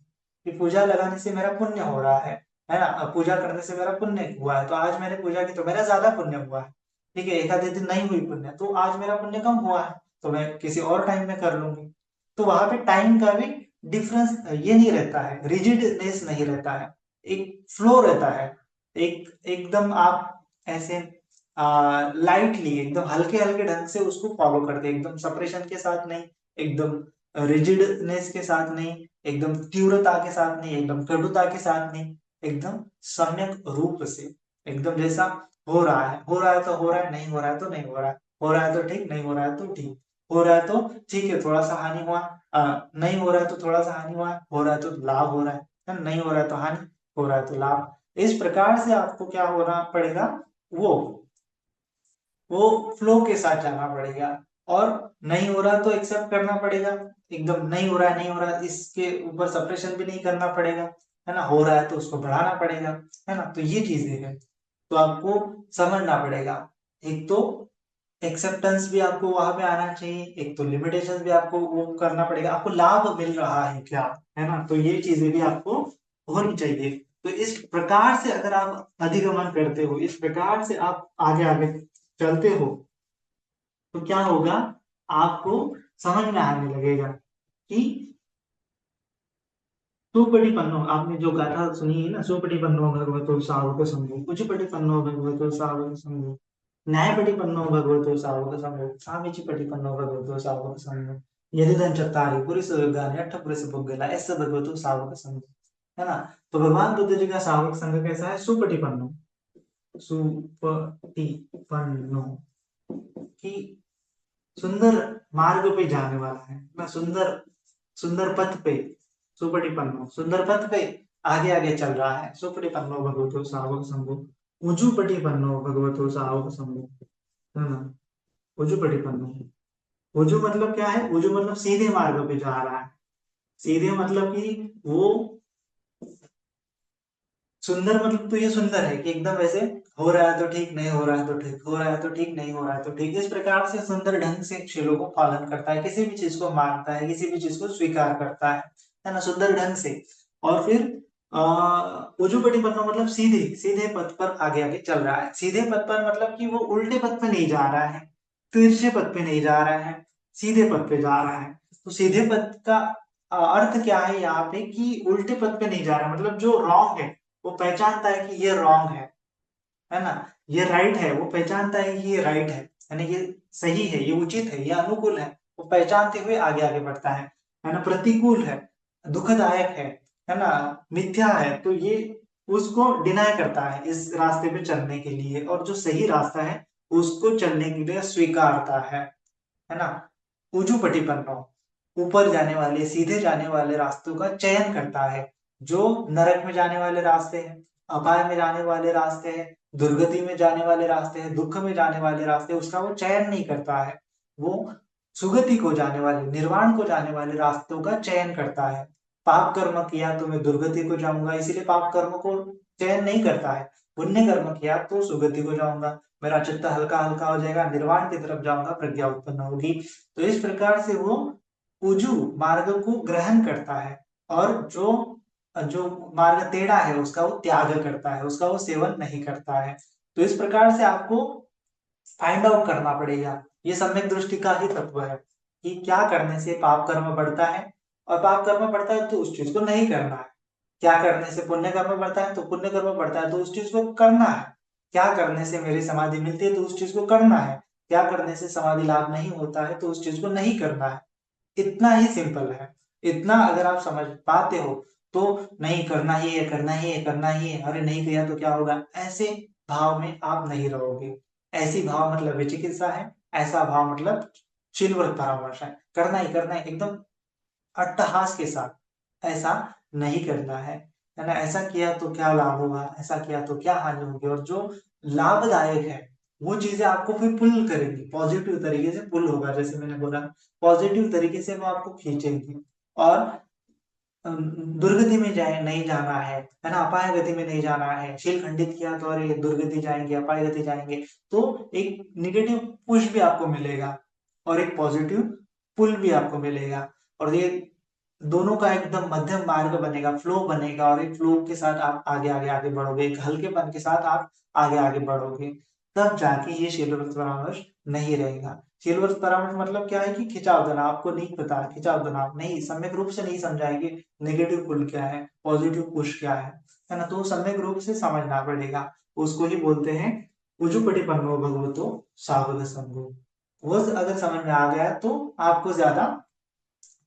कि पूजा लगाने से मेरा पुण्य हो रहा है ना। पूजा करने से मेरा पुण्य हुआ है, तो आज मैंने पूजा की तो मेरा ज्यादा पुण्य हुआ है। ठीक है, एक आधे दिन नहीं हुई पुण्य तो आज मेरा पुण्य कम हुआ है, तो मैं किसी और टाइम में कर लूंगी। तो वहां पे टाइम का भी डिफरेंस ये नहीं रहता है, रिजिडनेस नहीं रहता है, एक फ्लो रहता है। एकदम आप ऐसे लाइटली, एकदम हल्के हल्के ढंग से उसको फॉलो करते हैं, एकदम सप्रेशन के साथ नहीं, एकदम रिजिडनेस के साथ नहीं, एकदम तीव्रता के साथ नहीं, एकदम कटुता के साथ नहीं, एकदम सम्यक रूप से, एकदम जैसा हो रहा है, हो रहा है तो हो रहा है, नहीं हो रहा है तो नहीं हो रहा है, हो रहा है तो ठीक, नहीं हो रहा है तो ठीक, हो रहा है तो ठीक है, थोड़ा सा हानि हुआ, नहीं हो रहा है तो थोड़ा सा हानि हुआ, हो रहा है तो लाभ हो रहा है, नहीं हो रहा है तो हानि, हो रहा है तो लाभ। इस प्रकार से आपको क्या होना पड़ेगा, वो वो फ्लो के साथ जाना पड़ेगा। और नहीं हो रहा तो एक्सेप्ट करना पड़ेगा, एकदम नहीं हो रहा है, नहीं हो रहा है, इसके ऊपर सप्रेशन भी नहीं करना पड़ेगा, है ना। हो रहा है तो उसको बढ़ाना पड़ेगा, है ना। तो ये चीजें हैं, तो आपको समझना पड़ेगा। एक तो एक्सेप्टेंस भी आपको वहां पे आना चाहिए, एक तो लिमिटेशन भी आपको वो करना पड़ेगा, आपको लाभ मिल रहा है क्या, है ना। तो ये चीजें भी आपको होनी चाहिए। तो इस प्रकार से अगर आप अधिगमन करते हो, इस प्रकार से आप आगे आगे चलते हो, तो क्या होगा, आपको समझ में आने लगेगा कि सुपटिपन्नो, आपने जो गाथा सुनी है ना, सुपटिपन्नो भगवतो सावक संगो, कुचिपटिपन्नो भगवतो सावक संगो, न्यायपटिपन्नो भगवतो सावक संगो, सामीचिपटिपन्नो भगवतो सावक संगो। यदिदं चत्वारि पुरुषयोगानि अष्टपुरुषयोगेला ऐसे भगवतो सावक संग, है ना। तो भगवान बुद्ध जी का सावक संग कैसा है? सुपटिपन्नो, सुपटिपन्नो कि सुंदर मार्ग पे जाने वाला है ना, सुंदर सुंदर पथ पे, सुपटिपन्नो सुंदर पथ पे आगे आगे चल रहा है। सुपटिपन्नो भगवतो सावक संगो, उजुपटिपन्नो भगवतो सावक संगो, है ना। उजुपटिपन्नो, उजु मतलब क्या है? उजु मतलब सीधे मार्ग पे जा रहा है। सीधे मतलब कि वो सुंदर मतलब तो ये सुंदर है कि एकदम वैसे हो रहा है तो ठीक, नहीं हो रहा है तो ठीक, हो रहा है तो ठीक, नहीं हो रहा है तो ठीक, इस प्रकार से सुंदर ढंग से शीलों को पालन करता है, किसी भी चीज को मानता है, किसी भी चीज को स्वीकार करता है ना, सुंदर ढंग से। और फिर उजुपटी पथ मतलब सीधे सीधे पथ पर आगे आगे चल रहा है। सीधे पथ पर मतलब कि वो उल्टे पथ पे नहीं जा रहा है, तिरछे पथ पे नहीं जा रहा है, सीधे पथ पे जा रहा है। तो सीधे पथ का अर्थ क्या है यहाँ पे? कि उल्टे पथ पे नहीं जा रहा, मतलब जो रॉन्ग है वो पहचानता है कि ये रॉन्ग है ना। ये राइट है, वो पहचानता है कि ये राइट है, यानी ये सही है, ये उचित है, ये अनुकूल है, वो पहचानते हुए आगे आगे बढ़ता है ना। प्रतिकूल है, दुखदायक है ना, मिथ्या है, तो ये उसको डिनाय करता है इस रास्ते पे चलने के लिए, और जो सही रास्ता है उसको चलने के लिए स्वीकारता है ना। उजुपटिपन्नो ऊपर जाने वाले, सीधे जाने वाले रास्तों का चयन करता है। जो नरक में जाने वाले रास्ते हैं, अपाय में जाने वाले रास्ते हैं, दुर्गति में जाने वाले रास्ते हैं, दुख में जाने वाले रास्ते, उसका वो चयन नहीं करता है। वो सुगति को जाने वाले, निर्वाण को जाने वाले रास्तों का चयन करता है। पाप कर्म किया तो मैं दुर्गति को जाऊंगा, इसीलिए पाप कर्म को चयन नहीं करता है। पुण्य कर्म किया तो सुगति को जाऊंगा, मेरा चित्त हल्का हल्का हो जाएगा, निर्वाण की तरफ जाऊंगा, प्रज्ञा उत्पन्न होगी। तो इस प्रकार से वो उजू मार्ग को ग्रहण करता है, और जो जो मार्ग टेढ़ा है उसका वो त्याग करता है, उसका वो सेवन नहीं करता है। तो इस प्रकार से आपको फाइंड आउट करना पड़ेगा। ये सम्यक दृष्टि का ही तत्व है कि क्या करने से पाप कर्म बढ़ता है, और पाप कर्म बढ़ता है तो उस चीज को नहीं करना है। क्या करने से पुण्य कर्म बढ़ता है, तो पुण्य कर्म बढ़ता है तो उस चीज को करना है। क्या करने से मेरी समाधि मिलती है, तो उस चीज को करना है। क्या करने से समाधि लाभ नहीं होता है, तो उस चीज को नहीं करना है। इतना ही सिंपल है। इतना अगर आप समझ पाते हो तो नहीं करना ही है, करना ही है, करना ही है, अरे नहीं किया तो क्या होगा, ऐसे भाव में आप नहीं रहोगे। ऐसी भाव मतलब विचिकित्सा है, ऐसा भाव मतलब चिलव्रत परामर्श है। करना है एकदम अट्टहास के साथ, ऐसा नहीं करना है ना। ऐसा किया तो क्या लाभ होगा, ऐसा किया तो क्या हानि होगी, और जो लाभदायक है वो चीजें आपको फिर पुल करेंगी, पॉजिटिव तरीके से पुल होगा, जैसे मैंने बोला पॉजिटिव तरीके से वो आपको खींचेंगी। और दुर्गति में जाए नहीं जाना है ना, अपाय गति में नहीं जाना है। शील खंडित किया तो अरे दुर्गति जाएंगे, अपाय गति जाएंगे, तो एक निगेटिव पुश भी आपको मिलेगा और एक पॉजिटिव पुल भी आपको मिलेगा। और ये दोनों का एकदम मध्यम मार्ग बनेगा, फ्लो बनेगा, और एक फ्लो के साथ आप आगे आगे आगे बढ़ोगे, एक हल्केपन के साथ आप आगे आगे बढ़ोगे। तब जाके ये शीलवृत्त परामर्श नहीं रहेगा। शीलवृत्त परामर्श मतलब क्या है? कि खिंचाव तनाव, आपको नहीं पता, खिंचाव तनाव नहीं, सम्यक रूप से नहीं समझाएंगे नेगेटिव पुल क्या है, पॉजिटिव पुश क्या है ना। तो सम्यक रूप से समझना पड़ेगा। उसको ही बोलते हैं उजुपटिपन्नो भगवतो सावक संगो। वो अगर समझ में आ गया तो आपको ज्यादा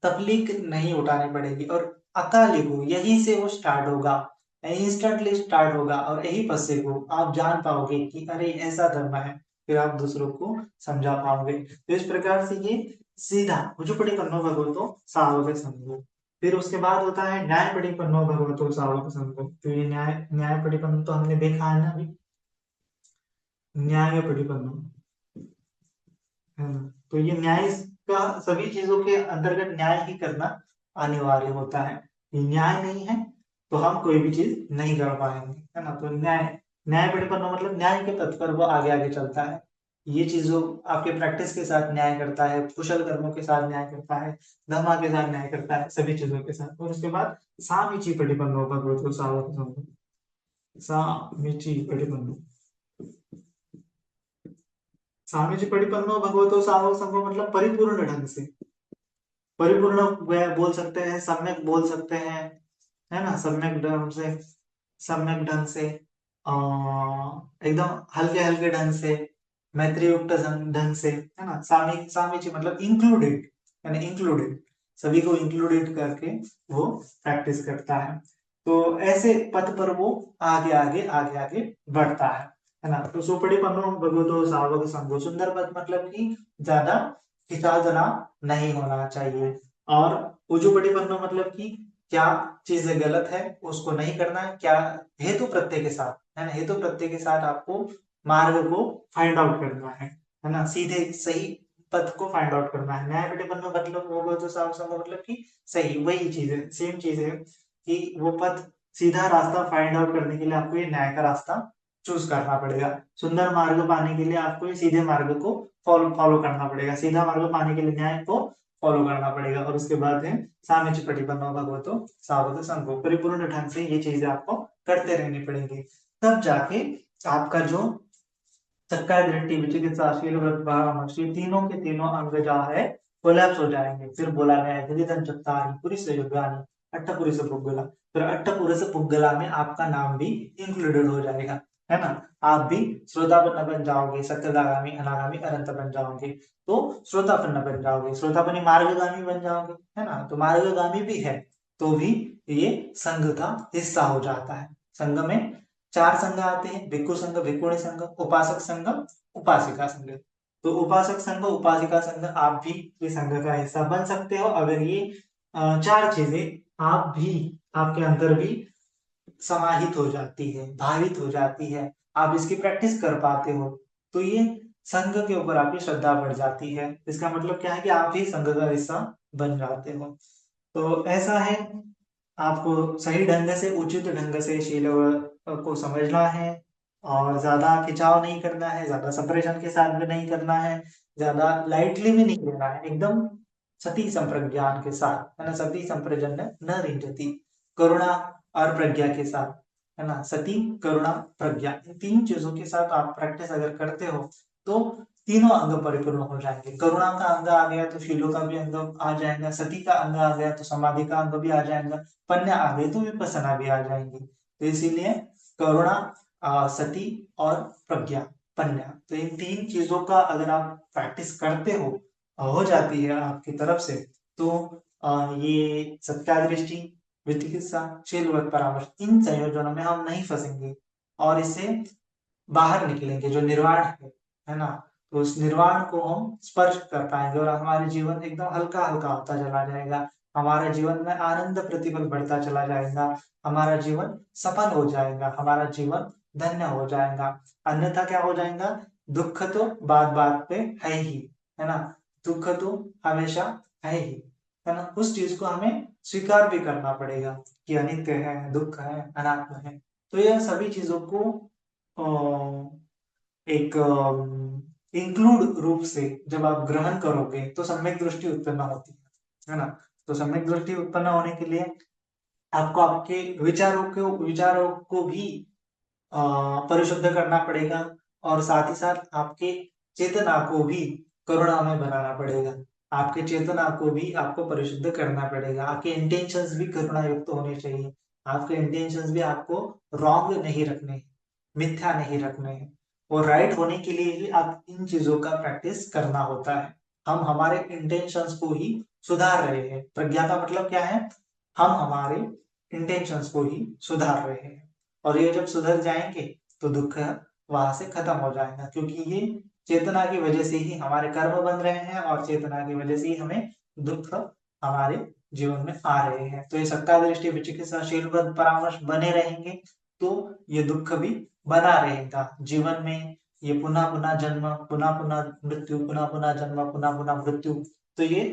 तकलीफ नहीं उठानी पड़ेगी, और अकाली को यही से वो स्टार्ट होगा, इंस्टेंटली स्टार्ट होगा, और यही पद से को आप जान पाओगे कि अरे ऐसा धर्म है, फिर आप दूसरों को समझा पाओगे। तो इस प्रकार से ये सीधा उजुपड़ी पन्नो भगवतो सावक संगो। फिर उसके बाद होता है न्याय पटिपन्नो भगवतो सावक संगो। तो ये न्याय न्याय पटिपन्नो तो हमने देखा है ना अभी, न्याय पटिपन्नो है ना। तो ये न्याय का सभी चीजों के अंतर्गत न्याय ही करना अनिवार्य होता है। ये न्याय नहीं है तो हम कोई भी चीज नहीं कर पाएंगे, है ना। तो न्याय, न्याय परिपन्न मतलब न्याय के पथ पर वो आगे आगे चलता है। ये चीजों आपके प्रैक्टिस के साथ न्याय करता है, कुशल कर्मों के साथ न्याय करता है, धर्मा के साथ न्याय करता है, सभी चीजों के साथ। और उसके बाद सामीची परिपन्नो भगवतो सावक संगो, सामीची परिपन्नो, सामीची परिपन्नो भगवतो सावक संगो मतलब परिपूर्ण ढंग से, परिपूर्ण बोल सकते हैं, सम्यक बोल सकते हैं, है ना। सम्यक ढंग से एकदम हल्के हल्के ढंग से, मैत्रीयुक्त ढंग से, है ना। सामी सामीची मतलब इंक्लूडेड, यानी इंक्लूडेड, सभी को इंक्लूडेड करके वो प्रैक्टिस करता है। तो ऐसे पथ पर वो आगे आगे आगे आगे बढ़ता है ना। तो सुपड़ी पन्नो भगवतो सावक संगो, सुंदर पथ मतलब कि ज्यादा खिंचावजना नहीं होना चाहिए। और उजुपड़ी पन्नो मतलब कि क्या चीजें गलत है उसको नहीं करना है, क्या हेतु प्रत्यय के साथ, है ना, हेतु प्रत्यय के साथ आपको मार्ग को फाइंड आउट करना है ना, सीधे सही पथ को फाइंड आउट करना है। न्याय प्रतिपन्न मतलब वो तो साफ मतलब कि सही, वही चीज है, सेम चीज है कि वो पथ, सीधा रास्ता फाइंड आउट करने के लिए आपको ये न्याय का रास्ता चूज करना पड़ेगा। सुंदर मार्ग पाने के लिए आपको ये सीधे मार्ग को फॉलो फॉलो करना पड़ेगा, सीधा मार्ग पाने के लिए न्याय को फॉलो करना पड़ेगा। और उसके बाद है साम्य प्रतिपन्न भगवतो सावक संगो, परिपूर्ण ढंग से ये चीजें आपको करते रहनी पड़ेंगी, तब जाके आपका जो सक्काय दृष्टि विचिकित्साशील वृत्तभावमर्शी तीनों के तीनों अंग जो है कोलैप्स हो जाएंगे। फिर बोला गया है यदि चत्तारि पुरुष युगानि अट्ठपुरुष पुग्गला, फिर अट्ठपुरुष पुग्गला में आपका नाम भी इंक्लूडेड हो जाएगा, है ना। आप भी श्रोतापन्न बन जाओगे, सत्यगामी अनागामी अनंत बन जाओगे। तो श्रोतापन्न बन जाओगे, श्रोतापन्न मार्गगामी बन जाओगे, है ना। तो मार्गगामी भी है तो भी ये संघ का हिस्सा हो जाता है। संघ में चार संघ आते हैं, भिक्खु संघ, भिक्खुणी संघ, उपासक संघ, उपासिका संघ। तो उपासक संघ, उपासिका संघ आप भी ये संघ का हिस्सा बन सकते हो अगर ये चार चीजें आप भी, आपके अंदर भी समाहित हो जाती है, भावित हो जाती है, आप इसकी प्रैक्टिस कर पाते हो, तो ये संघ के ऊपर आपकी श्रद्धा बढ़ जाती है। इसका मतलब क्या है कि आप भी संघ का हिस्सा बन जाते हो। तो ऐसा है, आपको सही ढंग से, उचित ढंग से शील को समझना है, और ज्यादा खिंचाव नहीं करना है, ज्यादा सेपरेशन के साथ भी नहीं करना है, ज्यादा लाइटली भी नहीं लेना है, एकदम सती संप्रज्ञान के साथ, है ना। सती संप्रजन न रिंचती, करुणा और प्रज्ञा के साथ, है ना। सती, करुणा, प्रज्ञा, इन तीन चीजों के साथ आप प्रैक्टिस अगर करते हो तो तीनों अंग परिपूर्ण हो जाएंगे। करुणा का अंग आ गया तो शीलों का भी अंग आ जाएगा, सती का अंग आ गया तो समाधि का अंग भी आ जाएगा, पन्या आ गई तो विपස්සना भी आ जाएंगी। तो इसीलिए करुणा, सती और प्रज्ञा, पन्या, तो इन तीन चीजों का अगर आप प्रैक्टिस करते हो जाती है आपकी तरफ से, तो ये सत्यादृष्टि, विचिकित्सा, शीलवत परामर्श, इन संयोजनों में हम नहीं फंसेंगे और इससे बाहर निकलेंगे। जो निर्वाण है ना, तो उस निर्वाण को हम स्पर्श कर पाएंगे और हमारे जीवन एकदम हल्का हल्का होता चला जाएगा, हमारे जीवन में आनंद प्रतिपल बढ़ता चला जाएगा, हमारा जीवन सफल हो जाएगा, हमारा जीवन धन्य हो जाएगा। अन्यथा क्या हो जाएगा, दुख तो बात बात पे है ही, है ना, दुख तो हमेशा है ही, है ना। उस चीज को हमें स्वीकार भी करना पड़ेगा कि अनित्य है, दुख है, अनात्म है। तो यह सभी चीजों को एक इंक्लूड रूप से जब आप ग्रहण करोगे तो सम्यक दृष्टि उत्पन्न होती है ना। तो सम्यक दृष्टि उत्पन्न होने के लिए आपको आपके विचारों को भी परिशुद्ध करना पड़ेगा, और साथ ही साथ आपके चेतना को भी करुणामय बनाना पड़ेगा। आपके चेतना को भी आपको परिशुद्ध करना पड़ेगा, आपके इंटेंशंस भी करुणा युक्त होने चाहिए, आपके इंटेंशंस भी आपको रॉन्ग नहीं रखने, मिथ्या नहीं रखने हैं। और राइट होने के लिए ही आप इन चीजों का प्रैक्टिस करना होता है। हम हमारे इंटेंशंस को ही सुधार रहे हैं, प्रज्ञा का मतलब क्या है, हम हमारे इंटेंशंस को ही सुधार रहे हैं, और ये जब सुधर जाएंगे तो दुख वहां से खत्म हो जाएगा, क्योंकि ये चेतना की वजह से ही हमारे कर्म बन रहे हैं और चेतना की वजह से ही हमें दुख हमारे जीवन में आ रहे हैं। तो ये सत्ता दृष्टि विचिकित्साशील परामर्श बने रहेंगे तो ये दुख भी बना रहेगा जीवन में। ये पुनः पुनः जन्म, पुनः पुनः मृत्यु, पुनः पुनः जन्म, पुनः पुनः मृत्यु, तो ये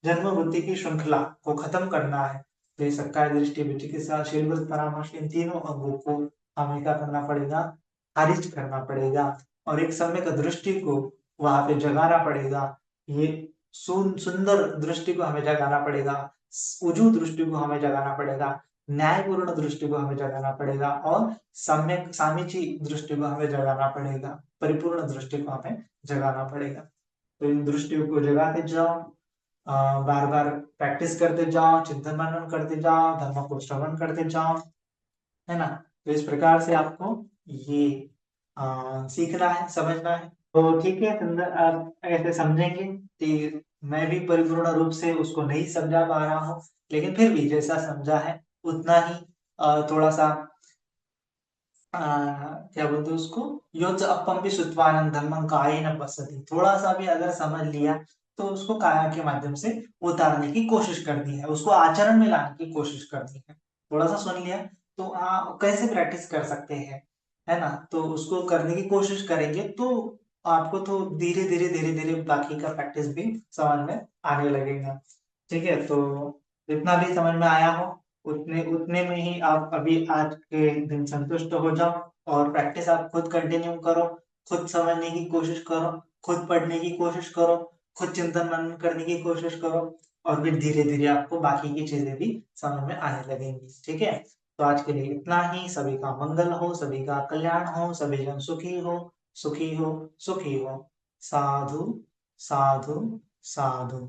जन्म मृत्यु की श्रृंखला को खत्म करना है। तो ये सत्ता दृष्टि विचिकित्साशील परामर्श, इन तीनों अंगों को हमें क्या करना पड़ेगा, खारिज करना पड़ेगा, और एक सम्यक दृष्टि को वहां पे जगाना पड़ेगा। ये सुंदर दृष्टि को हमें जगाना पड़ेगा, उजू दृष्टि को हमें जगाना पड़ेगा, न्यायपूर्ण दृष्टि को हमें जगाना पड़ेगा, और सम्यक सामीची दृष्टि को हमें जगाना पड़ेगा, परिपूर्ण दृष्टि को हमें जगाना पड़ेगा। तो इन दृष्टियों को जगाते जाओ, बार बार प्रैक्टिस करते जाओ, चिंतन मनन करते जाओ, धर्म को श्रवण करते जाओ, है ना। तो इस प्रकार से आपको ये सीखना है, समझना है। तो ठीक है सुंदर, आप ऐसे समझेंगे कि मैं भी परिपूर्ण रूप से उसको नहीं समझा पा रहा हूँ, लेकिन फिर भी जैसा समझा है उतना ही थोड़ा सा आ, क्या बोलते हैं उसको, योच अपम भी श्रुत्वानं धम्मं कायेन पश्यति, थोड़ा सा भी अगर समझ लिया तो उसको काया के माध्यम से उतारने की कोशिश करनी है, उसको आचरण में लाने की कोशिश करनी है। थोड़ा सा सुन लिया तो कैसे प्रैक्टिस कर सकते हैं, है ना, तो उसको करने की कोशिश करेंगे तो आपको तो धीरे धीरे धीरे धीरे बाकी का प्रैक्टिस भी समझ में आने लगेगा। ठीक है, तो जितना भी समझ में आया हो उतने उतने में ही आप अभी आज के दिन संतुष्ट हो जाओ, और प्रैक्टिस आप खुद कंटिन्यू करो, खुद समझने की कोशिश करो, खुद पढ़ने की कोशिश करो, खुद चिंतन मनन करने की कोशिश करो, और फिर धीरे धीरे आपको बाकी की चीजें भी समझ में आने लगेंगी। ठीक है, तो आज के लिए इतना ही। सभी का मंगल हो, सभी का कल्याण हो, सभी जन सुखी हो, सुखी हो, सुखी हो। साधु, साधु, साधु।